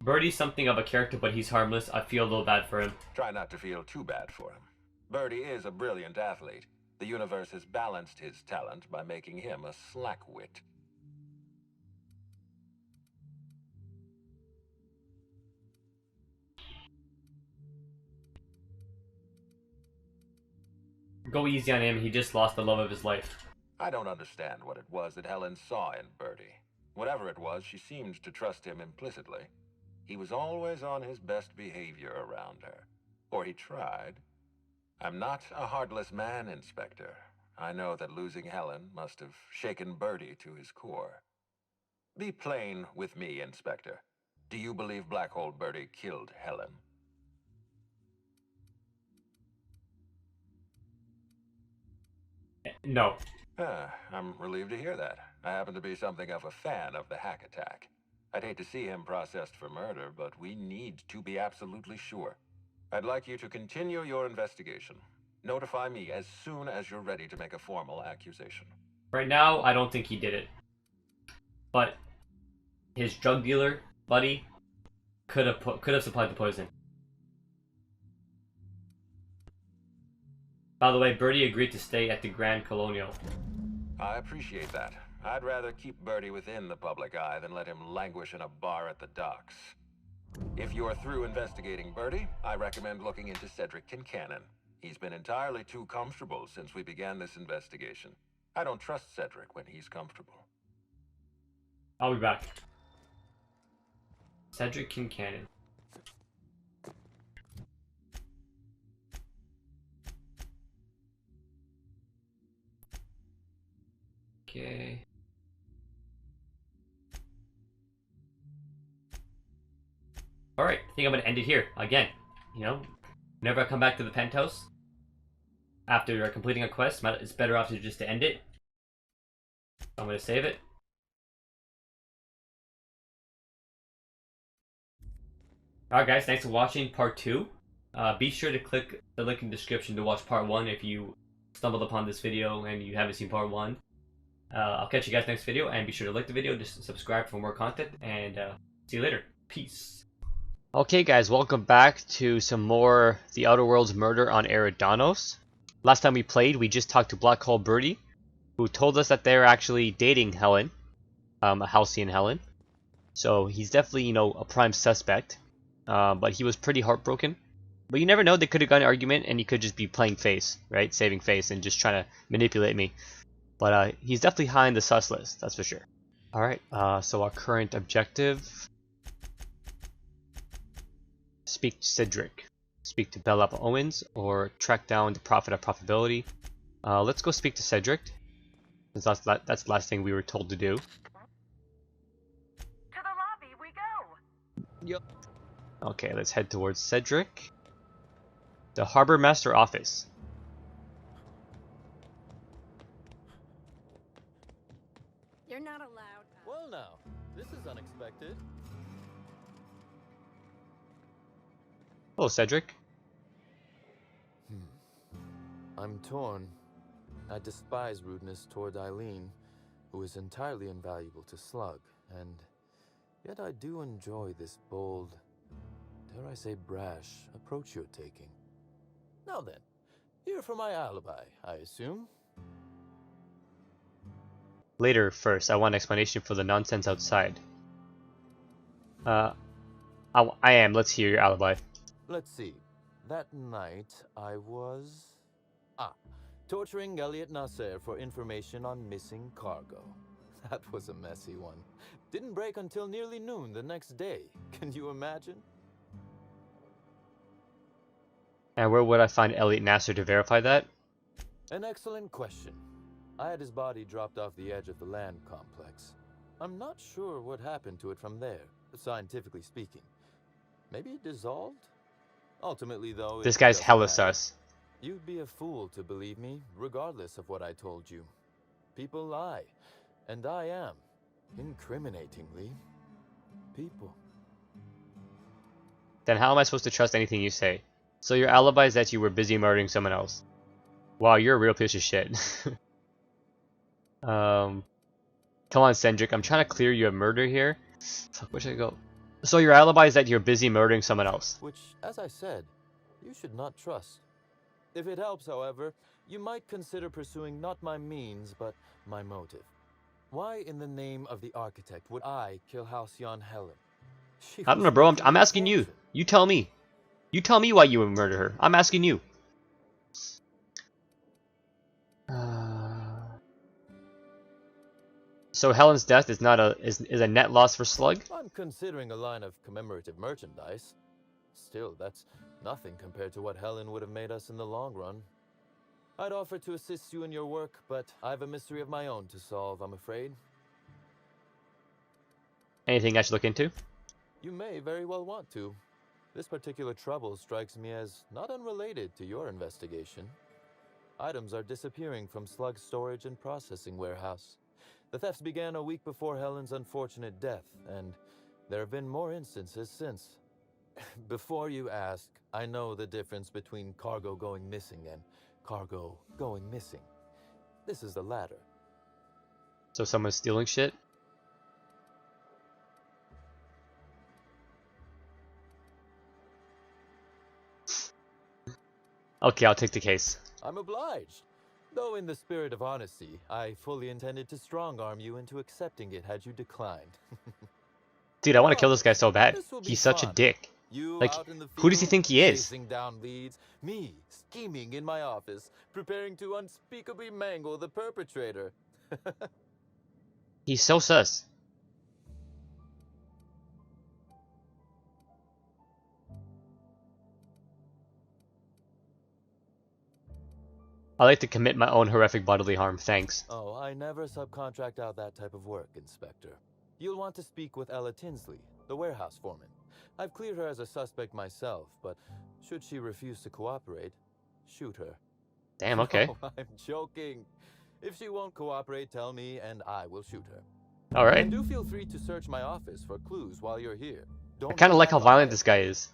Birdie's something of a character, but he's harmless. I feel a little bad for him. Try not to feel too bad for him. Bertie is a brilliant athlete. The universe has balanced his talent by making him a slackwit. Go easy on him. He just lost the love of his life. I don't understand what it was that Helen saw in Bertie. Whatever it was, she seemed to trust him implicitly. He was always on his best behavior around her. Or he tried. I'm not a heartless man, Inspector. I know that losing Helen must have shaken Bertie to his core. Be plain with me, Inspector. Do you believe Black Hole Bertie killed Helen? No. I'm relieved to hear that. I happen to be something of a fan of the hack attack. I'd hate to see him processed for murder, but we need to be absolutely sure. I'd like you to continue your investigation. Notify me as soon as you're ready to make a formal accusation. Right now, I don't think he did it. But his drug dealer buddy could have supplied the poison. By the way, Bertie agreed to stay at the Grand Colonial. I appreciate that. I'd rather keep Bertie within the public eye than let him languish in a bar at the docks. If you're through investigating Bertie, I recommend looking into Cedric Kincannon. He's been entirely too comfortable since we began this investigation. I don't trust Cedric when he's comfortable. I'll be back. Cedric Kincannon. Okay. Alright, I think I'm gonna end it here. Again, you know, whenever I come back to the penthouse, after completing a quest, it's better off just to end it. I'm gonna save it. Alright guys, thanks for watching part 2. Be sure to click the link in the description to watch part 1 if you stumbled upon this video and you haven't seen part 1. I'll catch you guys next video, and be sure to like the video, just subscribe for more content, and see you later. Peace. Okay guys, welcome back to some more The Outer Worlds Murder on Eridanos. Last time we played, we just talked to Black Hole Birdie, who told us that they're actually dating Helen, Halcyon Helen. So he's definitely, you know, a prime suspect, but he was pretty heartbroken. But you never know, they could have got an argument, and he could just be playing face, right? Saving face, and just trying to manipulate me. But he's definitely high in the sus list, that's for sure. Alright, so our current objective. Speak to Cedric. Speak to Bella Owens, or track down the Prophet of Profitability. Let's go speak to Cedric, since that's the last thing we were told to do. To the lobby we go! Yep. Okay, let's head towards Cedric. The Harbor Master office. You're not allowed. Well now, this is unexpected. Hello, Cedric. I'm torn. I despise rudeness toward Eileen, who is entirely invaluable to Slug, and yet I do enjoy this bold, dare I say brash, approach you're taking. Now then, here for my alibi, I assume? Later, first, I want an explanation for the nonsense outside. I am. Let's hear your alibi. Let's see. That night, I was... torturing Elliot Nasser for information on missing cargo. That was a messy one. Didn't break until nearly noon the next day. Can you imagine? And where would I find Elliot Nasser to verify that? An excellent question. I had his body dropped off the edge of the land complex. I'm not sure what happened to it from there, scientifically speaking. Maybe it dissolved? Ultimately, though, This it guy's doesn't hella matter. sus. You'd be a fool to believe me, regardless of what I told you. People lie, and I am, incriminatingly, people. Then how am I supposed to trust anything you say? So your alibi is that you were busy murdering someone else. Wow, you're a real piece of shit. Come on, Cendric. I'm trying to clear you of murder here. Fuck, where should I go? So your alibi is that you're busy murdering someone else. Which, as I said, you should not trust. If it helps, however, you might consider pursuing not my means, but my motive. Why in the name of the architect would I kill Halcyon Helen? I don't know, bro. I'm asking you. You tell me. You tell me why you would murder her. I'm asking you. So Helen's death is not is a net loss for Slug? I'm considering a line of commemorative merchandise. Still, that's nothing compared to what Helen would have made us in the long run. I'd offer to assist you in your work, but I have a mystery of my own to solve, I'm afraid. Anything I should look into? You may very well want to. This particular trouble strikes me as not unrelated to your investigation. Items are disappearing from Slug's storage and processing warehouse. The thefts began a week before Helen's unfortunate death, and there have been more instances since. Before you ask, I know the difference between cargo going missing and cargo going missing. This is the latter. So someone's stealing shit? Okay, I'll take the case. I'm obliged. Though in the spirit of honesty, I fully intended to strong-arm you into accepting it had you declined. Dude, I want to kill this guy so bad. He's such a dick. You Like, out in the who does he field, think he is? chasing down leads, me scheming in my office, preparing to unspeakably mangle the perpetrator. He's so sus. I like to commit my own horrific bodily harm, thanks. Oh, I never subcontract out that type of work, Inspector. You'll want to speak with Ella Tinsley, the warehouse foreman. I've cleared her as a suspect myself, but should she refuse to cooperate, shoot her. Damn, okay. No, I'm joking. If she won't cooperate, tell me and I will shoot her. Alright. And do feel free to search my office for clues while you're here. I kind of like how violent this guy is.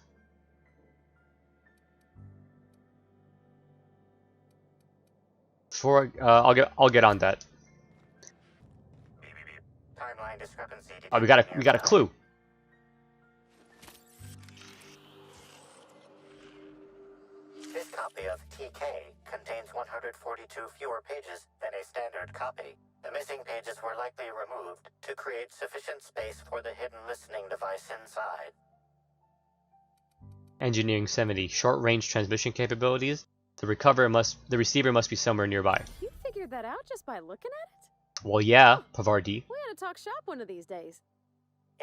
Before I'll get on that. Timeline discrepancy. Oh, we got a clue. This copy of TK contains 142 fewer pages than a standard copy. The missing pages were likely removed to create sufficient space for the hidden listening device inside. Engineering 70. Short-range transmission capabilities. The receiver must be somewhere nearby. You figured that out just by looking at it? Well, yeah, Pavardi. We ought to talk shop one of these days.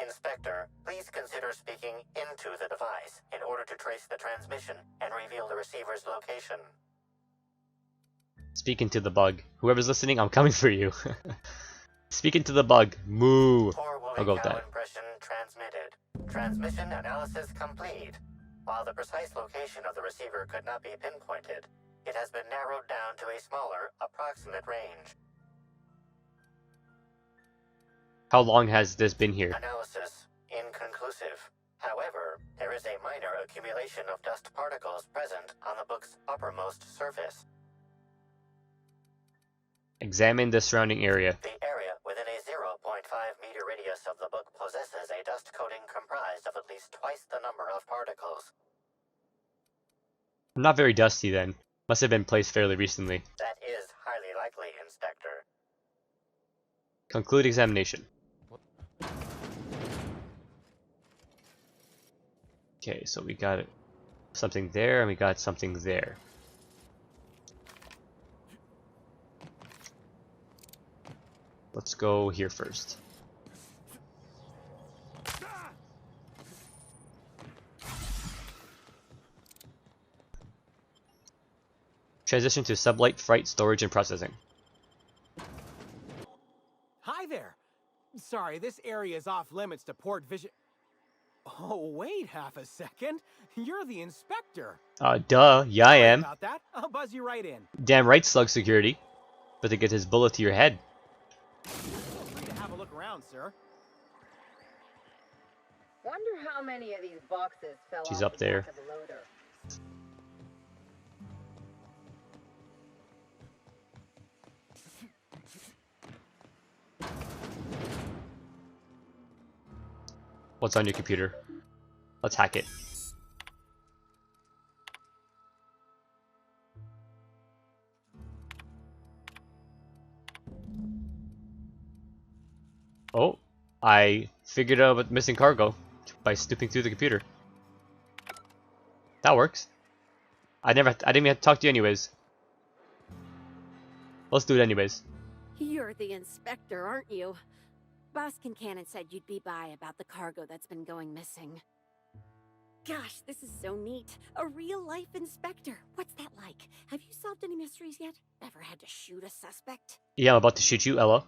Inspector, please consider speaking into the device in order to trace the transmission and reveal the receiver's location. Speaking to the bug. Whoever's listening, I'm coming for you. Speaking to the bug. Moo. I'll go with that. Impression transmitted. Transmission analysis complete. While the precise location of the receiver could not be pinpointed, it has been narrowed down to a smaller, approximate range. How long has this been here? Analysis inconclusive. However, there is a minor accumulation of dust particles present on the book's uppermost surface. Examine the surrounding area. The area within a 0.5 meter radius of the book possesses a dust coating comprised of at least twice the number of particles. Not very dusty then. Must have been placed fairly recently. That is highly likely, Inspector. Conclude examination. Okay, so we got something there and we got something there. Let's go here first. Transition to sublight freight storage and processing. Hi there. Sorry, this area is off limits to port vision. Oh, wait half a second. You're the inspector. Duh. Yeah, I Sorry am. about that. I'll buzz you right in. Damn right, Slug Security. But to get his bullet to your head. Feel free to have a look around, sir. Wonder how many of these boxes fell She's off up the there. back of the loader. What's on your computer? Let's hack it. Oh, I figured out about missing cargo by snooping through the computer. That works. I didn't even have to talk to you anyways. Let's do it anyways. You're the inspector, aren't you? Boss Kincannon said you'd be by about the cargo that's been going missing. Gosh, this is so neat. A real-life inspector. What's that like? Have you solved any mysteries yet? Ever had to shoot a suspect? Yeah, I'm about to shoot you, Ella.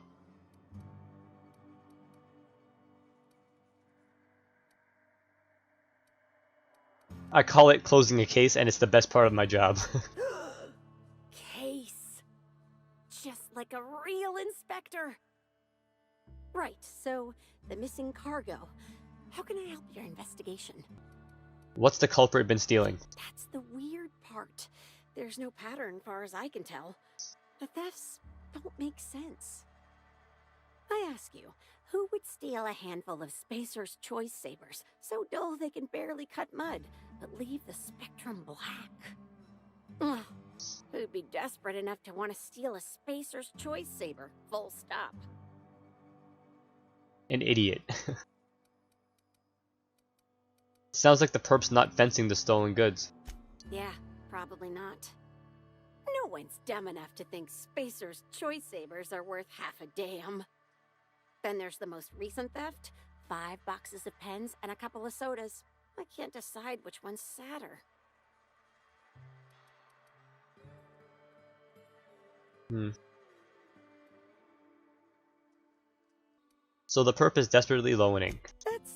I call it closing a case, and it's the best part of my job. Case. Just like a real inspector. Right, so the missing cargo. How can I help your investigation? What's the culprit been stealing? That's the weird part. There's no pattern far as I can tell. The thefts don't make sense. I ask you, who would steal a handful of Spacer's Choice Sabers, so dull they can barely cut mud, but leave the spectrum black? Ugh. Who'd be desperate enough to want to steal a Spacer's Choice Saber, full stop? An idiot. Sounds like the perp's not fencing the stolen goods. Yeah, probably not. No one's dumb enough to think Spacer's Choice Sabers are worth half a damn. Then there's the most recent theft, 5 boxes of pens and a couple of sodas. I can't decide which one's sadder. So the perp is desperately low in ink. That's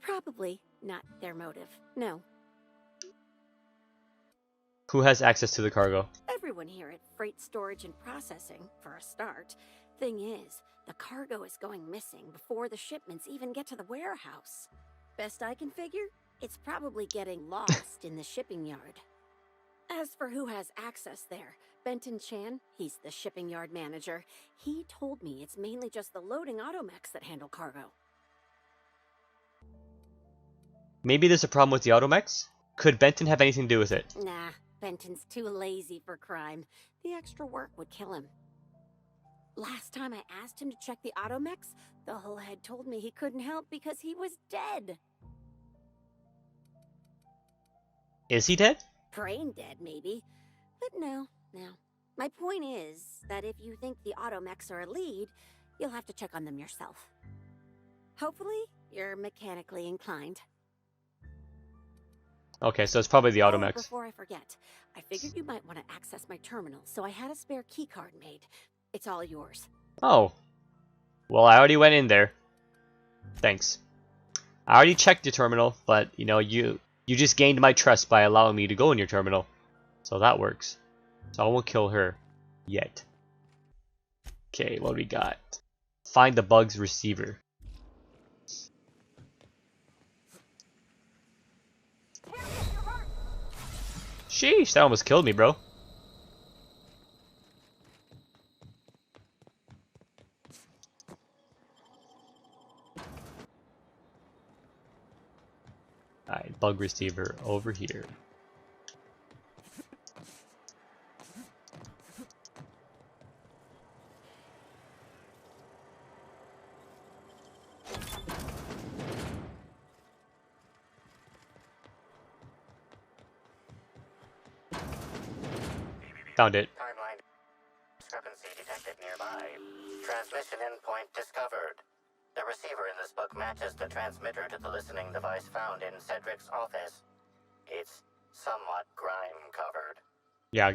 probably not their motive. No. Who has access to the cargo? Everyone here at Freight Storage and Processing, for a start. Thing is, the cargo is going missing before the shipments even get to the warehouse. Best I can figure, it's probably getting lost in the shipping yard. As for who has access there, Benton Chan, he's the shipping yard manager. He told me it's mainly just the loading automechs that handle cargo. Maybe there's a problem with the automechs? Could Benton have anything to do with it? Nah, Benton's too lazy for crime. The extra work would kill him. Last time I asked him to check the automechs, the whole head told me he couldn't help because he was dead. Is he dead? Brain dead, maybe. But no. My point is that if you think the automechs are a lead, you'll have to check on them yourself. Hopefully, you're mechanically inclined. Okay, so it's probably the Oh, automechs. before I forget, I figured you might want to access my terminal, so I had a spare keycard made. It's all yours. Oh. Well, I already went in there. Thanks. I already checked your terminal, but, you know, you just gained my trust by allowing me to go in your terminal. So that works. So I won't kill her. Yet. Okay, what do we got? Find the bug's receiver. Sheesh, that almost killed me, bro. Alright, bug receiver over here. Found it. Timeline discrepancy detected nearby. Transmission endpoint discovered. The receiver in this book matches the transmitter to the listening device found in Cedric's office. It's somewhat grime-covered. Yeah,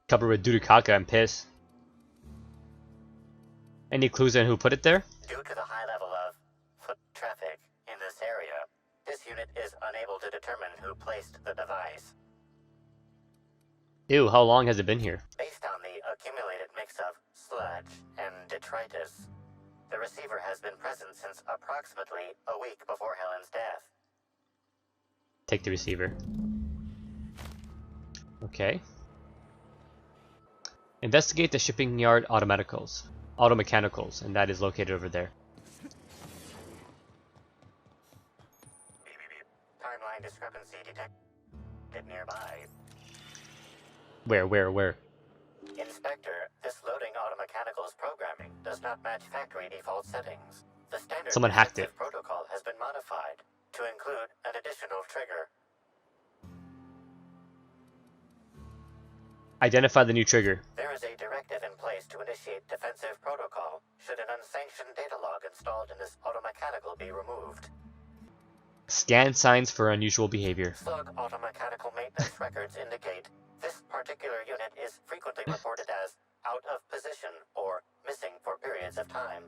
Covered with Dudukaka and piss. Any clues on who put it there? Due to the high level of foot traffic in this area, this unit is unable to determine who placed the device. Ew, how long has it been here? Based on the accumulated mix of sludge and detritus, the receiver has been present since approximately a week before Helen's death. Take the receiver. Okay. Investigate the shipping yard automechanicals, and that is located over there. Timeline discrepancy detected nearby. Where? Inspector, this loading automechanicals programming does not match factory default settings. The standard Someone hacked it. protocol has been modified to include an additional trigger. Identify the new trigger. There is a directive in place to initiate defensive protocol should an unsanctioned data log installed in this automechanical be removed. Scan signs for unusual behavior. Slug automechanical maintenance records indicate this particular unit is frequently reported as out of position or missing for periods of time.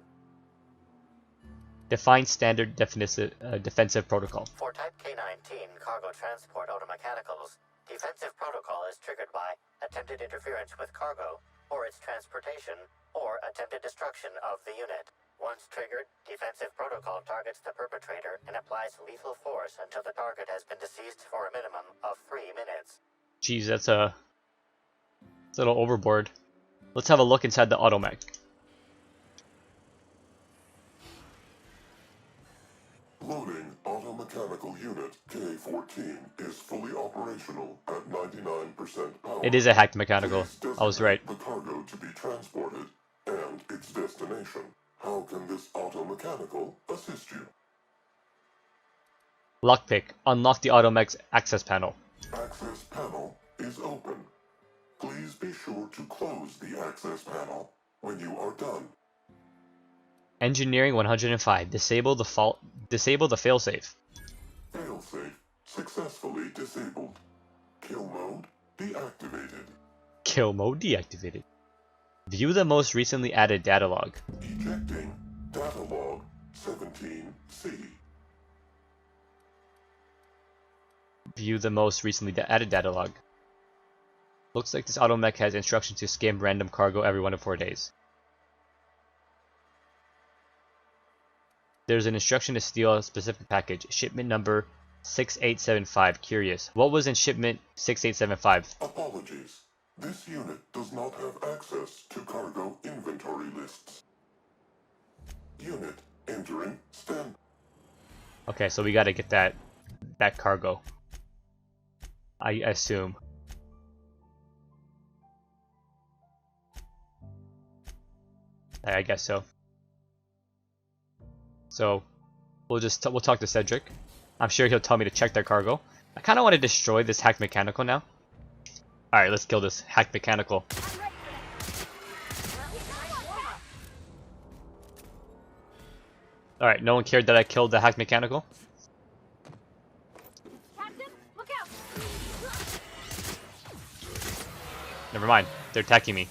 Define standard defensive protocol. For Type K-19 cargo transport automechanicals, defensive protocol is triggered by attempted interference with cargo, or its transportation, or attempted destruction of the unit. Once triggered, defensive protocol targets the perpetrator and applies lethal force until the target has been deceased for a minimum of 3 minutes. Jeez, that's a little overboard. Let's have a look inside the automech. Loading automechanical unit K-14 is fully operational at 99% power. It is a hacked mechanical. I was right. The cargo to be transported and its destination. How can this automechanical assist you? Lockpick. Unlock the automech's access panel. Access panel is open. Please be sure to close the access panel when you are done. Engineering 105. Disable the failsafe. Failsafe successfully disabled. Kill mode deactivated. Kill mode deactivated. View the most recently added data log. Ejecting data log 17C. View the most recently added data log. Looks like this automech has instructions to skim random cargo every 1 to 4 days. There's an instruction to steal a specific package. Shipment number 6875. Curious. What was in shipment 6875? Apologies. This unit does not have access to cargo inventory lists. Unit entering stand. Okay, so we gotta get that cargo. I assume. I guess so. So we'll talk to Cedric. I'm sure he'll tell me to check their cargo. I kind of want to destroy this hacked mechanical now. All right, let's kill this hacked mechanical. All right, no one cared that I killed the hacked mechanical. Captain, look out! Never mind, they're attacking me.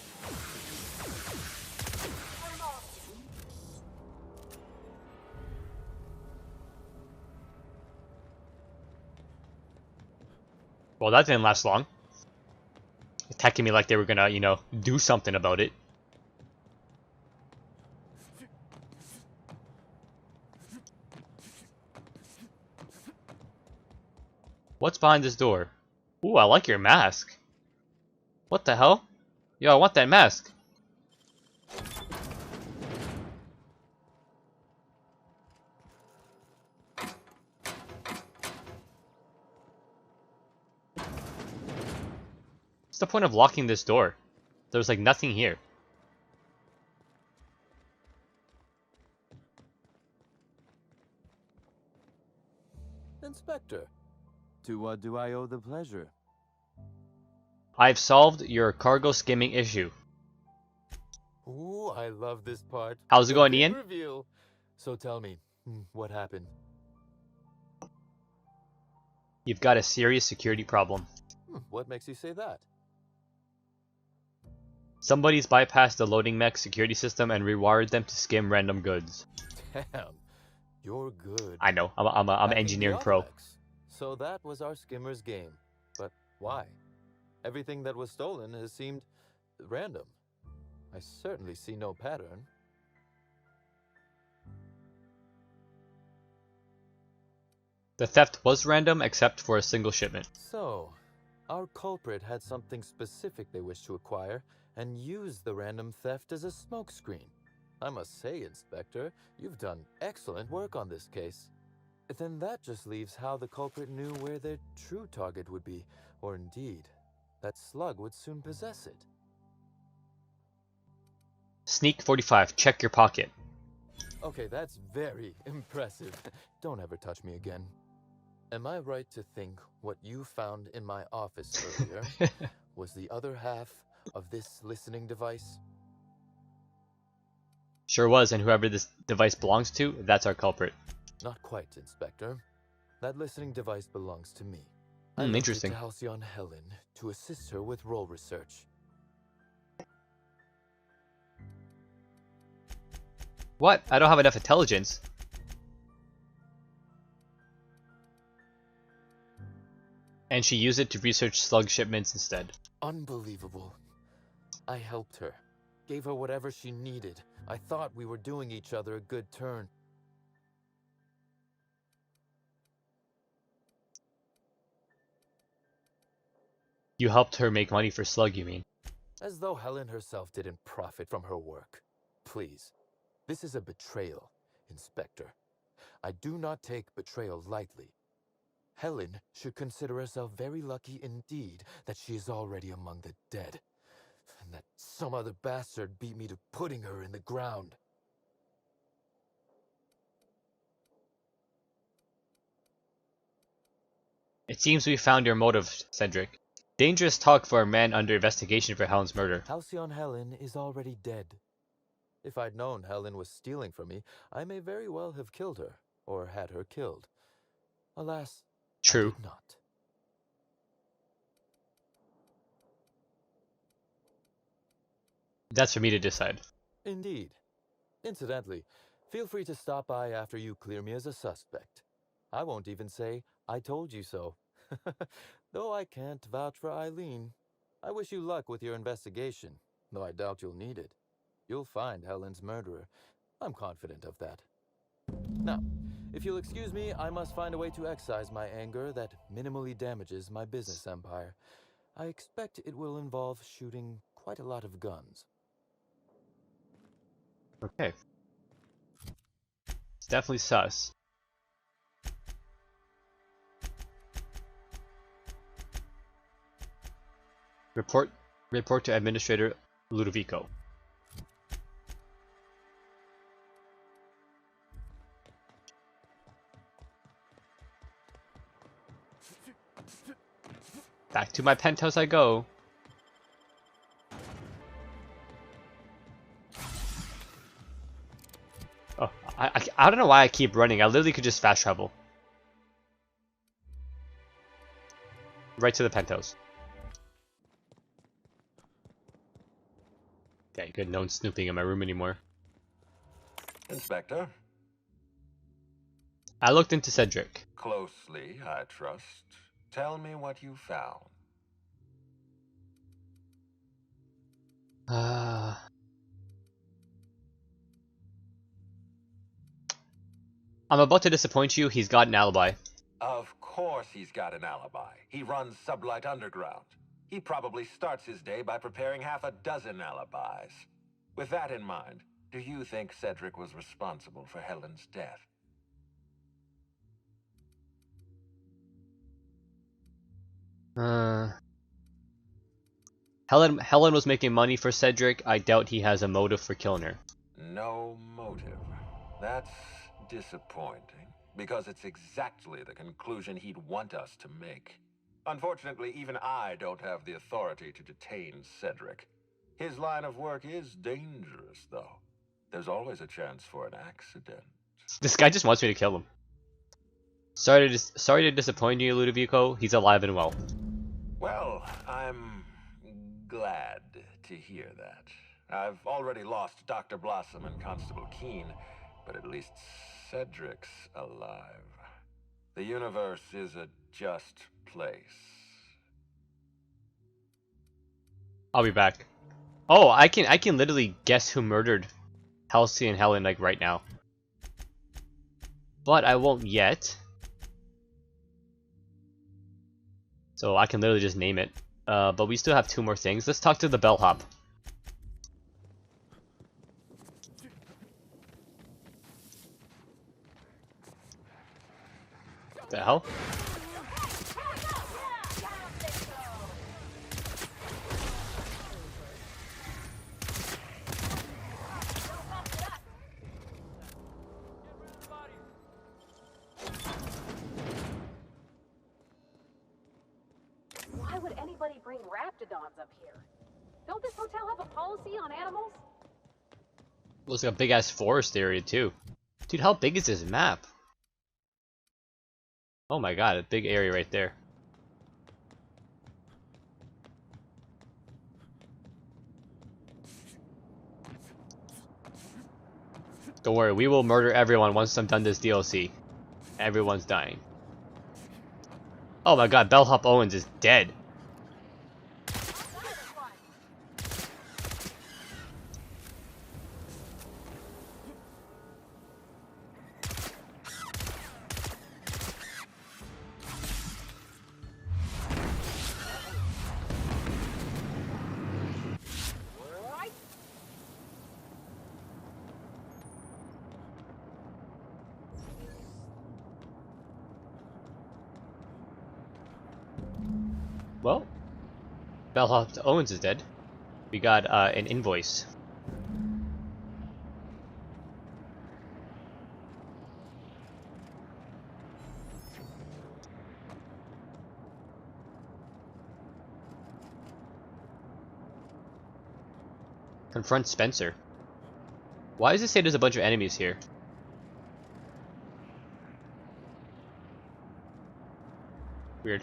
Well, that didn't last long. Attacking me like they were gonna, you know, do something about it. What's behind this door? Ooh, I like your mask. What the hell? Yo, I want that mask. What's the point of locking this door? There's like nothing here. Inspector, to what do I owe the pleasure? I've solved your cargo skimming issue. Ooh, I love this part. How's it going, The big Ian? Reveal. So tell me, what happened? You've got a serious security problem. What makes you say that? Somebody's bypassed the loading mech security system and rewired them to skim random goods. Damn, you're good. I know. I'm an Hacking engineering the pro. automax. So that was our skimmer's game. But why? Everything that was stolen has seemed random. I certainly see no pattern. The theft was random except for a single shipment. So, our culprit had something specific they wished to acquire and used the random theft as a smokescreen. I must say, Inspector, you've done excellent work on this case. Then that just leaves how the culprit knew where their true target would be, or indeed, that Slug would soon possess it. Sneak 45, check your pocket. Okay, that's very impressive. Don't ever touch me again. Am I right to think what you found in my office earlier was the other half of this listening device? Sure was, and whoever this device belongs to, that's our culprit. Not quite, Inspector. That listening device belongs to me. I linked it Interesting. to Halcyon Helen to assist her with role research. What? I don't have enough intelligence. And she used it to research Slug shipments instead. Unbelievable. I helped her. Gave her whatever she needed. I thought we were doing each other a good turn. You helped her make money for Slug, you mean? As though Helen herself didn't profit from her work. Please. This is a betrayal, Inspector. I do not take betrayal lightly. Helen should consider herself very lucky indeed that she is already among the dead, and that some other bastard beat me to putting her in the ground. It seems we found your motive, Cedric. Dangerous talk for a man under investigation for Helen's murder. Halcyon Helen is already dead. If I'd known Helen was stealing from me, I may very well have killed her, or had her killed. Alas, True. I did not. That's for me to decide. Indeed. Incidentally, feel free to stop by after you clear me as a suspect. I won't even say, I told you so. Though I can't vouch for Eileen. I wish you luck with your investigation, though I doubt you'll need it. You'll find Helen's murderer. I'm confident of that. Now, if you'll excuse me, I must find a way to excise my anger that minimally damages my business empire. I expect it will involve shooting quite a lot of guns. Okay. It's definitely sus. Report to Administrator Ludovico. Back to my penthouse I go. Oh, I don't know why I keep running. I literally could just fast travel. Right to the penthouse. Okay, good. No one's snooping in my room anymore. Inspector? I looked into Cedric. Closely, I trust. Tell me what you found. I'm about to disappoint you. He's got an alibi. Of course he's got an alibi. He runs Sublight Underground. He probably starts his day by preparing half a dozen alibis. With that in mind, do you think Cedric was responsible for Helen's death? Helen was making money for Cedric. I doubt he has a motive for killing her. No motive. That's disappointing, because it's exactly the conclusion he'd want us to make. Unfortunately, even I don't have the authority to detain Cedric. His line of work is dangerous, though. There's always a chance for an accident. This guy just wants me to kill him. Sorry to disappoint you, Ludovico. He's alive and well. Well, I'm glad to hear that. I've already lost Dr. Blossom and Constable Keene, but at least Cedric's alive. The universe is a just place. I'll be back. Oh, I can literally guess who murdered Halsey and Helen like right now. But I won't yet. So I can literally just name it. But we still have 2 more things. Let's talk to the bellhop. The hell? Why would anybody bring Raptidons up here? Don't this hotel have a policy on animals? Looks like a big ass forest area too. Dude, how big is this map? Oh my god, a big area right there. Don't worry, we will murder everyone once I'm done this DLC. Everyone's dying. Oh my god, Bellhop Owens is dead. Well, Bellhop Owens is dead. We got an invoice. Confront Spencer. Why does it say there's a bunch of enemies here? Weird.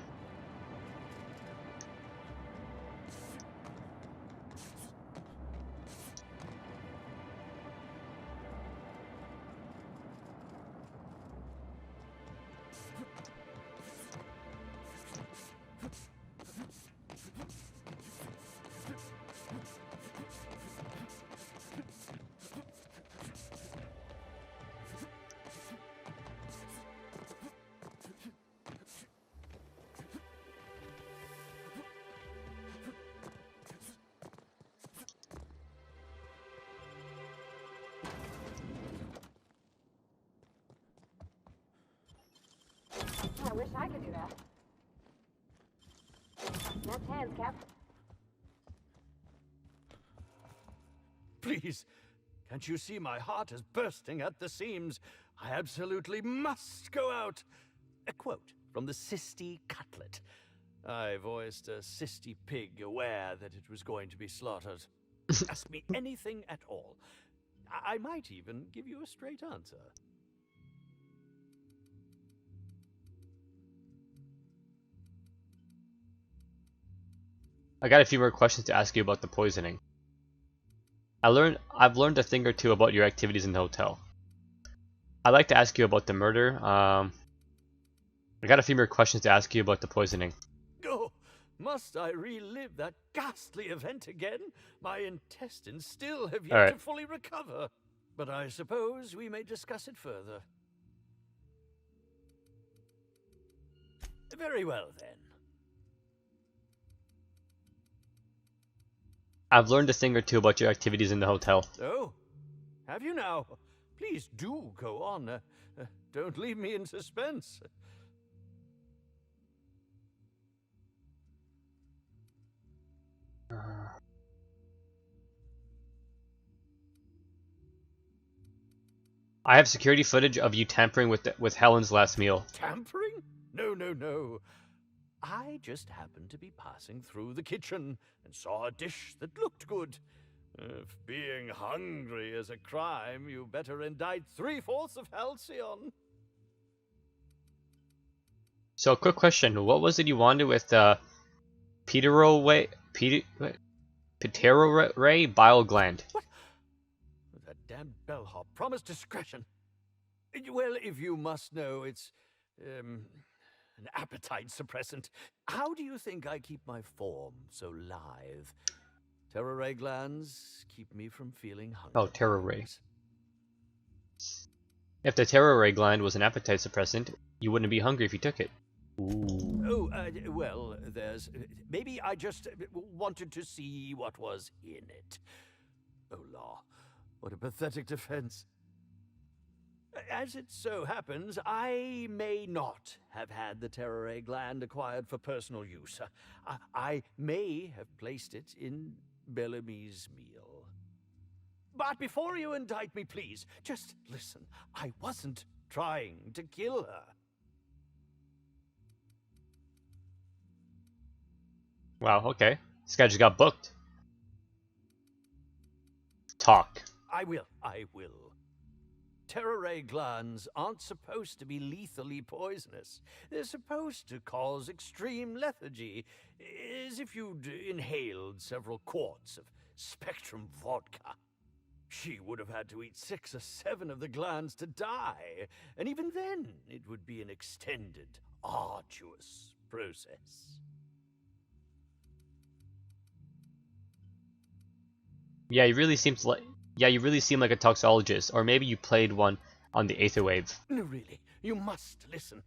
I wish I could do that. That's hands, Cap. Please, can't you see my heart is bursting at the seams? I absolutely must go out. A quote from the Sisty Cutlet. I voiced a Sisty pig aware that it was going to be slaughtered. Ask me anything at all. I might even give you a straight answer. I got a few more questions to ask you about the poisoning. I've learned a thing or two about your activities in the hotel. I'd like to ask you about the murder. I got a few more questions to ask you about the poisoning. Oh, must I relive that ghastly event again? My intestines still have yet to fully recover. But I suppose we may discuss it further. Very well, then. I've learned a thing or two about your activities in the hotel. Oh, have you now? Please do go on. Don't leave me in suspense. I have security footage of you tampering with Helen's last meal. Tampering? No, no, no. I just happened to be passing through the kitchen and saw a dish that looked good. If being hungry is a crime, you better indict 3/4 of Halcyon. So, quick question: what was it you wanted with Pteroray bile gland. That damn bellhop promised discretion. Well, if you must know, it's an appetite suppressant. How do you think I keep my form so lithe? Terror glands keep me from feeling hungry. Oh, Terror. If the Terror gland was an appetite suppressant, you wouldn't be hungry if you took it. Ooh. Oh, well, there's... Maybe I just wanted to see what was in it. Oh, law. What a pathetic defense. As it so happens, I may not have had the Terror gland acquired for personal use. I may have placed it in Bellamy's meal. But before you indict me, please, just listen. I wasn't trying to kill her. Wow, okay. This guy just got booked. Talk. I will. Terror glands aren't supposed to be lethally poisonous. They're supposed to cause extreme lethargy, as if you'd inhaled several quarts of Spectrum vodka. She would have had to eat 6 or 7 of the glands to die, and even then it would be an extended, arduous process. Yeah, you really seem like a toxologist, or maybe you played one on the Aether Wave. No, really, you must listen.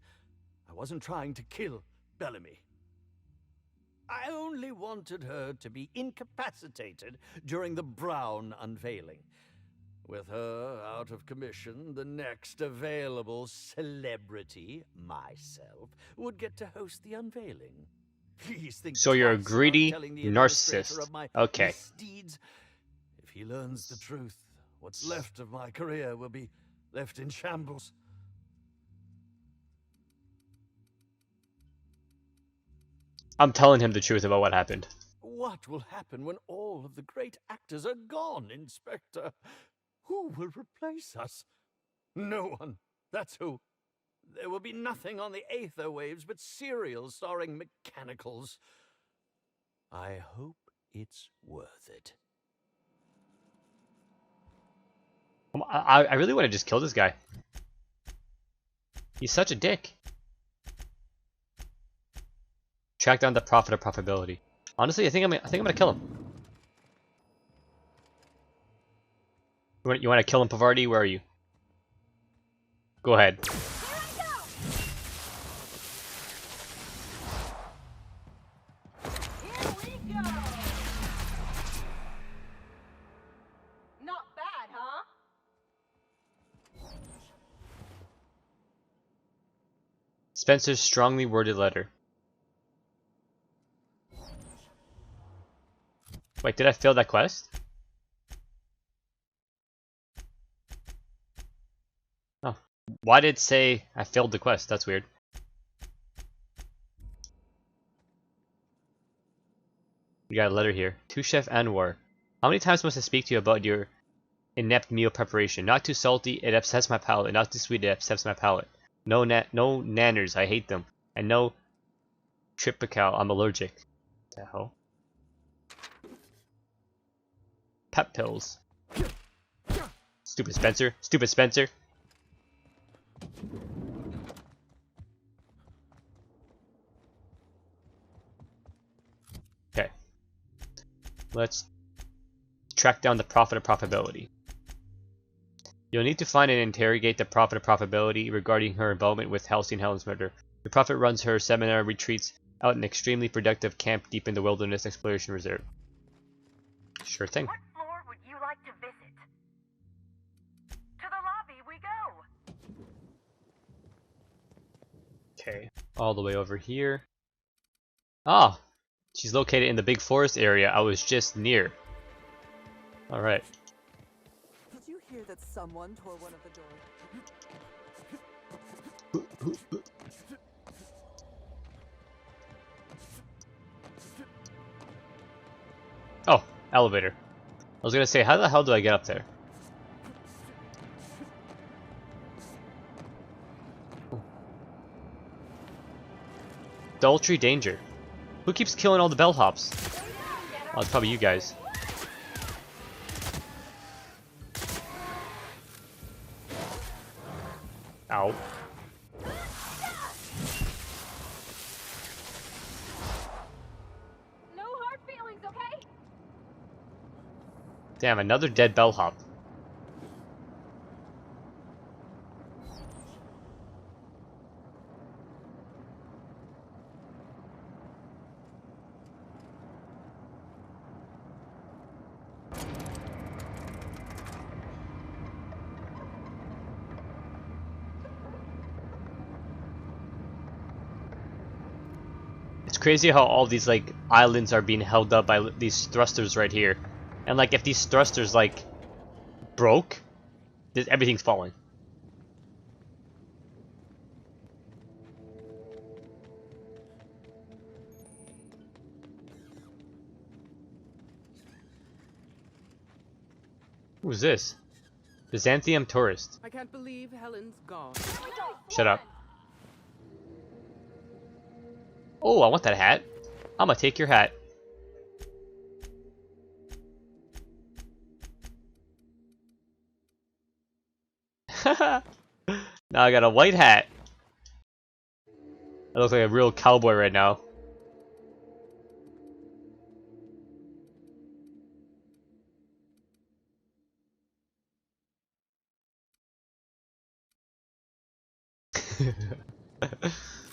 I wasn't trying to kill Bellamy. I only wanted her to be incapacitated during the Brown unveiling. With her out of commission, the next available celebrity, myself, would get to host the unveiling. Please think So you're a twice about greedy telling the administrator narcissist. of my Okay. misdeeds. If he learns the truth, what's left of my career will be left in shambles. I'm telling him the truth about what happened. What will happen when all of the great actors are gone, Inspector? Who will replace us? No one. That's who. There will be nothing on the Aether Waves but serials starring mechanicals. I hope it's worth it. I really want to just kill this guy. He's such a dick. Track down the profit or profitability. Honestly, I think I'm gonna kill him. You want to kill him, Pavardi? Where are you? Go ahead. Here we go. Not bad, huh? Spencer's strongly worded letter. Wait, did I fail that quest? Oh, why did it say I failed the quest? That's weird. We got a letter here. To Chef Anwar. How many times must I speak to you about your inept meal preparation? Not too salty, it upsets my palate. Not too sweet, it upsets my palate. No nanners, I hate them. And no tripical, I'm allergic. What the hell? Pep pills. Stupid Spencer. Stupid Spencer. Okay. Let's track down the profit or profitability. You'll need to find and interrogate the prophet of probability regarding her involvement with Halcyon Helen's murder. The prophet runs her seminar retreats out an extremely productive camp deep in the Wilderness Exploration Reserve. Sure thing. What floor would you like to visit? To the lobby we go. Okay, all the way over here. Ah, she's located in the big forest area I was just near. Alright. Did you hear that someone tore one of the doors? Oh, elevator. I was gonna say, how the hell do I get up there? Adultery danger. Who keeps killing all the bellhops? Oh, it's probably you guys. Ow. No hard feelings, okay? Damn, another dead bellhop. It's crazy how all these like islands are being held up by these thrusters right here, and like if these thrusters like broke, everything's falling. Who's this? Byzantium tourist. I can't believe Helen's gone. Shut up. Oh, I want that hat. I'm gonna take your hat. Now I got a white hat. I look like a real cowboy right now.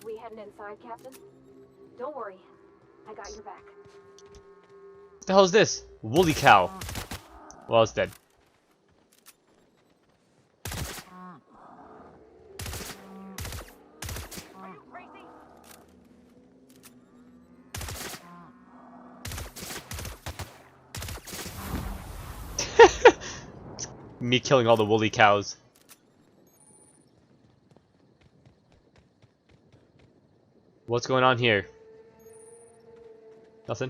We heading inside, Captain? Don't worry, I got your back. What the hell is this? Woolly cow. Well, it's dead. Me killing all the woolly cows. What's going on here? Nothing.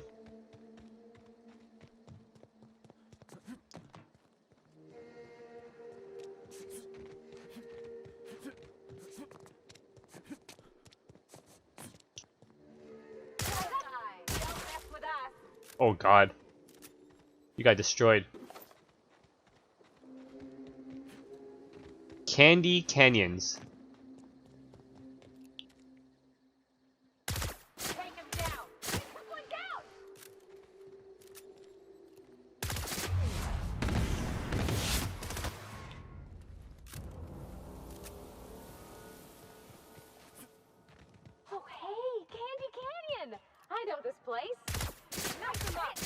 Oh god. You got destroyed. Candy Canyons. Oh, hey, Candy Canyon! I know this place. Knock them up.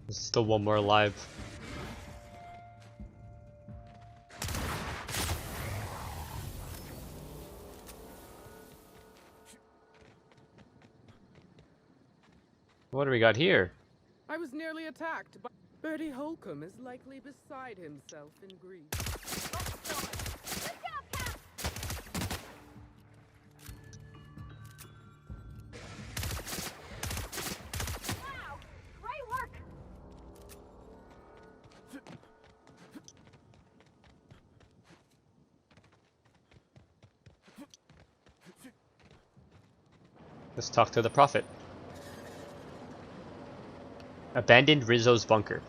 There's still one more alive. What do we got here? I was nearly attacked, but Bertie Holcomb is likely beside himself in grief. Wow, great work! Let's talk to the Prophet. Abandoned Rizzo's bunker.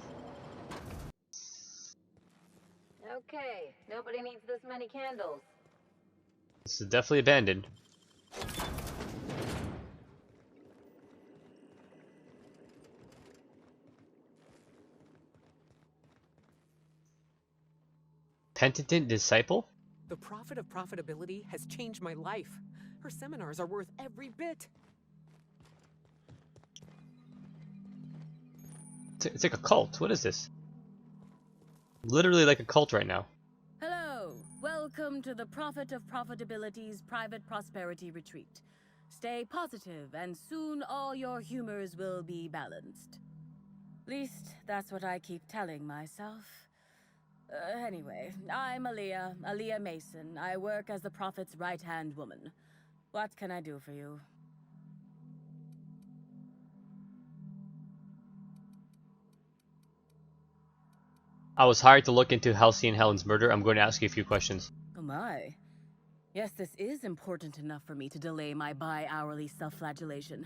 Okay, nobody needs this many candles. This is definitely abandoned. Penitent disciple? The Prophet of Profitability has changed my life. Her seminars are worth every bit. It's like a cult. What is this? Literally like a cult right now. Hello. Welcome to the Prophet of Profitability's Private Prosperity Retreat. Stay positive, and soon all your humors will be balanced. Least, that's what I keep telling myself. Anyway, I'm Aaliyah Mason. I work as the Prophet's right-hand woman. What can I do for you? I was hired to look into Halsey and Helen's murder. I'm going to ask you a few questions. Oh my. Yes, this is important enough for me to delay my bi-hourly self-flagellation.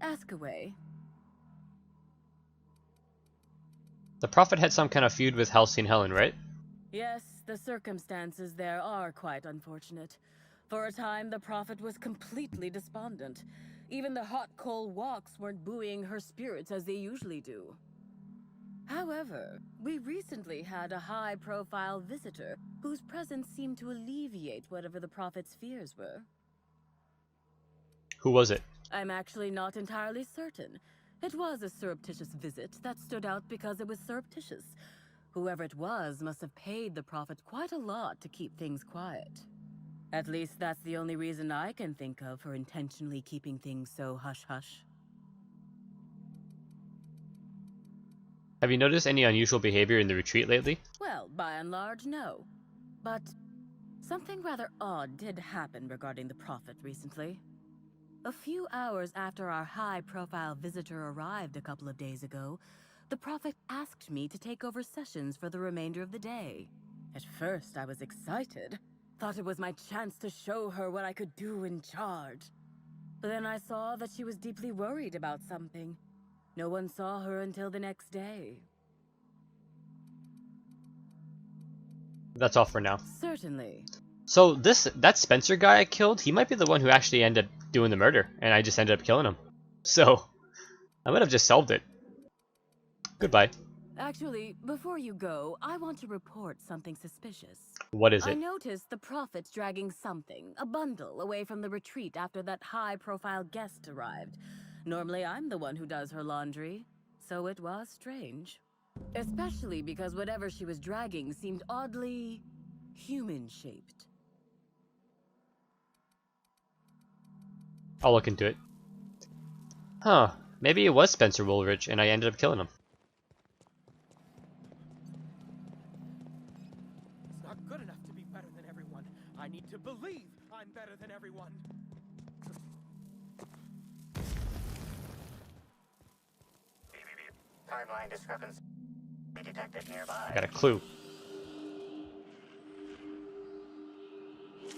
Ask away. The Prophet had some kind of feud with Halsey and Helen, right? Yes, the circumstances there are quite unfortunate. For a time, the Prophet was completely despondent. Even the hot coal walks weren't buoying her spirits as they usually do. However, we recently had a high-profile visitor whose presence seemed to alleviate whatever the Prophet's fears were. Who was it? I'm actually not entirely certain. It was a surreptitious visit that stood out because it was surreptitious. Whoever it was must have paid the Prophet quite a lot to keep things quiet. At least that's the only reason I can think of for intentionally keeping things so hush-hush. Have you noticed any unusual behavior in the retreat lately? Well, by and large, no. But something rather odd did happen regarding the Prophet recently. A few hours after our high-profile visitor arrived a couple of days ago, the Prophet asked me to take over sessions for the remainder of the day. At first, I was excited. Thought it was my chance to show her what I could do in charge. But then I saw that she was deeply worried about something. No one saw her until the next day. That's all for now. Certainly. So that Spencer guy I killed, he might be the one who actually ended up doing the murder, and I just ended up killing him. So, I might have just solved it. Goodbye. Actually, before you go, I want to report something suspicious. What is I it? noticed the Prophet's dragging something, a bundle, away from the retreat after that high-profile guest arrived. Normally, I'm the one who does her laundry, so it was strange. Especially because whatever she was dragging seemed oddly human-shaped. I'll look into it. Huh. Maybe it was Spencer Woolrich, and I ended up killing him. It's not good enough to be better than everyone. I need to believe I'm better than everyone. Timeline discrepancy detected nearby. I got a clue.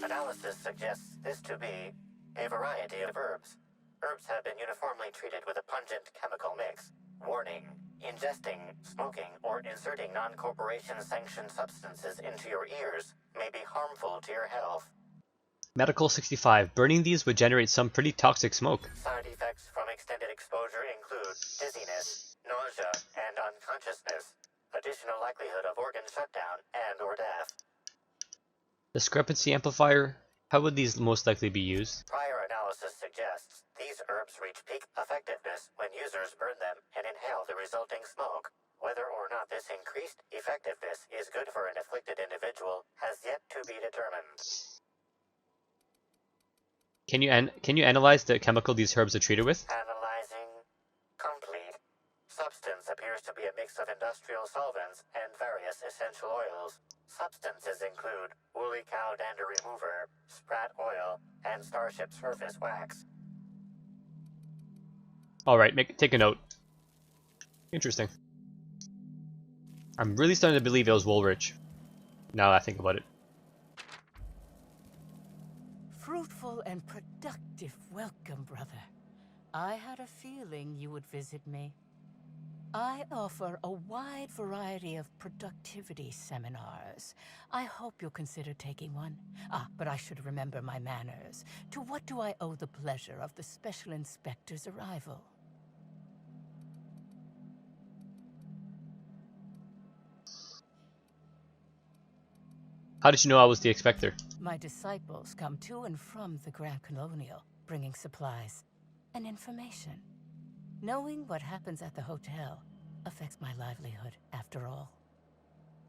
Analysis suggests this to be a variety of herbs. Herbs have been uniformly treated with a pungent chemical mix. Warning: ingesting, smoking, or inserting non-corporation sanctioned substances into your ears may be harmful to your health. Medical 65. Burning these would generate some pretty toxic smoke. Side effects from extended exposure include dizziness, nausea, and unconsciousness. Additional likelihood of organ shutdown and/or death. Discrepancy amplifier? How would these most likely be used? Prior analysis suggests these herbs reach peak effectiveness when users burn them and inhale the resulting smoke. Whether or not this increased effectiveness is good for an afflicted individual has yet to be determined. Can you analyze the chemical these herbs are treated with? Analyzing. Complete. Substance appears to be a mix of industrial solvents and various essential oils. Substances include woolly cow dander remover, sprat oil, and starship surface wax. Alright, take a note. Interesting. I'm really starting to believe it was Woolrich. Now that I think about it. Fruitful and productive welcome, brother. I had a feeling you would visit me. I offer a wide variety of productivity seminars. I hope you'll consider taking one. But I should remember my manners. To what do I owe the pleasure of the Special Inspector's arrival? How did you know I was the Inspector? My disciples come to and from the Grand Colonial, bringing supplies and information. Knowing what happens at the hotel affects my livelihood, after all.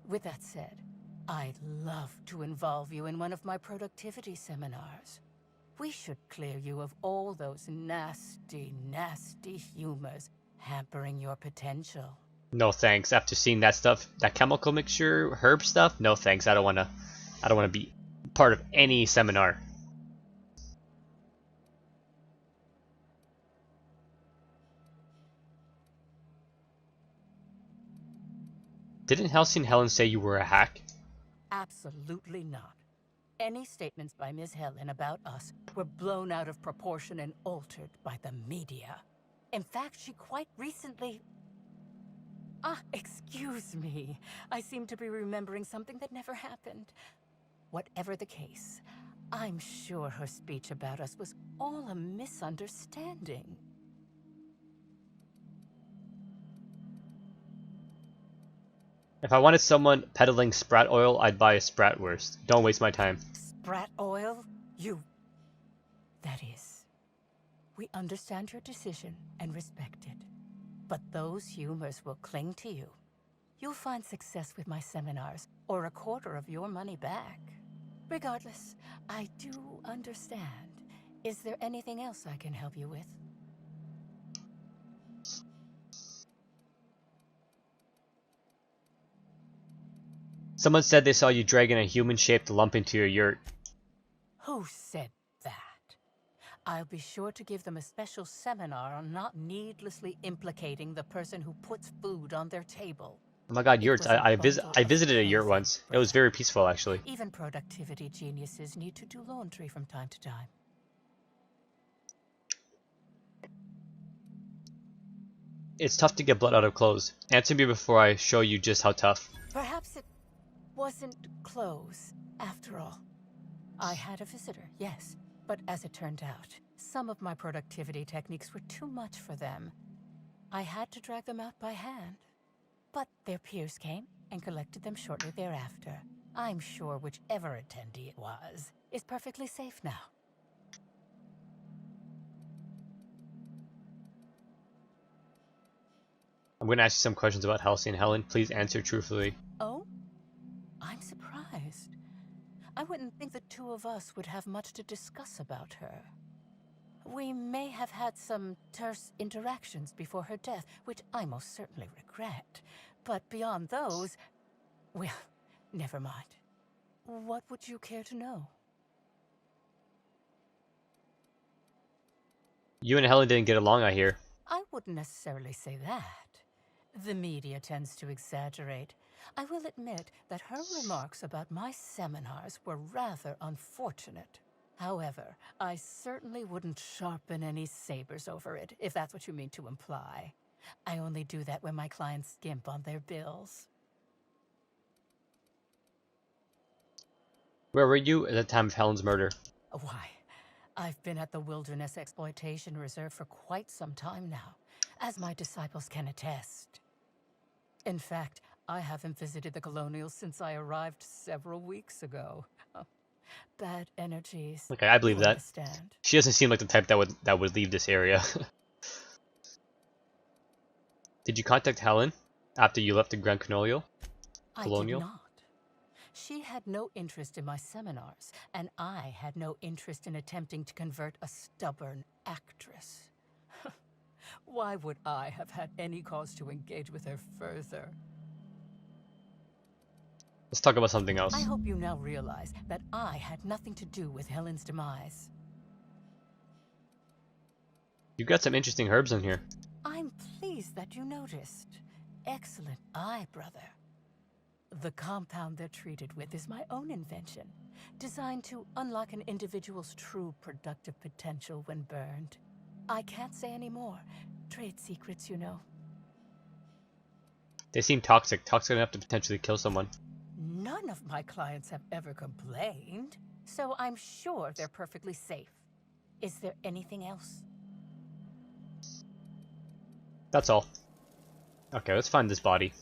With that said, I'd love to involve you in one of my productivity seminars. We should clear you of all those nasty, nasty humors hampering your potential. No thanks. After seeing that stuff, that chemical mixture, herb stuff, no thanks. I don't wanna be part of any seminar. Didn't Halcyon Helen say you were a hack? Absolutely not. Any statements by Ms. Helen about us were blown out of proportion and altered by the media. In fact, she quite recently... excuse me. I seem to be remembering something that never happened. Whatever the case, I'm sure her speech about us was all a misunderstanding. If I wanted someone peddling sprat oil, I'd buy a Spratwurst. Don't waste my time. Sprat oil? That is. We understand your decision and respect it. But those humors will cling to you. You'll find success with my seminars, or a quarter of your money back. Regardless, I do understand. Is there anything else I can help you with? Someone said they saw you dragging a human-shaped lump into your yurt. Who said that? I'll be sure to give them a special seminar on not needlessly implicating the person who puts food on their table. Oh my god, yurts. I visited a yurt once. It was very peaceful, actually. Even productivity geniuses need to do laundry from time to time. It's tough to get blood out of clothes. Answer me before I show you just how tough. Perhaps it wasn't clothes, after all. I had a visitor, yes, but as it turned out, some of my productivity techniques were too much for them. I had to drag them out by hand. But their peers came and collected them shortly thereafter. I'm sure whichever attendee it was is perfectly safe now. I'm going to ask you some questions about Halcyon Helen. Please answer truthfully. Oh? I'm surprised. I wouldn't think the two of us would have much to discuss about her. We may have had some terse interactions before her death, which I most certainly regret. But beyond those, well, never mind. What would you care to know? You and Helen didn't get along, I hear. I wouldn't necessarily say that. The media tends to exaggerate. I will admit that her remarks about my seminars were rather unfortunate. However, I certainly wouldn't sharpen any sabers over it, if that's what you mean to imply. I only do that when my clients skimp on their bills. Where were you at the time of Helen's murder? Why, I've been at the Wilderness Exploitation Reserve for quite some time now, as my disciples can attest. In fact, I haven't visited the Colonials since I arrived several weeks ago. Bad energies. Okay, I believe that. Understand. She doesn't seem like the type that would leave this area. Did you contact Helen after you left the Grand Colonial? I did not. She had no interest in my seminars, and I had no interest in attempting to convert a stubborn actress. Why would I have had any cause to engage with her further? Let's talk about something else. I hope you now realize that I had nothing to do with Helen's demise. You got some interesting herbs in here. I'm pleased that you noticed. Excellent eye, brother. The compound they're treated with is my own invention, designed to unlock an individual's true productive potential when burned. I can't say any more. Trade secrets, you know. They seem toxic enough to potentially kill someone. None of my clients have ever complained, so I'm sure they're perfectly safe. Is there anything else? That's all. Okay, let's find this body.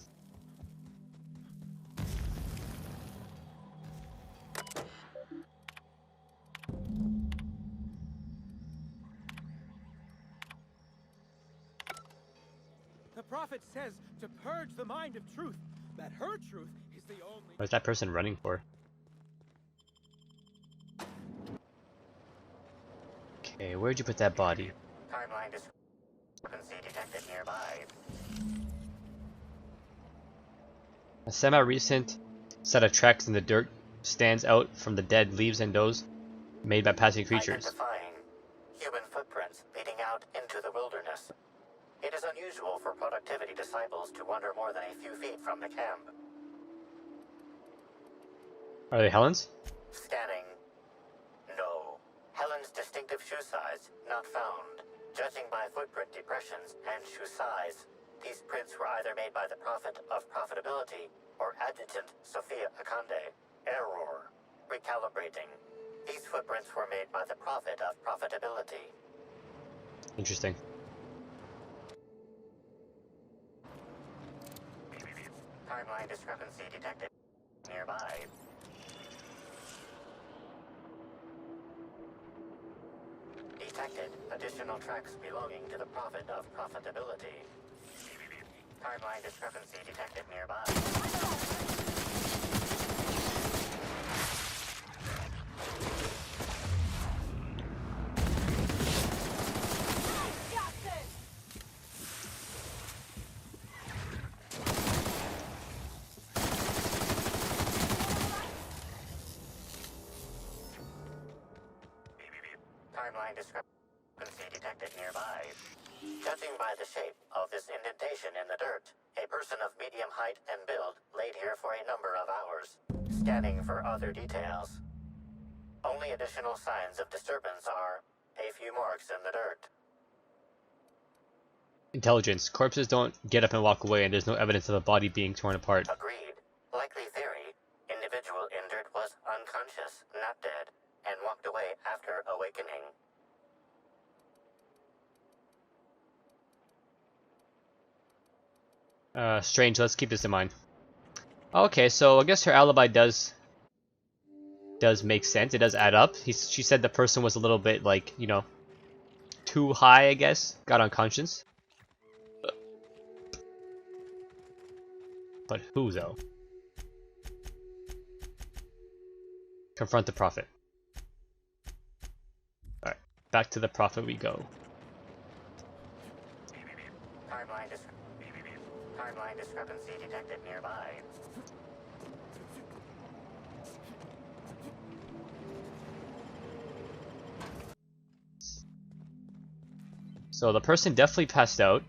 The prophet says to purge the mind of truth, that her truth is the only... What's that person running for? Okay, where'd you put that body? Timeline discrepancy detected nearby. A semi-recent set of tracks in the dirt stands out from the dead leaves and those made by passing creatures. Identifying human footprints leading out into the wilderness. It is unusual for productivity disciples to wander more than a few feet from the camp. Are they Helen's? Scanning. No. Helen's distinctive shoe size not found. Judging by footprint depressions and shoe size, these prints were either made by the Prophet of Profitability or Adjutant Sophia Akande. Error. Recalibrating. These footprints were made by the Prophet of Profitability. Interesting. Timeline discrepancy detected nearby. Detected additional tracks belonging to the Prophet of Profitability. Timeline discrepancy detected nearby. Timeline discrepancy detected nearby. Judging by the shape of this indentation in the dirt, a person of medium height and build laid here for a number of hours. Scanning for other details. Only additional signs of disturbance are a few marks in the dirt. Intelligence. Corpses don't get up and walk away, and there's no evidence of a body being torn apart. Agreed. Likely theory. Individual injured was unconscious, not dead, and walked away after awakening. Strange. Let's keep this in mind. Okay, so I guess her alibi does make sense. It does add up. She said the person was a little bit, like, you know, too high, I guess. Got unconscious. But who, though? Confront the Prophet. Alright, back to the Prophet we go. Timeline discrepancy detected nearby. So the person definitely passed out.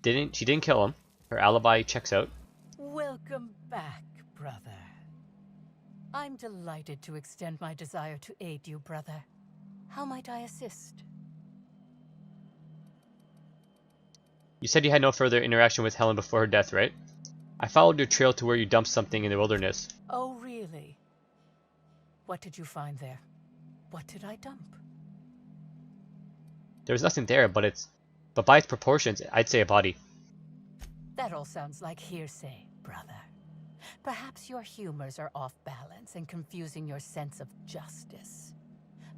She didn't kill him. Her alibi checks out. Welcome back, brother. I'm delighted to extend my desire to aid you, brother. How might I assist? You said you had no further interaction with Helen before her death, right? I followed your trail to where you dumped something in the wilderness. Oh, really? What did you find there? What did I dump? There was nothing there, but by its proportions, I'd say a body. That all sounds like hearsay, brother. Perhaps your humors are off balance and confusing your sense of justice.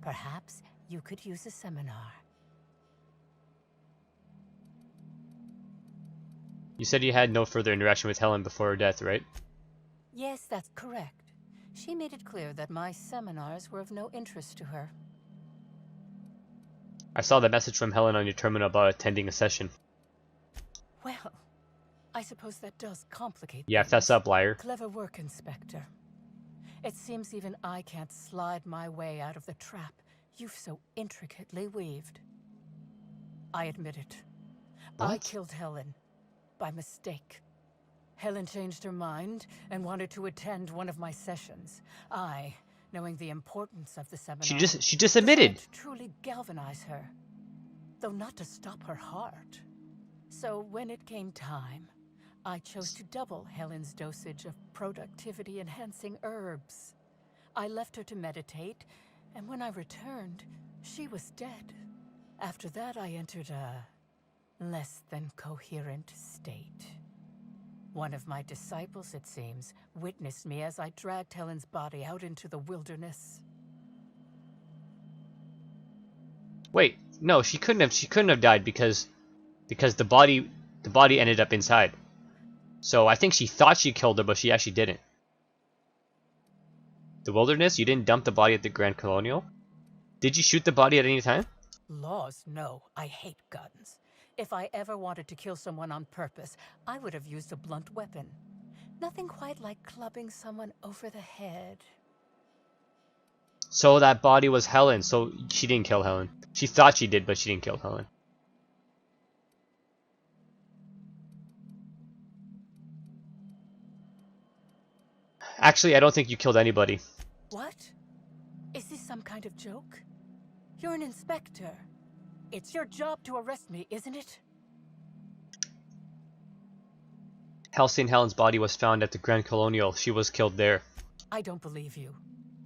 Perhaps you could use a seminar. You said you had no further interaction with Helen before her death, right? Yes, that's correct. She made it clear that my seminars were of no interest to her. I saw the message from Helen on your terminal about attending a session. Well, I suppose that does complicate Yeah, things. fess up, liar. Clever work, Inspector. It seems even I can't slide my way out of the trap you've so intricately weaved. I admit it. What? I killed Helen. By mistake. Helen changed her mind and wanted to attend one of my sessions. I, knowing the importance of the seminar, She just admitted. decided to truly galvanize her, though not to stop her heart. So when it came time, I chose to double Helen's dosage of productivity-enhancing herbs. I left her to meditate, and when I returned, she was dead. After that, I entered a less than coherent state. One of my disciples, it seems, witnessed me as I dragged Helen's body out into the wilderness. Wait, no, she couldn't have died because the body ended up inside. So I think she thought she killed her, but she actually didn't. The wilderness? You didn't dump the body at the Grand Colonial? Did you shoot the body at any time? Laws, no. I hate guns. If I ever wanted to kill someone on purpose, I would have used a blunt weapon. Nothing quite like clubbing someone over the head. So that body was Helen, so she didn't kill Helen. She thought she did, but she didn't kill Helen. Actually, I don't think you killed anybody. What? Is this some kind of joke? You're an inspector. It's your job to arrest me, isn't it? Halcyon Helen's body was found at the Grand Colonial. She was killed there. I don't believe you.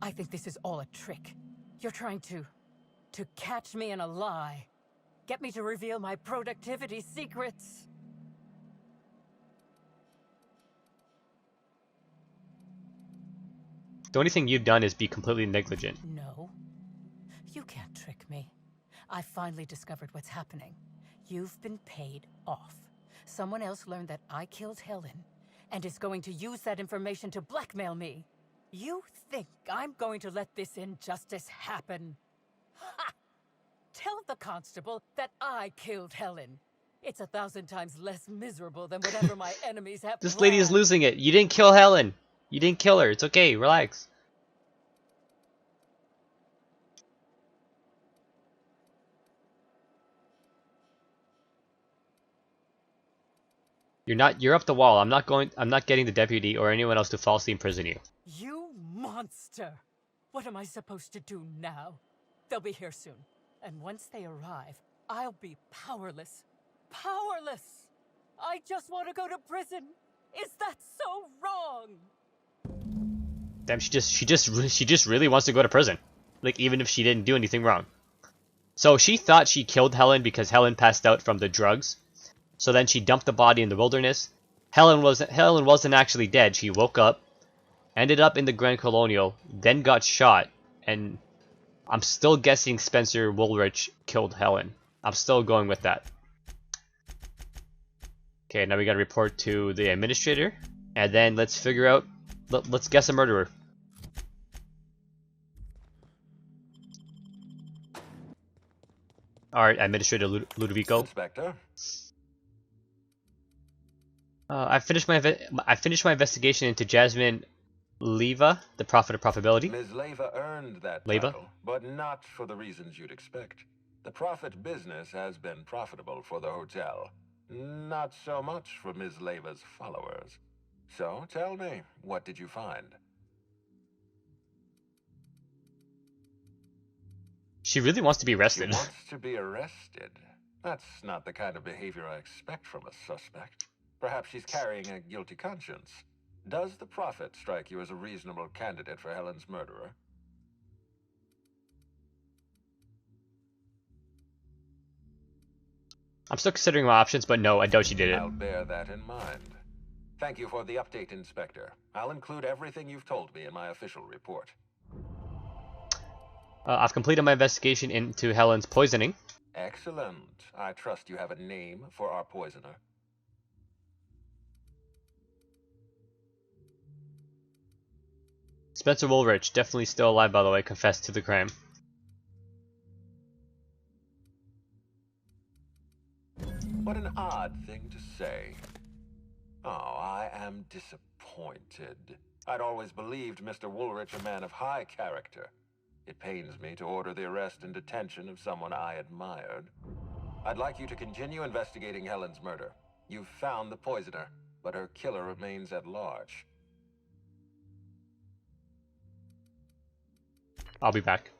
I think this is all a trick. You're trying to catch me in a lie. Get me to reveal my productivity secrets. The only thing you've done is be completely negligent. No. You can't trick me. I finally discovered what's happening. You've been paid off. Someone else learned that I killed Helen and is going to use that information to blackmail me. You think I'm going to let this injustice happen? Ha! Tell the constable that I killed Helen. It's 1,000 times less miserable than whatever my enemies have This lady is planned. losing it. You didn't kill Helen. You didn't kill her. It's okay. Relax. You're up the wall. I'm not getting the deputy or anyone else to falsely imprison you. You monster! What am I supposed to do now? They'll be here soon. And once they arrive, I'll be powerless. Powerless! I just want to go to prison. Is that so wrong? Damn, she just really wants to go to prison. Like, even if she didn't do anything wrong. So she thought she killed Helen because Helen passed out from the drugs. So then she dumped the body in the wilderness. Helen wasn't actually dead. She woke up, ended up in the Grand Colonial, then got shot, and I'm still guessing Spencer Woolrich killed Helen. I'm still going with that. Okay, now we gotta report to the administrator, and then let's figure out, let's guess a murderer. Alright, Administrator Ludovico. Inspector? I finished my investigation into Jasmine Leva, the Prophet of Profitability. Ms. Leva earned that Leva? title, but not for the reasons you'd expect. The Prophet business has been profitable for the hotel. Not so much for Ms. Leva's followers. So, tell me, what did you find? She really wants to be arrested. She wants to be arrested? That's not the kind of behavior I expect from a suspect. Perhaps she's carrying a guilty conscience. Does the Prophet strike you as a reasonable candidate for Helen's murderer? I'm still considering my options, but no, I doubt she did it. I'll bear that in mind. Thank you for the update, Inspector. I'll include everything you've told me in my official report. I've completed my investigation into Helen's poisoning. Excellent. I trust you have a name for our poisoner. Spencer Woolrich, definitely still alive by the way, confessed to the crime. What an odd thing to say. Oh, I am disappointed. I'd always believed Mr. Woolrich a man of high character. It pains me to order the arrest and detention of someone I admired. I'd like you to continue investigating Helen's murder. You've found the poisoner, but her killer remains at large. I'll be back.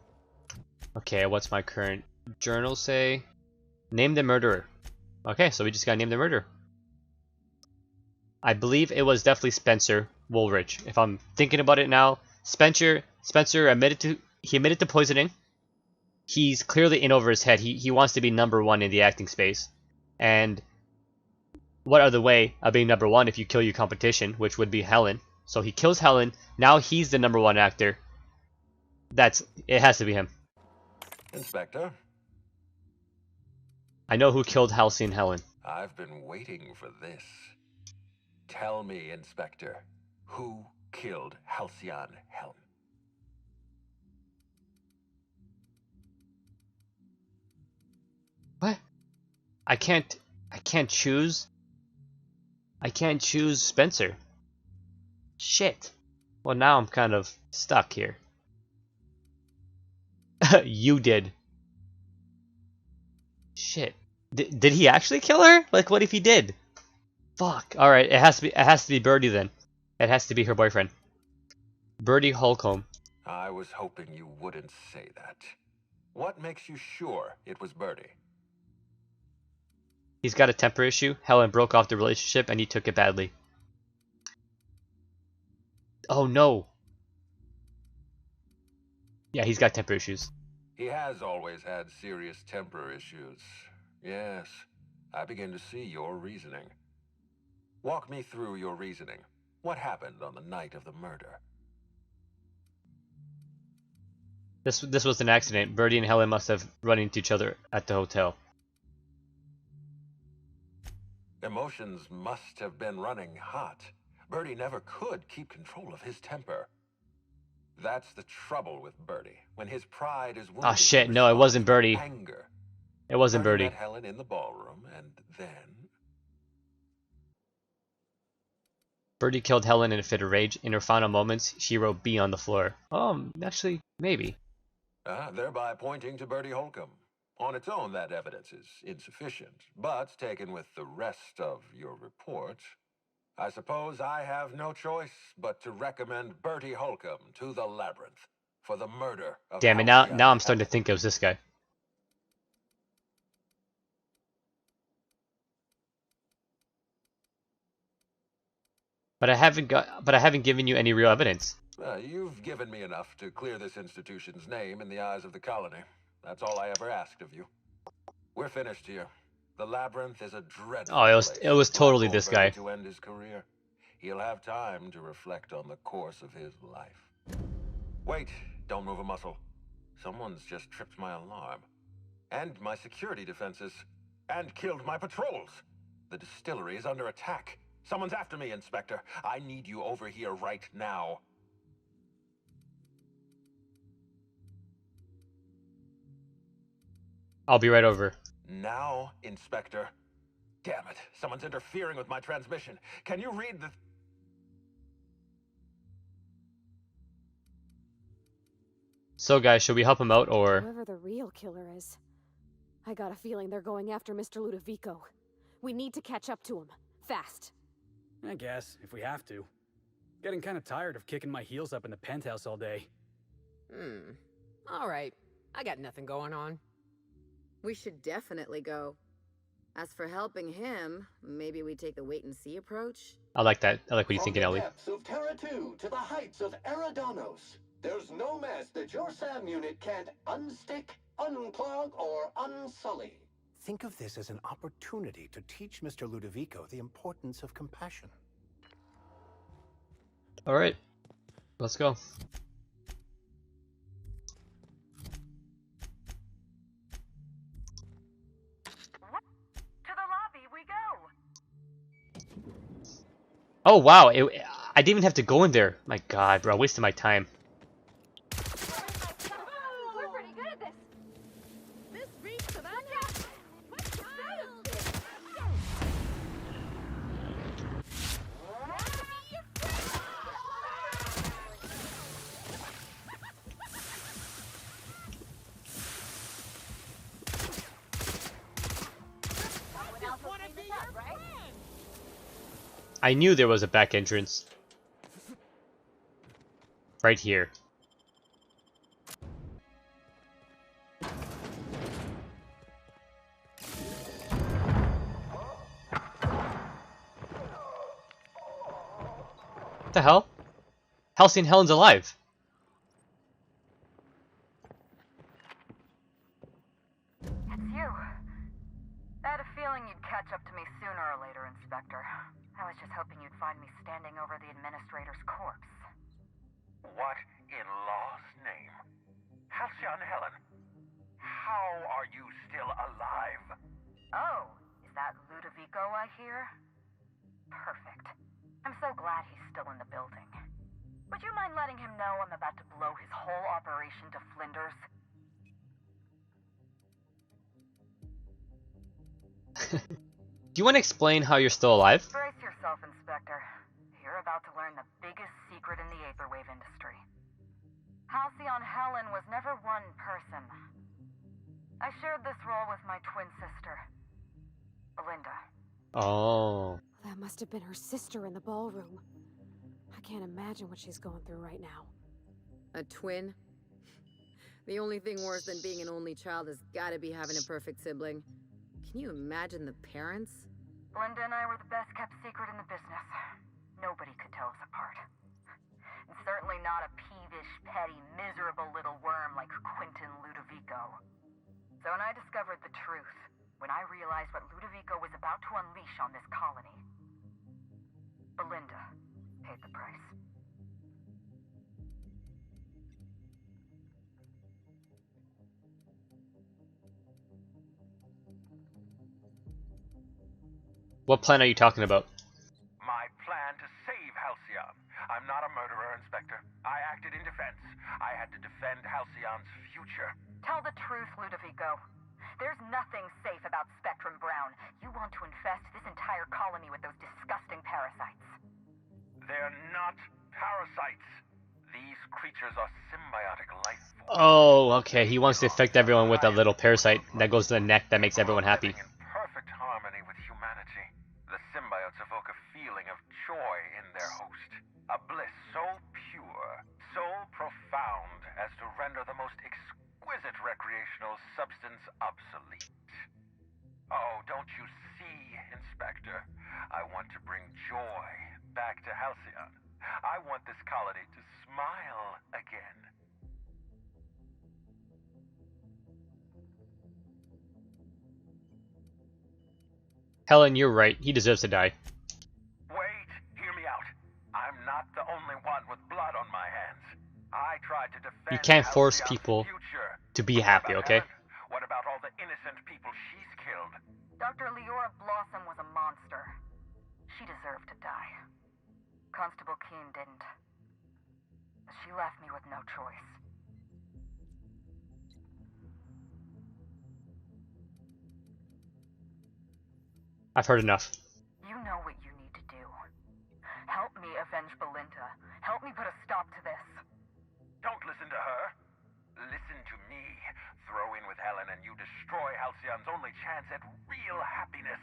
Okay, what's my current journal say? Name the murderer. Okay, so we just gotta name the murderer. I believe it was definitely Spencer Woolrich. If I'm thinking about it now, Spencer admitted to poisoning. He's clearly in over his head. He wants to be #1 in the acting space. And what other way of being #1 if you kill your competition, which would be Helen. So he kills Helen. Now he's the #1 actor. It has to be him. Inspector? I know who killed Halcyon Helen. I've been waiting for this. Tell me, Inspector, who killed Halcyon Helen? What? I can't choose. I can't choose Spencer. Shit. Well, now I'm kind of stuck here. You did. Shit. Did he actually kill her? Like, what if he did? Fuck. All right, it has to be Birdie then. It has to be her boyfriend. Birdie Holcomb. I was hoping you wouldn't say that. What makes you sure it was Birdie? He's got a temper issue. Helen broke off the relationship and he took it badly. Oh no. Yeah, he's got temper issues. He has always had serious temper issues. Yes, I begin to see your reasoning. Walk me through your reasoning. What happened on the night of the murder? This was an accident. Birdie and Helen must have run into each other at the hotel. Emotions must have been running hot. Birdie never could keep control of his temper. That's the trouble with Birdie. When his pride is wounded, Oh shit, no, it wasn't Birdie. Anger. It wasn't Birdie Birdie. met Helen in the ballroom, and then... Birdie killed Helen in a fit of rage. In her final moments, she wrote B on the floor. Actually, maybe. Thereby pointing to Birdie Holcomb. On its own, that evidence is insufficient, but taken with the rest of your report, I suppose I have no choice but to recommend Birdie Holcomb to the Labyrinth for the murder of Damn it, now I'm starting to think it was this guy. But I haven't given you any real evidence. You've given me enough to clear this institution's name in the eyes of the colony. That's all I ever asked of you. We're finished here. The Labyrinth is a dreadful place. It was totally this guy. To end his career. He'll have time to reflect on the course of his life. Wait, don't move a muscle. Someone's just tripped my alarm. And my security defenses. And killed my patrols. The distillery is under attack. Someone's after me, Inspector. I need you over here right now. I'll be right over. Now, Inspector. Damn it. Someone's interfering with my transmission. Can you read the... So guys, should we help him out or... Whoever the real killer is, I got a feeling they're going after Mr. Ludovico. We need to catch up to him. Fast. I guess, if we have to. Getting kind of tired of kicking my heels up in the penthouse all day. Alright. I got nothing going on. We should definitely go. As for helping him, maybe we take the wait-and-see approach? I like that. I like what you're thinking, Ellie. From the depths of Terra 2 to the heights of Eridanos, there's no mess that your SAM unit can't unstick, unclog, or unsully. Think of this as an opportunity to teach Mr. Ludovico the importance of compassion. Alright. Let's go. Oh wow, I didn't even have to go in there. My god, bro, I wasted my time. We're pretty good at this. Miss Reach to that cat. What's the of this? I knew there was a back entrance. Right here. What the hell? Halsey and Helen's alive. It's you. I had a feeling you'd catch up to me sooner or later, Inspector. I was just hoping you'd find me standing over the administrator's corpse. What in law's name? Halcyon Helen, how are you still alive? Oh, is that Ludovico I hear? Perfect. I'm so glad he's still in the building. Would you mind letting him know I'm about to blow his whole operation to flinders? Do you want to explain how you're still alive? Brace yourself, Inspector. You're about to learn the biggest secret in the Aetherwave industry. Halcyon Helen was never one person. I shared this role with my twin sister, Belinda. Oh. That must have been her sister in the ballroom. I can't imagine what she's going through right now. A twin? The only thing worse than being an only child has gotta be having a perfect sibling. Can you imagine the parents? Belinda and I were the best kept secret in the business. Nobody could tell us apart. And certainly not a peevish, petty, miserable little worm like Quentin Ludovico. So when I discovered the truth, when I realized what Ludovico was about to unleash on this colony, Belinda paid the price. What plan are you talking about? My plan to save Halcyon. I'm not a murderer, Inspector. I acted in defense. I had to defend Halcyon's future. Tell the truth, Ludovico. There's nothing safe about Spectrum Brown. You want to infest this entire colony with those disgusting parasites. They're not parasites. These creatures are symbiotic life forms. Oh, okay. He wants to infect everyone with a little parasite that goes to the neck that makes everyone happy. In perfect harmony with humanity. The symbiotes evoke a feeling of joy in their host. A bliss so pure, so profound as to render the most exquisite recreational substance obsolete. Oh, don't you see, Inspector? I want to bring joy back to Halcyon. I want this colony to smile again. Helen, you're right. He deserves to die. Wait, hear me out. I'm not the only one with blood on my hands. I tried to defend You can't force Halcyon's people future. to be happy, okay? What about all the innocent people she's killed? Dr. Leora Blossom was a monster. She deserved to die. Constable Keene didn't. But she left me with no choice. I've heard enough. You know what you need to do. Help me avenge Belinda. Help me put a stop to this. Don't listen to her. Listen to me. Throw in with Helen and you destroy Halcyon's only chance at real happiness.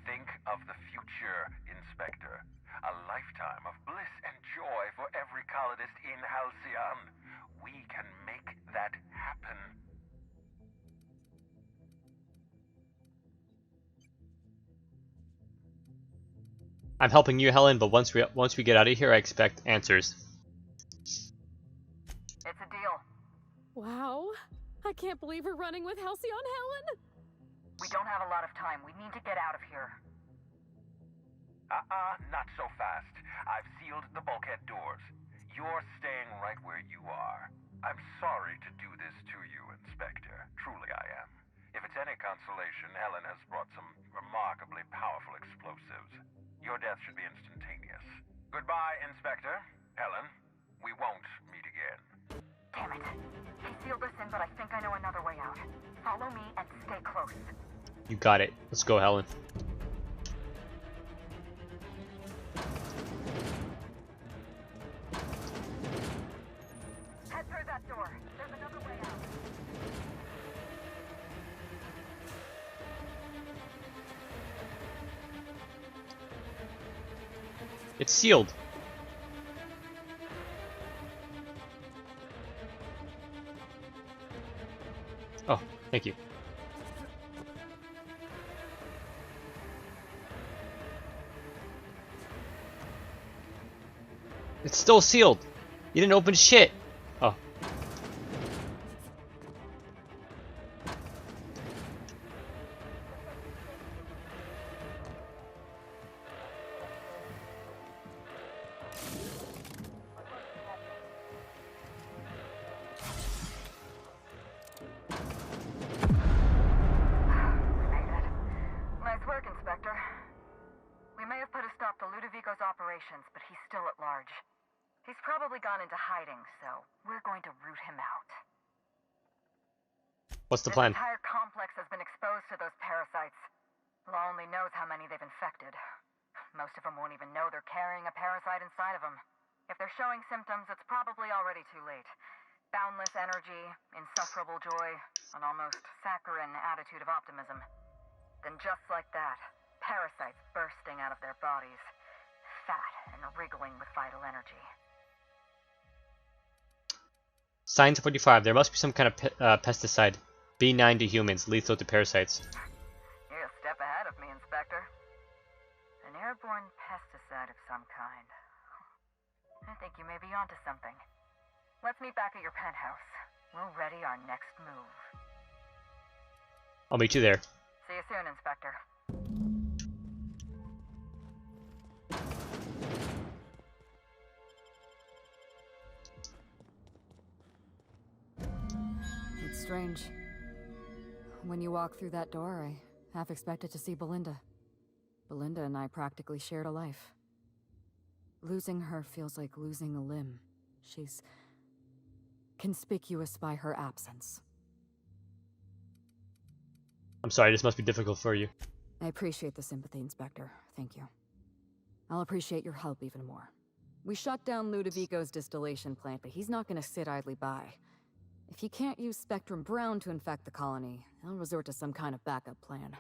Think of the future, Inspector. A lifetime of bliss and joy for every colonist in Halcyon. We can make that happen. I'm helping you, Helen, but once we get out of here, I expect answers. It's a deal. Wow. I can't believe we're running with Halcyon Helen. We don't have a lot of time. We need to get out of here. Not so fast. I've sealed the bulkhead doors. You're staying right where you are. I'm sorry to do this to you, Inspector. Truly I am. If it's any consolation, Helen has brought some remarkably powerful explosives. Your death should be instantaneous. Goodbye, Inspector. Helen, we won't meet again. Damn it. He sealed us in, but I think I know another way out. Follow me and stay close. You got it. Let's go, Helen. Head through that door. There's another way out. It's sealed. Oh, thank you. It's still sealed. You didn't open shit. Oh. Nice work, Inspector. We may have put a stop to Ludovico's operations, but he's still at large. He's probably gone into hiding, so we're going to root him out. What's the plan? This entire complex has been exposed to those parasites. Law only knows how many they've infected. Most of them won't even know they're carrying a parasite inside of them. If they're showing symptoms, it's probably already too late. Boundless energy, insufferable joy, an almost saccharine attitude of optimism. Then just like that, parasites bursting out of their bodies, fat and wriggling with vital energy. Signs 45. There must be some kind of pesticide. B9 to humans, lethal to parasites. You're a step ahead of me, Inspector. An airborne pesticide of some kind. I think you may be onto something. Let's meet back at your penthouse. We'll ready our next move. I'll meet you there. See you soon, Inspector. It's strange. When you walk through that door, I half expected to see Belinda. Belinda and I practically shared a life. Losing her feels like losing a limb. She's conspicuous by her absence. I'm sorry, this must be difficult for you. I appreciate the sympathy, Inspector. Thank you. I'll appreciate your help even more. We shut down Ludovico's distillation plant, but he's not gonna sit idly by. If he can't use Spectrum Brown to infect the colony, I'll resort to some kind of backup plan.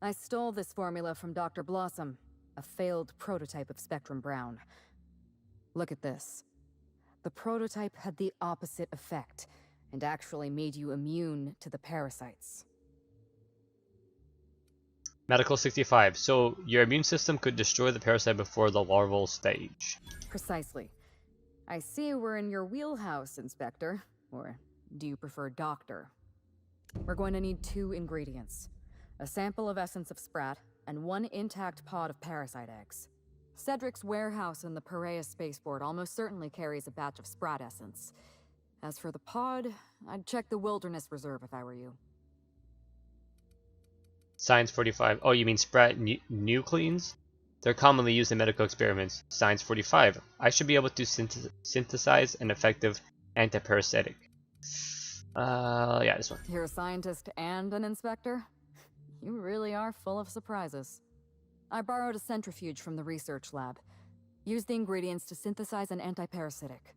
I stole this formula from Dr. Blossom, a failed prototype of Spectrum Brown. Look at this. The prototype had the opposite effect, and actually made you immune to the parasites. Medical 65. So, your immune system could destroy the parasite before the larval stage. Precisely. I see we're in your wheelhouse, Inspector. Or do you prefer Doctor? We're going to need 2 ingredients. A sample of essence of sprat, and 1 intact pod of parasite eggs. Cedric's warehouse in the Perea spaceport almost certainly carries a batch of sprat essence. As for the pod, I'd check the Wilderness Reserve if I were you. Science 45. Oh, you mean sprat nucleins? They're commonly used in medical experiments. Science 45. I should be able to synthesize an effective antiparasitic. Yeah, this one. You're a scientist and an inspector? You really are full of surprises. I borrowed a centrifuge from the research lab. Use the ingredients to synthesize an antiparasitic.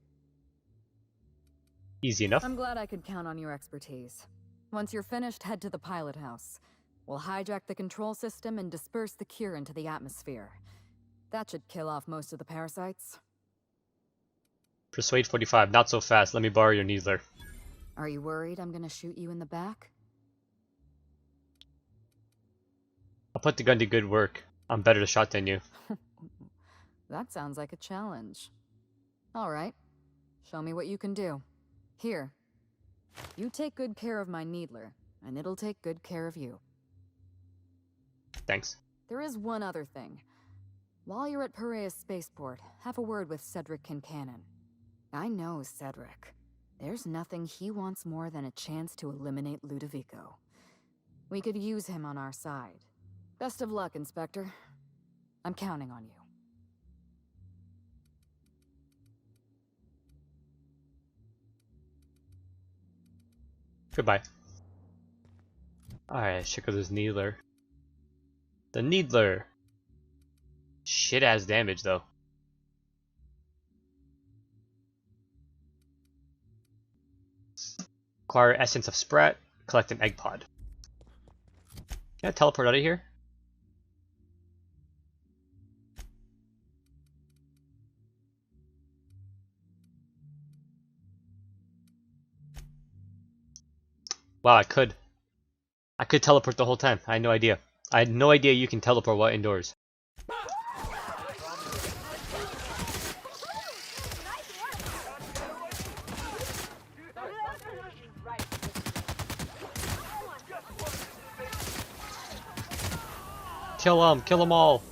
Easy enough. I'm glad I could count on your expertise. Once you're finished, head to the pilot house. We'll hijack the control system and disperse the cure into the atmosphere. That should kill off most of the parasites. Persuade 45. Not so fast. Let me borrow your needler. Are you worried I'm gonna shoot you in the back? I'll put the gun to good work. I'm better at shot than you. That sounds like a challenge. Alright. Show me what you can do. Here. You take good care of my needler, and it'll take good care of you. Thanks. There is one other thing. While you're at Perea's spaceport, have a word with Cedric Kincannon. I know Cedric. There's nothing he wants more than a chance to eliminate Ludovico. We could use him on our side. Best of luck, Inspector. I'm counting on you. Goodbye. Alright, let's check out this needler. The needler. Shit ass damage though. Acquire essence of sprat. Collect an egg pod. Can I teleport out of here? Wow, I could. I could teleport the whole time. I had no idea. I had no idea you can teleport while indoors. Kill them all.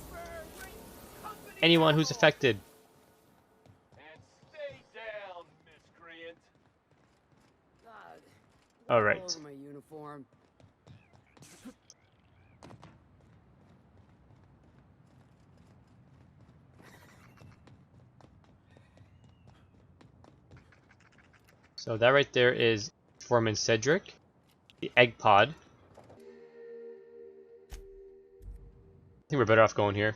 Anyone who's affected. All right. My uniform. So that right there is Foreman Cedric, the egg pod. I think we're better off going here.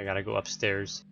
I gotta go upstairs.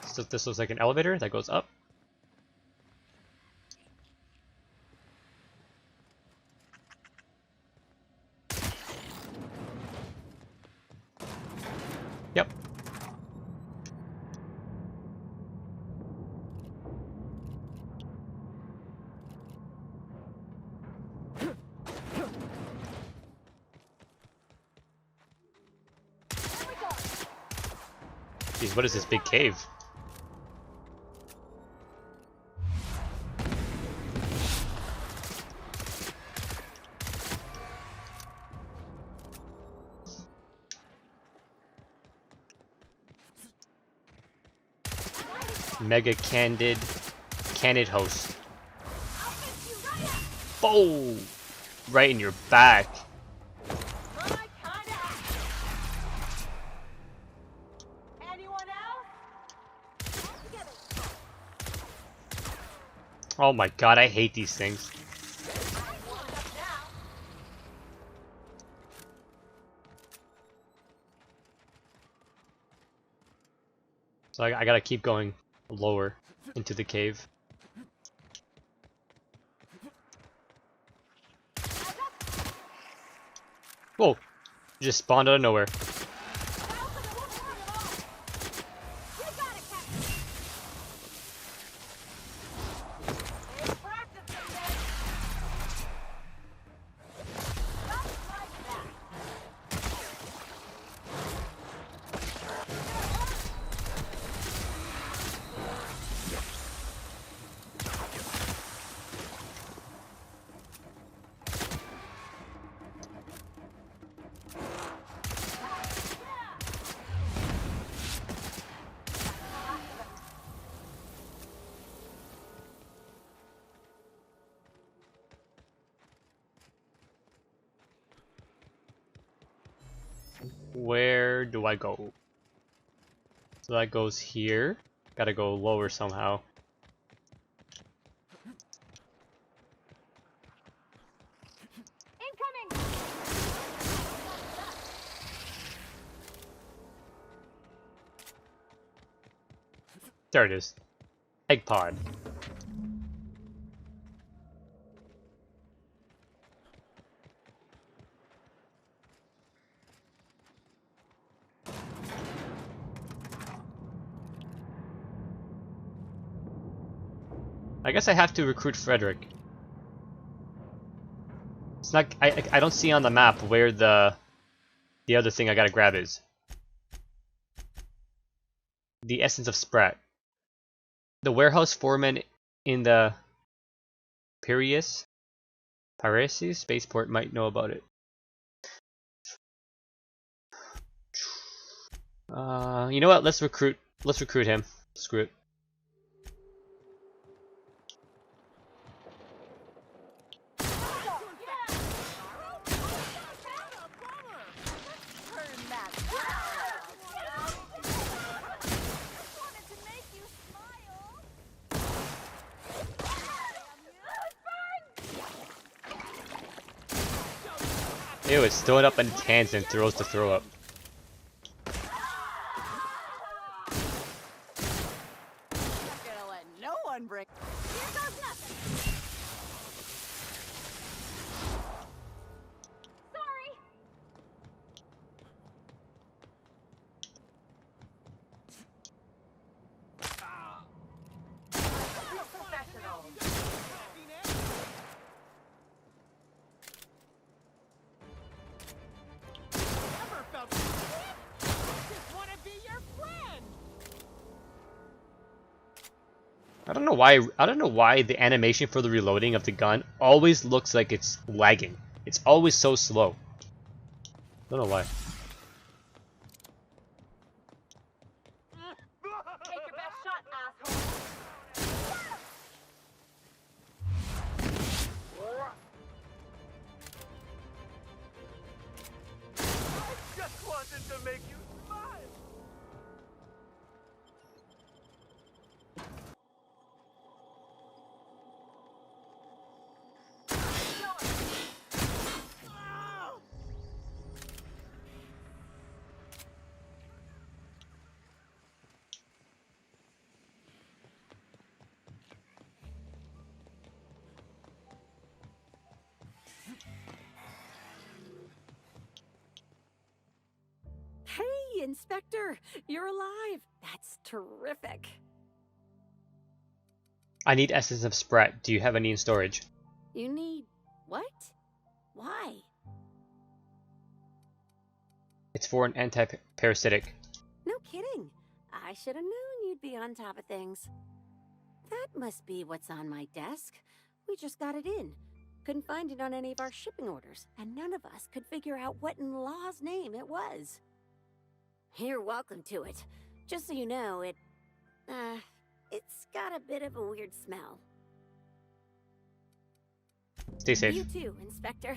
So this looks like an elevator that goes up. Yep. Jeez, what is this big cave? Mega candid host. Boom! Right in your back. Oh my god, I hate these things. So I gotta keep going lower into the cave. Whoa! Just spawned out of nowhere. Where do I go? So that goes here. Gotta go lower somehow. There it is. Egg pod. I guess I have to recruit Frederick. It's not. I don't see on the map where the other thing I gotta grab is. The essence of Sprat. The warehouse foreman in the Piraeus spaceport might know about it. You know what? Let's recruit him. Screw it. Ew, it's throwing up in its hands and throws the throw up. I don't know why. I don't know why the animation for the reloading of the gun always looks like it's lagging. It's always so slow. I don't know why. Take your best shot, asshole. I just wanted to make you smile. Hey, Inspector! You're alive! That's terrific. I need essence of Sprat. Do you have any in storage? You need... what? Why? It's for an anti-parasitic. No kidding. I should have known you'd be on top of things. That must be what's on my desk. We just got it in. Couldn't find it on any of our shipping orders, and none of us could figure out what in law's name it was. You're welcome to it. Just so you know, it's got a bit of a weird smell. Stay safe. You too, Inspector.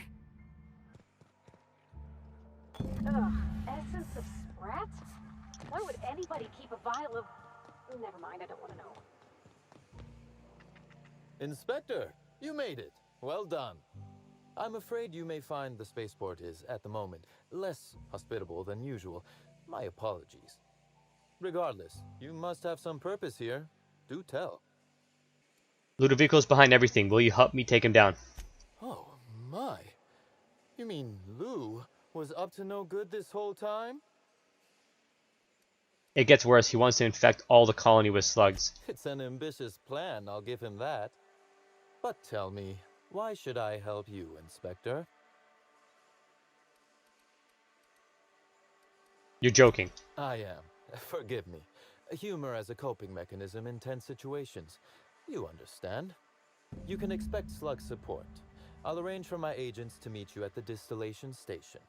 Ugh, essence of Sprat? Why would anybody keep a vial of... Never mind, I don't want to know. Inspector, you made it. Well done. I'm afraid you may find the spaceport is, at the moment, less hospitable than usual. My apologies. Regardless, you must have some purpose here. Do tell. Ludovico's behind everything. Will you help me take him down? Oh, my. You mean Lou was up to no good this whole time? It gets worse. He wants to infect all the colony with slugs. It's an ambitious plan, I'll give him that. But tell me, why should I help you, Inspector? You're joking. I am. Forgive me. Humor as a coping mechanism in tense situations. You understand. You can expect slug support. I'll arrange for my agents to meet you at the distillation station.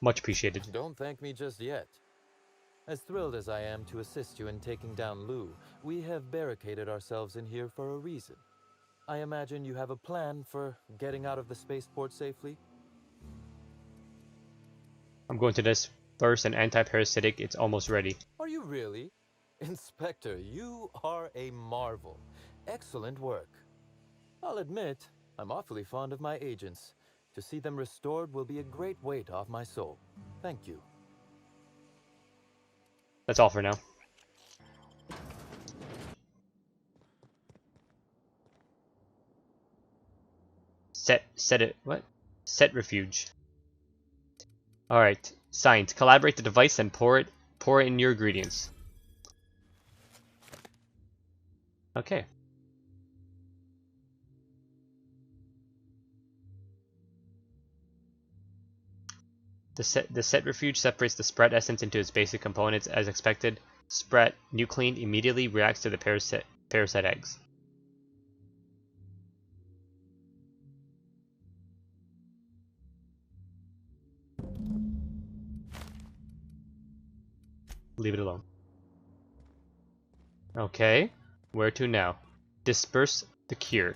Much appreciated. Don't thank me just yet. As thrilled as I am to assist you in taking down Lou, we have barricaded ourselves in here for a reason. I imagine you have a plan for getting out of the spaceport safely? I'm going to disperse an anti-parasitic. It's almost ready. Are you really? Inspector, you are a marvel. Excellent work. I'll admit, I'm awfully fond of my agents. To see them restored will be a great weight off my soul. Thank you. That's all for now. Set refuge. Alright. Science. Collaborate the device and pour in your ingredients. Okay. The set refuge separates the Sprat essence into its basic components as expected. Sprat, nuclein, immediately reacts to the parasite eggs. Leave it alone. Okay, where to now? Disperse the cure.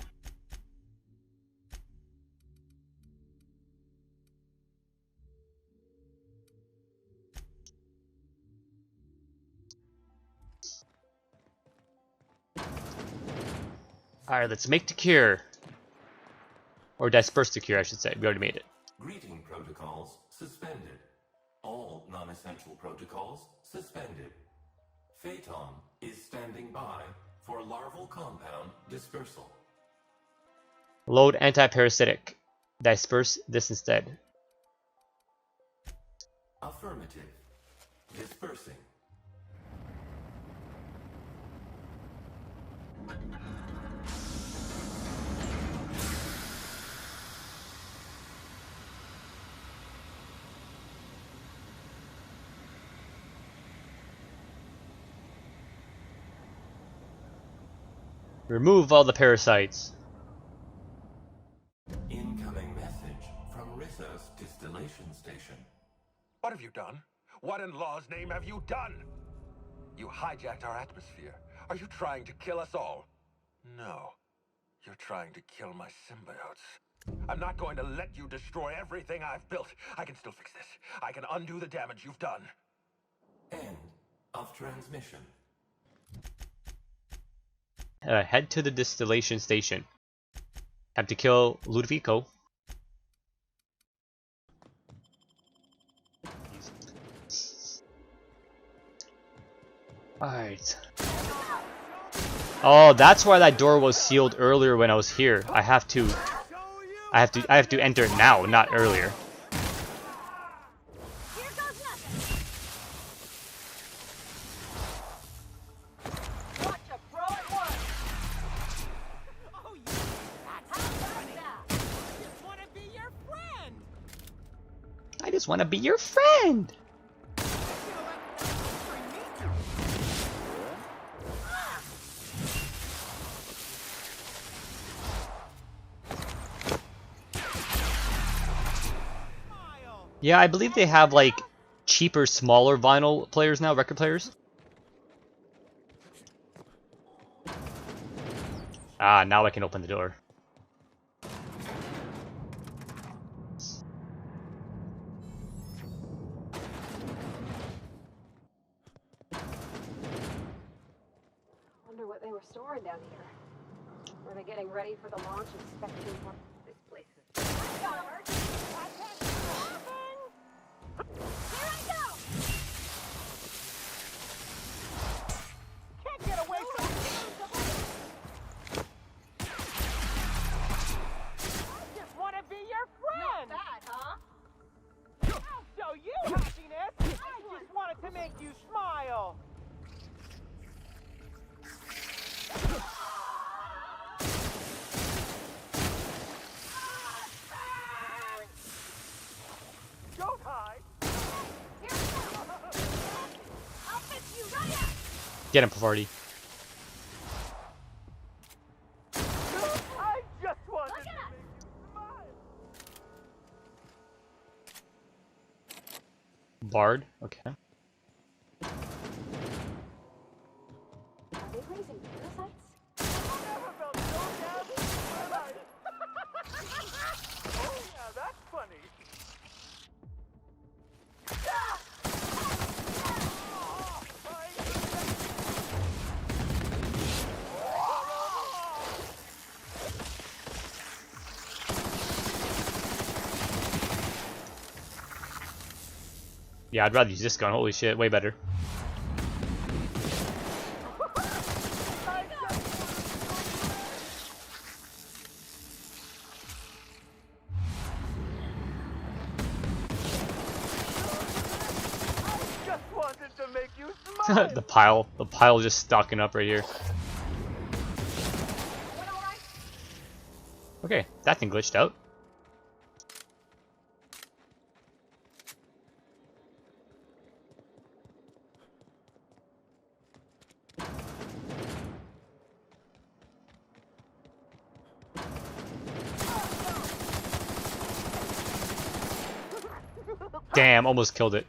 Alright, let's make the cure. Or disperse the cure, I should say. We already made it. Greeting protocols suspended. All non-essential protocols suspended. Phaeton is standing by for larval compound dispersal. Load anti-parasitic. Disperse this instead. Affirmative. Dispersing. Remove all the parasites. Incoming message from Rissa's distillation station. What have you done? What in law's name have you done? You hijacked our atmosphere. Are you trying to kill us all? No. You're trying to kill my symbiotes. I'm not going to let you destroy everything I've built. I can still fix this. I can undo the damage you've done. End of transmission. Head to the distillation station. Have to kill Ludovico. Alright. Oh, that's why that door was sealed earlier when I was here. I have to enter it now, not earlier. I just want to be your friend. Yeah, I believe they have like cheaper, smaller vinyl players now, record players. Ah, now I can open the door. Wonder what they were storing down here. Were they getting ready for the launch of Spectrum? This place is... Here I go! Can't get away from me! I just want to be your friend! Not bad, huh? I'll show you happiness! I just wanted to make you smile! Don't hide! I'll fix you right up! Get him, Pavardi. I just wanted to make you smile! Bard, okay. Are they raising parasites? Never felt so happy in my life! Oh yeah, that's funny! Yeah, I'd rather use this gun. Holy shit, way better. Just wanted to make you smile! the pile just stocking up right here. Okay, that thing glitched out. Damn, almost killed it.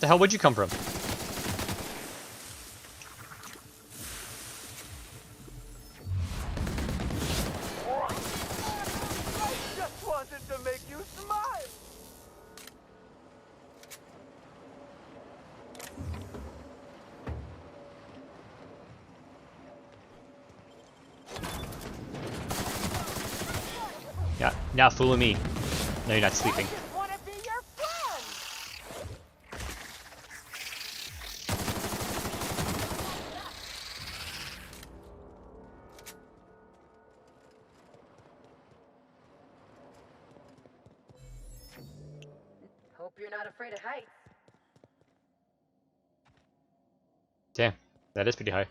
The hell, where'd you come from? I just wanted to make you smile! Yeah, not fooling me. No, you're not sleeping. I want to be your friend! Hope you're not afraid of heights. Damn, that is pretty high.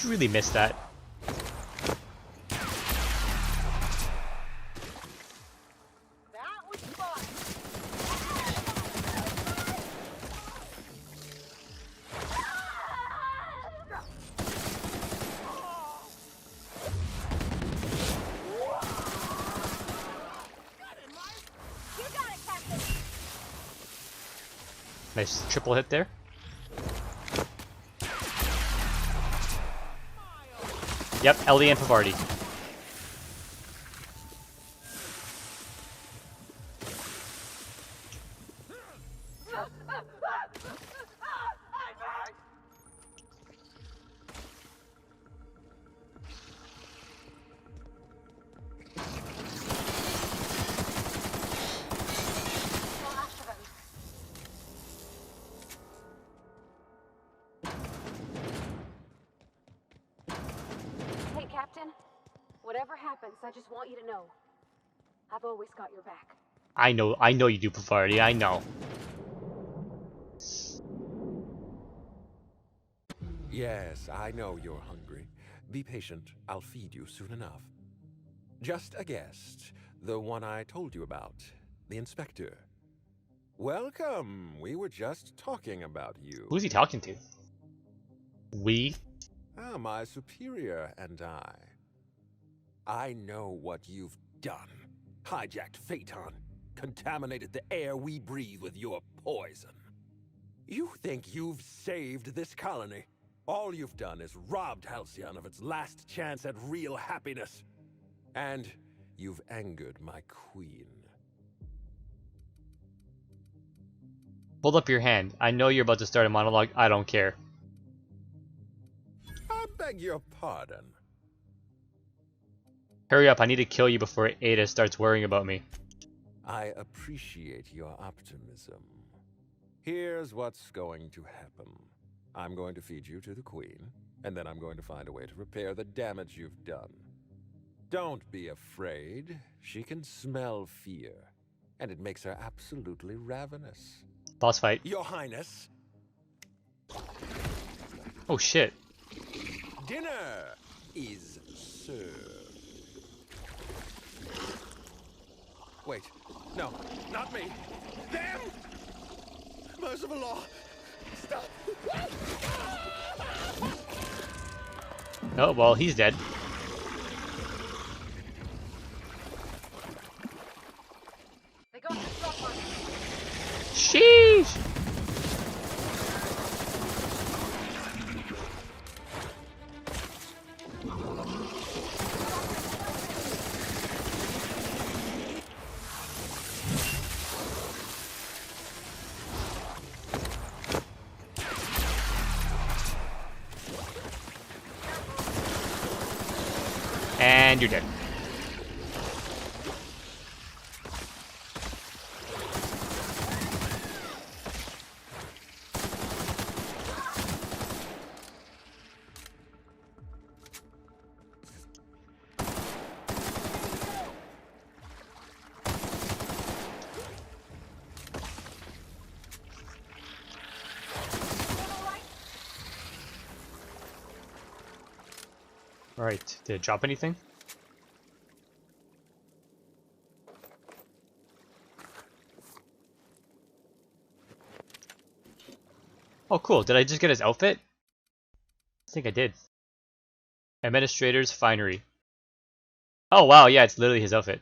Did you really miss that? Nice triple hit there. Yep, LD and Pavardi. Hey, Captain. Whatever happens, I just want you to know. I've always got your back. I know you do, Pavardi, I know. Yes, I know you're hungry. Be patient. I'll feed you soon enough. Just a guest. The one I told you about. The inspector. Welcome. We were just talking about you. Who's he talking to? We? Ah, my superior and I. I know what you've done. Hijacked Phaeton. Contaminated the air we breathe with your poison. You think you've saved this colony? All you've done is robbed Halcyon of its last chance at real happiness. And you've angered my queen. Hold up your hand. I know you're about to start a monologue. I don't care. I beg your pardon. Hurry up, I need to kill you before Ada starts worrying about me. I appreciate your optimism. Here's what's going to happen. I'm going to feed you to the queen, and then I'm going to find a way to repair the damage you've done. Don't be afraid. She can smell fear, and it makes her absolutely ravenous. Boss fight. Your Highness. Oh shit. Dinner is served. Wait, no, not me. Damn! Merciful law. Stop. Oh, well, he's dead. Sheesh! And you're dead. Alright, did it drop anything? Oh cool, did I just get his outfit? I think I did. Administrator's Finery. Oh wow, yeah, it's literally his outfit.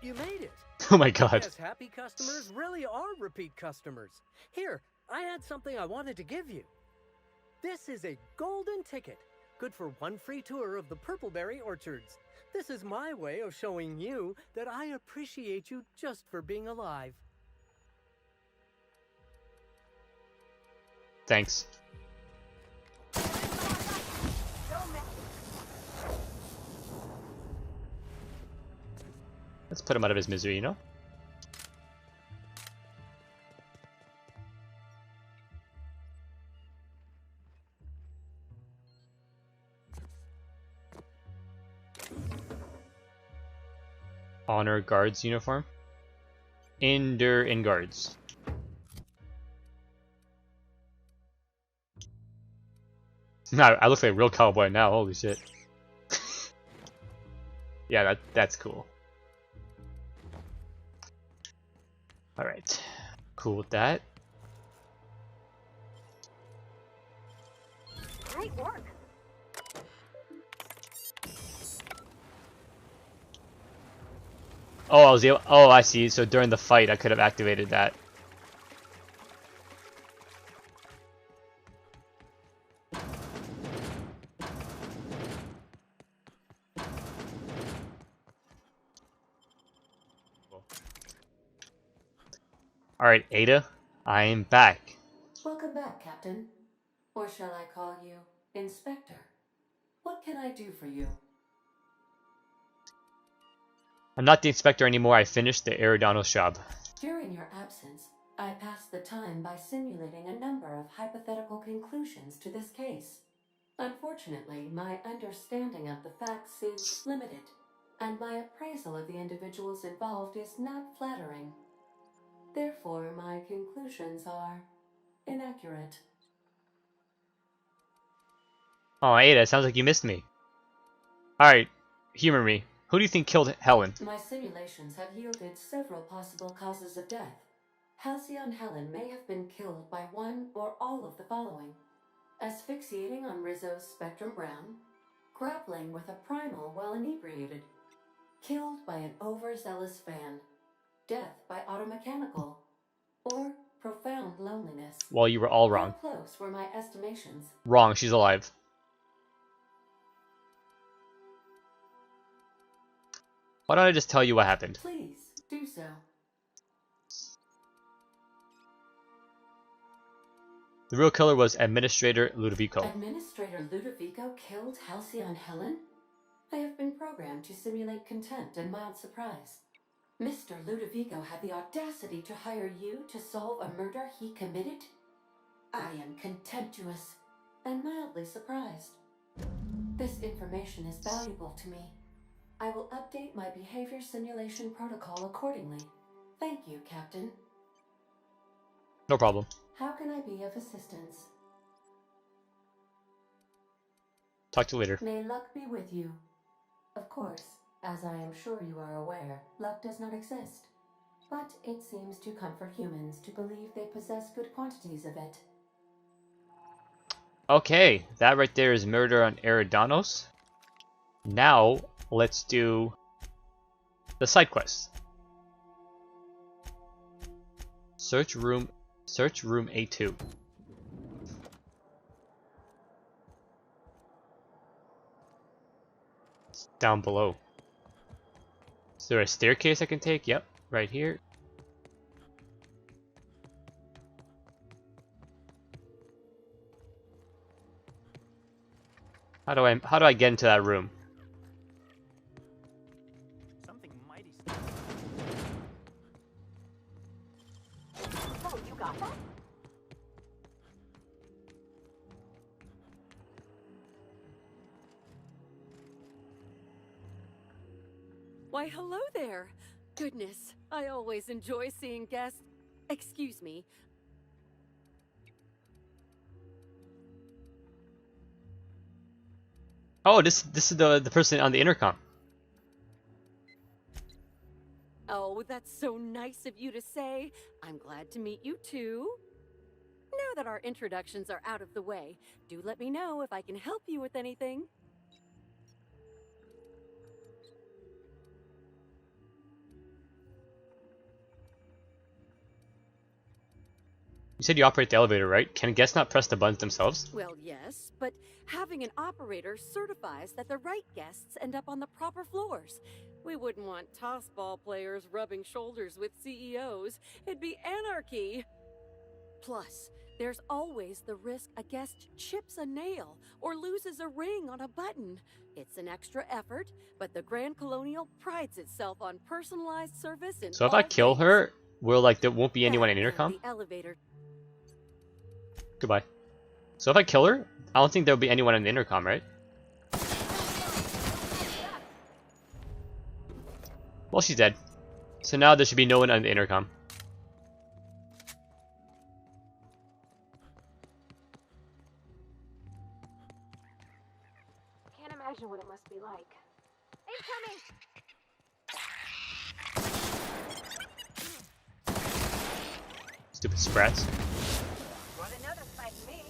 You made it. Oh my god. Yes, happy customers really are repeat customers. Here, I had something I wanted to give you. This is a golden ticket, good for one free tour of the Purpleberry Orchards. This is my way of showing you that I appreciate you just for being alive. Thanks. Let's put him out of his misery, you know? Honor guards uniform. Endure in guards. No, I look like a real cowboy now. Holy shit. Yeah, that's cool. All right, cool with that. Great work. Oh, I was able. Oh, I see. So during the fight, I could have activated that. All right, Ada, I am back. Welcome back, Captain. Or shall I call you Inspector? What can I do for you? I'm not the inspector anymore. I finished the Eridanos job. During your absence, I passed the time by simulating a number of hypothetical conclusions to this case. Unfortunately, my understanding of the facts is limited, and my appraisal of the individuals involved is not flattering. Therefore, my conclusions are inaccurate. Oh, Ada, it sounds like you missed me. Alright, humor me. Who do you think killed Helen? My simulations have yielded several possible causes of death. Halcyon Helen may have been killed by one or all of the following: asphyxiating on Rizzo's Spectrum Brown, grappling with a primal while inebriated, killed by an overzealous fan, death by automechanical, or profound loneliness. Well, you were all wrong. How close were my estimations? Wrong, she's alive. Why don't I just tell you what happened? Please, do so. The real killer was Administrator Ludovico. Administrator Ludovico killed Halcyon Helen? I have been programmed to simulate contempt and mild surprise. Mr. Ludovico had the audacity to hire you to solve a murder he committed? I am contemptuous and mildly surprised. This information is valuable to me. I will update my behavior simulation protocol accordingly. Thank you, Captain. No problem. How can I be of assistance? Talk to you later. May luck be with you. Of course, as I am sure you are aware, luck does not exist. But it seems to comfort humans to believe they possess good quantities of it. Okay, that right there is murder on Eridanos. Now, let's do the side quest. Search room A2. It's down below. Is there a staircase I can take? Yep, right here. How do I get into that room? Something mighty. Oh, you got that? Why, hello there. Goodness, I always enjoy seeing guests. Excuse me. Oh, this is the person on the intercom. Oh, that's so nice of you to say. I'm glad to meet you too. Now that our introductions are out of the way, do let me know if I can help you with anything. You said you operate the elevator, right? Can guests not press the buttons themselves? Well, yes, but having an operator certifies that the right guests end up on the proper floors. We wouldn't want tossball players rubbing shoulders with CEOs. It'd be anarchy. Plus, there's always the risk a guest chips a nail or loses a ring on a button. It's an extra effort, but the Grand Colonial prides itself on personalized service in So if I kill her, there won't be anyone in intercom? the elevator. Goodbye. So if I kill her, I don't think there'll be anyone in the intercom, right? Well, she's dead. So now there should be no one on the intercom. Can't imagine what it must be like. Incoming! Stupid sprats. Want another fight me?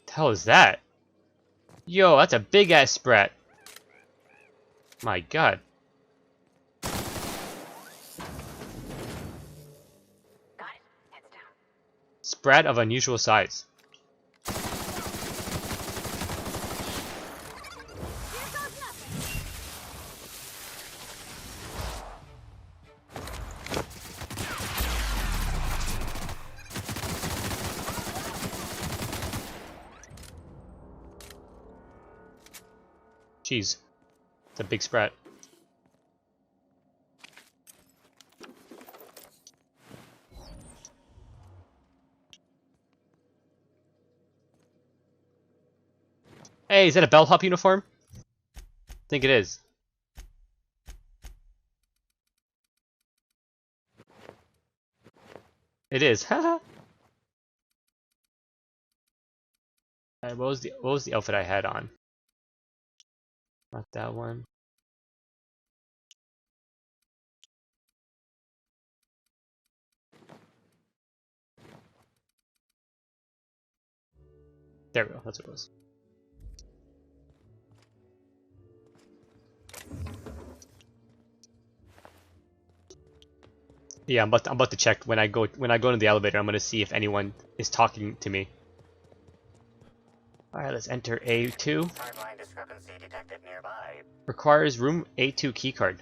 The hell is that? Yo, that's a big ass sprat. My god. Got it. Heads down. Sprat of unusual size. Jeez. It's a big sprat. Hey, is that a bellhop uniform? I think it is. It is. Haha. Alright, what was the outfit I had on? Not that one. There we go. That's what it was. Yeah, I'm about to check when I go into the elevator. I'm gonna see if anyone is talking to me. All right, let's enter A2. Timeline discrepancy detected nearby. Requires room A2 keycard.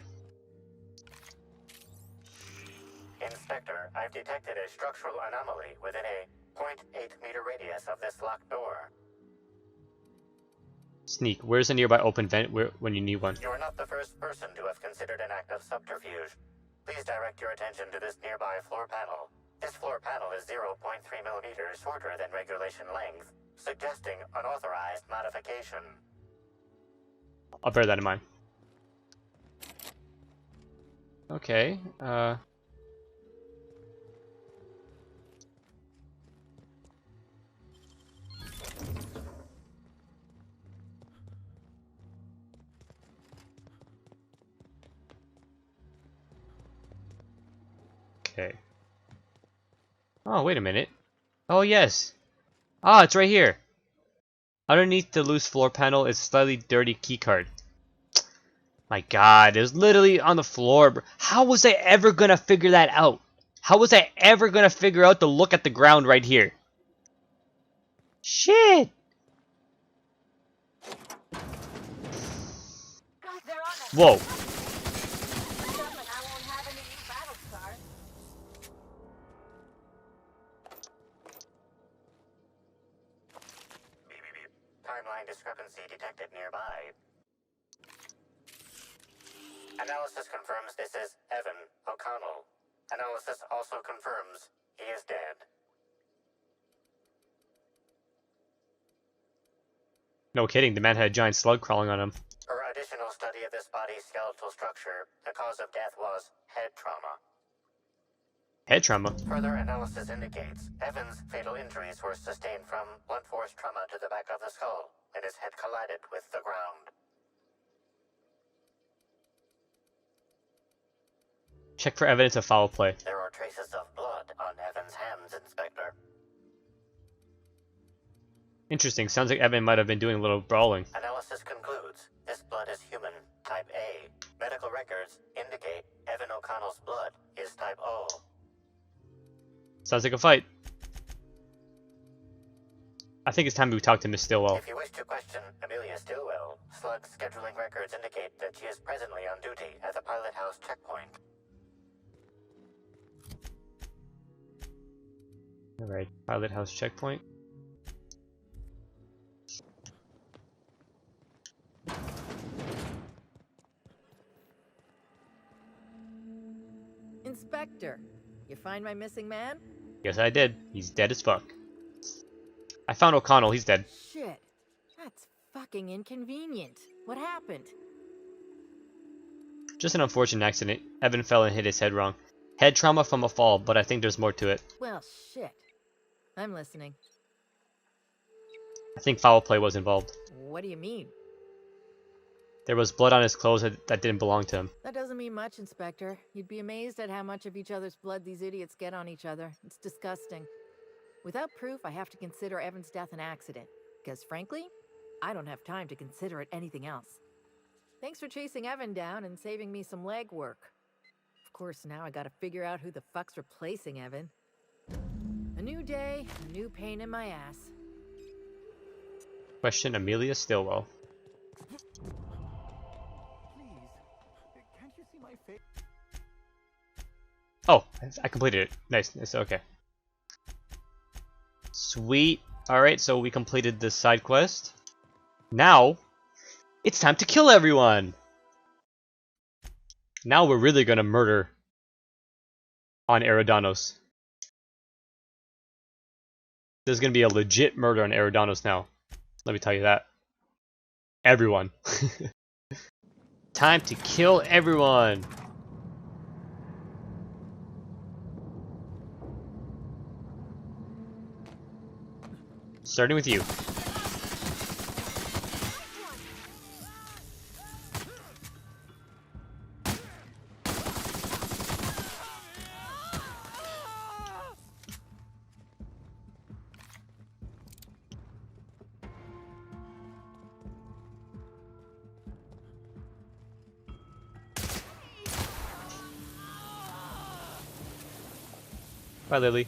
Inspector, I've detected a structural anomaly within a 0.8-meter radius of this locked door. Sneak. Where's a nearby open vent when you need one? You're not the first person to have considered an act of subterfuge. Please direct your attention to this nearby floor panel. This floor panel is 0.3 millimeters shorter than regulation length, suggesting unauthorized modification. I'll bear that in mind. Okay, okay. Oh, wait a minute. Oh, yes. Ah, it's right here. Underneath the loose floor panel is a slightly dirty keycard. My god, it was literally on the floor. How was I ever gonna figure that out? How was I ever gonna figure out to look at the ground right here? Shit! Whoa. Timeline discrepancy detected nearby. Analysis confirms this is Evan O'Connell. Analysis also confirms he is dead. No kidding, the man had a giant slug crawling on him. Per additional study of this body's skeletal structure, the cause of death was head trauma. Head trauma? Further analysis indicates Evan's fatal injuries were sustained from blunt force trauma to the back of the skull, and his head collided with the ground. Check for evidence of foul play. There are traces of blood on Evan's hands, Inspector. Interesting, sounds like Evan might have been doing a little brawling. Analysis concludes this blood is human, type A. Medical records indicate Evan O'Connell's blood is type O. Sounds like a fight. I think it's time we talk to Miss Stillwell. If you wish to question Amelia Stillwell, Slug's scheduling records indicate that she is presently on duty at the Pilot House checkpoint. Alright, pilot house checkpoint. Inspector, you find my missing man? Yes, I did. He's dead as fuck. I found O'Connell. He's dead. Shit. That's fucking inconvenient. What happened? Just an unfortunate accident. Evan fell and hit his head wrong. Head trauma from a fall, but I think there's more to it. Well, shit. I'm listening. I think foul play was involved. What do you mean? There was blood on his clothes that didn't belong to him. That doesn't mean much, Inspector. You'd be amazed at how much of each other's blood these idiots get on each other. It's disgusting. Without proof, I have to consider Evan's death an accident. Because frankly, I don't have time to consider it anything else. Thanks for chasing Evan down and saving me some legwork. Of course, now I gotta figure out who the fuck's replacing Evan. A new day, a new pain in my ass. Question Amelia Stillwell. Can't you see my face? Oh, I completed it. Nice, nice, okay. Sweet. Alright, so we completed this side quest. Now, it's time to kill everyone! Now we're really gonna murder on Eridanos. There's gonna be a legit murder on Eridanos now. Let me tell you that. Everyone. Time to kill everyone! Starting with you. Bye, Lily.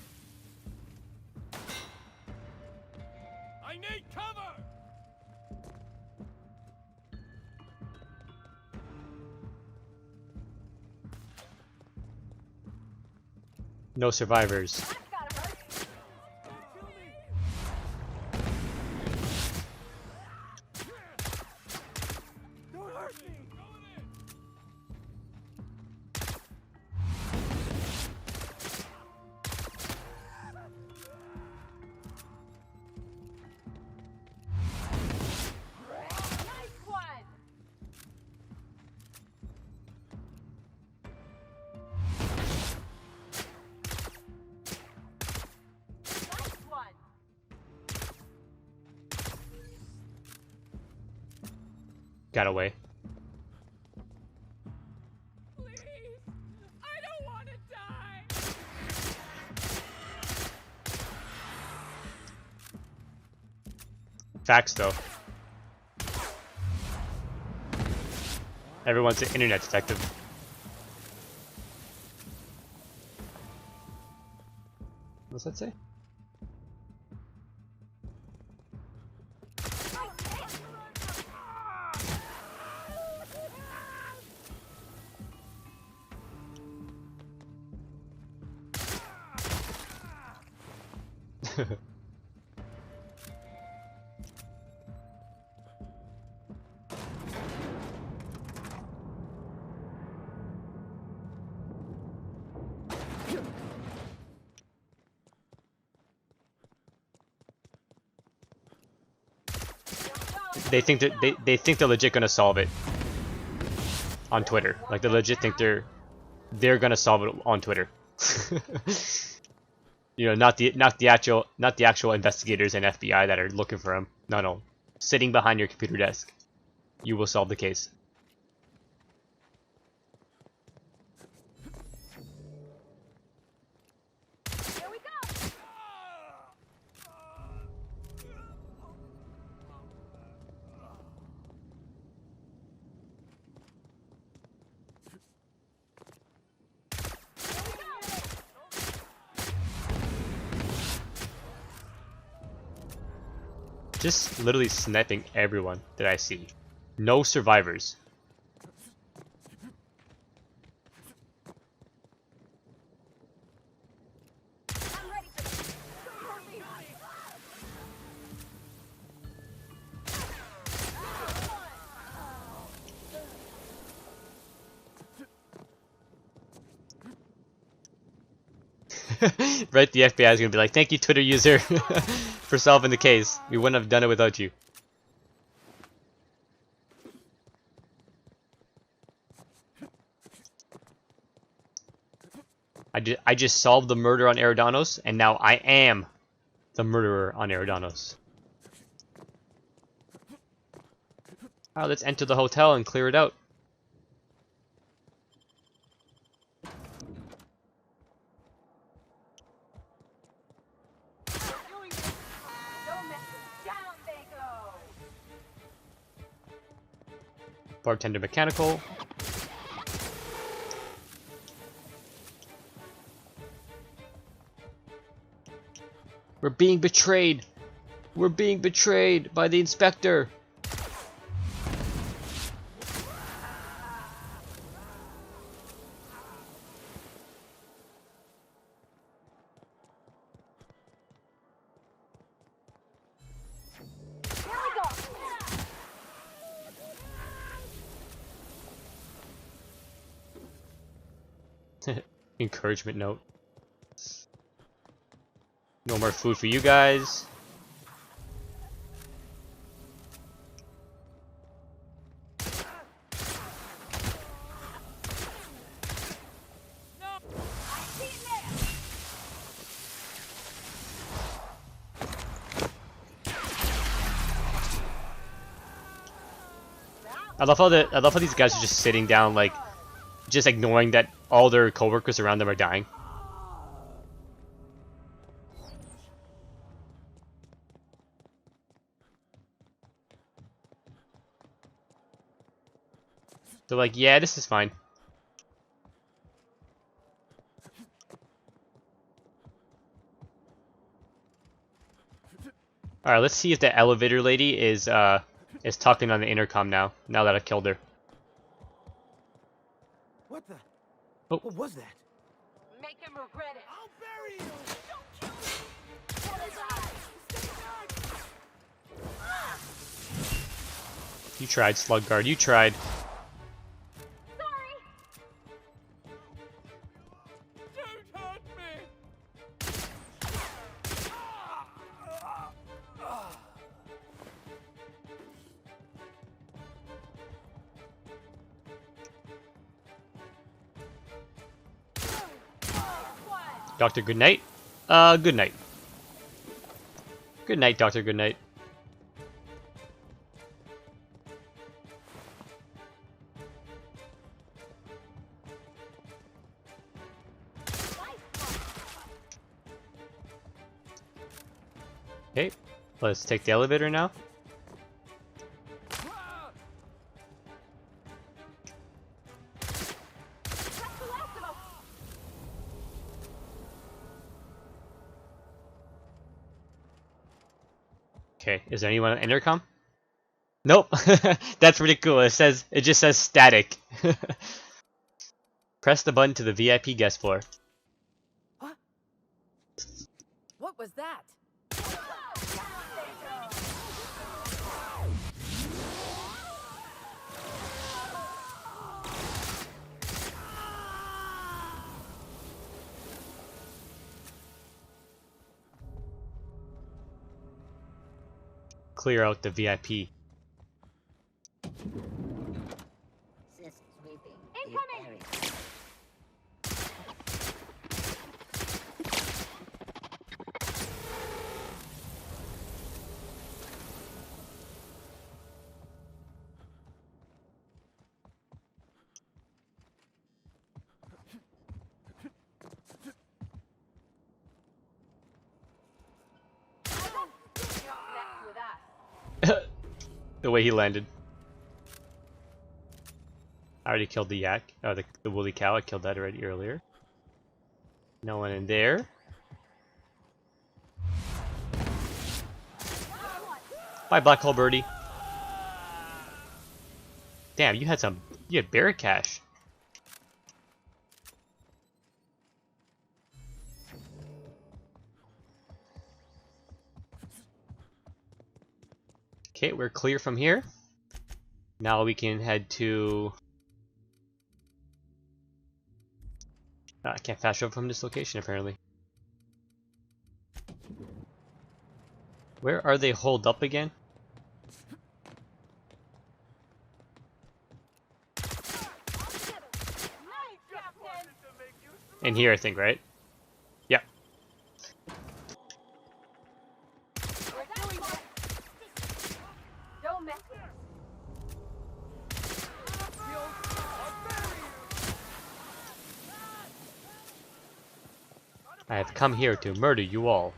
I need cover! No survivors. Don't hurt me! Got away. Please, I don't want to die. Facts though. Everyone's an internet detective. What's that say? They think that they think they're legit gonna solve it on Twitter. Like they legit think they're gonna solve it on Twitter. You know, not the actual investigators and FBI that are looking for him. No, sitting behind your computer desk, you will solve the case. Here we go. Just literally sniping everyone that I see. No survivors. Right, the FBI is gonna be like, thank you, Twitter user, for solving the case. We wouldn't have done it without you. I just solved the murder on Eridanos, and now I am the murderer on Eridanos. Alright, let's enter the hotel and clear it out. Bartender mechanical. We're being betrayed. We're being betrayed by the inspector. Encouragement note. No more food for you guys. I love how these guys are just sitting down, like, just ignoring that all their coworkers around them are dying. They're like, yeah, this is fine. Alright, let's see if the elevator lady is talking on the intercom now that I killed her. What the? Oh. What was that? Make him regret it. I'll bury you! You tried, Slug Guard, you tried. Doctor, good night. Good night. Good night, Doctor, good night. Okay, let's take the elevator now. Okay, is there anyone on intercom? Nope. That's pretty cool. It just says static. Press the button to the VIP guest floor. What? What was that? Clear out the VIP. The way he landed. I already killed the yak. Oh, the woolly cow. I killed that already earlier. No one in there. Bye, Black Hole Birdie. Damn, you had Barrack cash. Okay, we're clear from here. Now we can head to... I can't fast travel from this location, apparently. Where are they holed up again? In here, I think, right? Yep. Don't mess with I have come here to murder you all.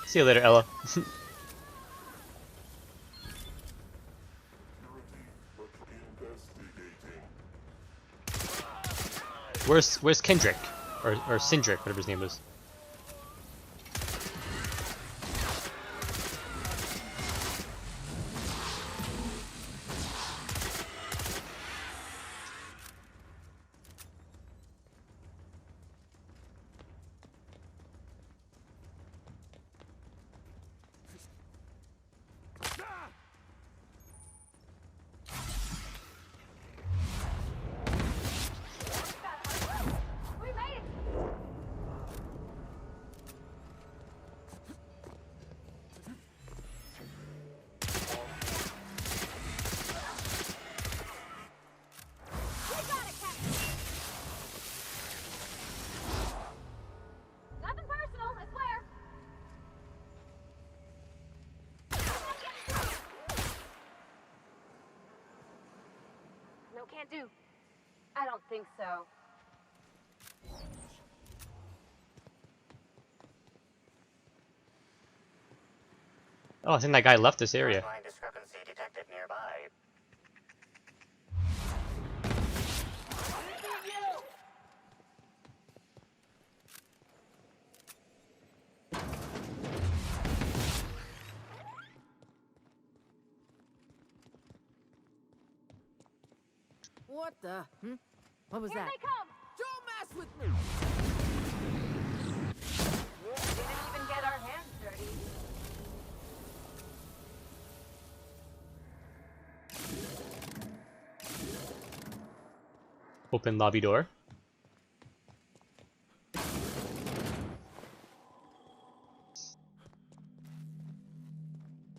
See you later, Ella. Where's Kendrick? Or Cindric, whatever his name was. Nothing personal, I swear. No, can't do. I don't think so. Oh, I think that guy left this area. Line discrepancy detected nearby. What the? What was Here that? they come! Don't mess with me! Didn't even get our hands dirty. Open lobby door.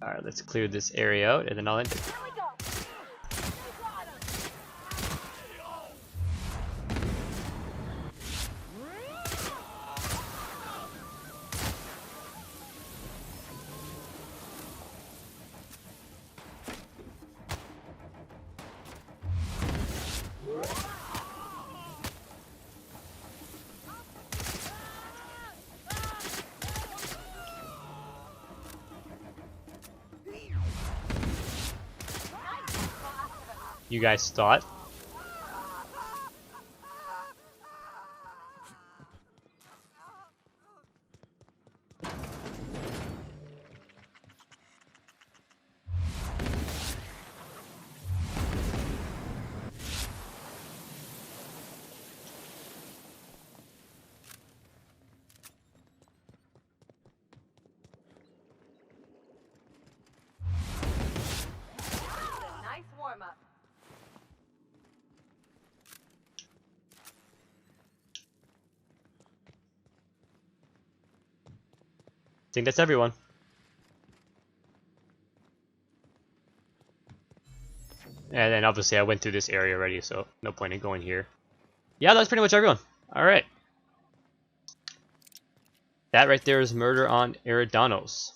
Alright, let's clear this area out and then I'll end it. Here we go! You guys thought? Nice warm-up. I think that's everyone. And then obviously I went through this area already, so no point in going here. Yeah, that's pretty much everyone. Alright. That right there is murder on Eridanos.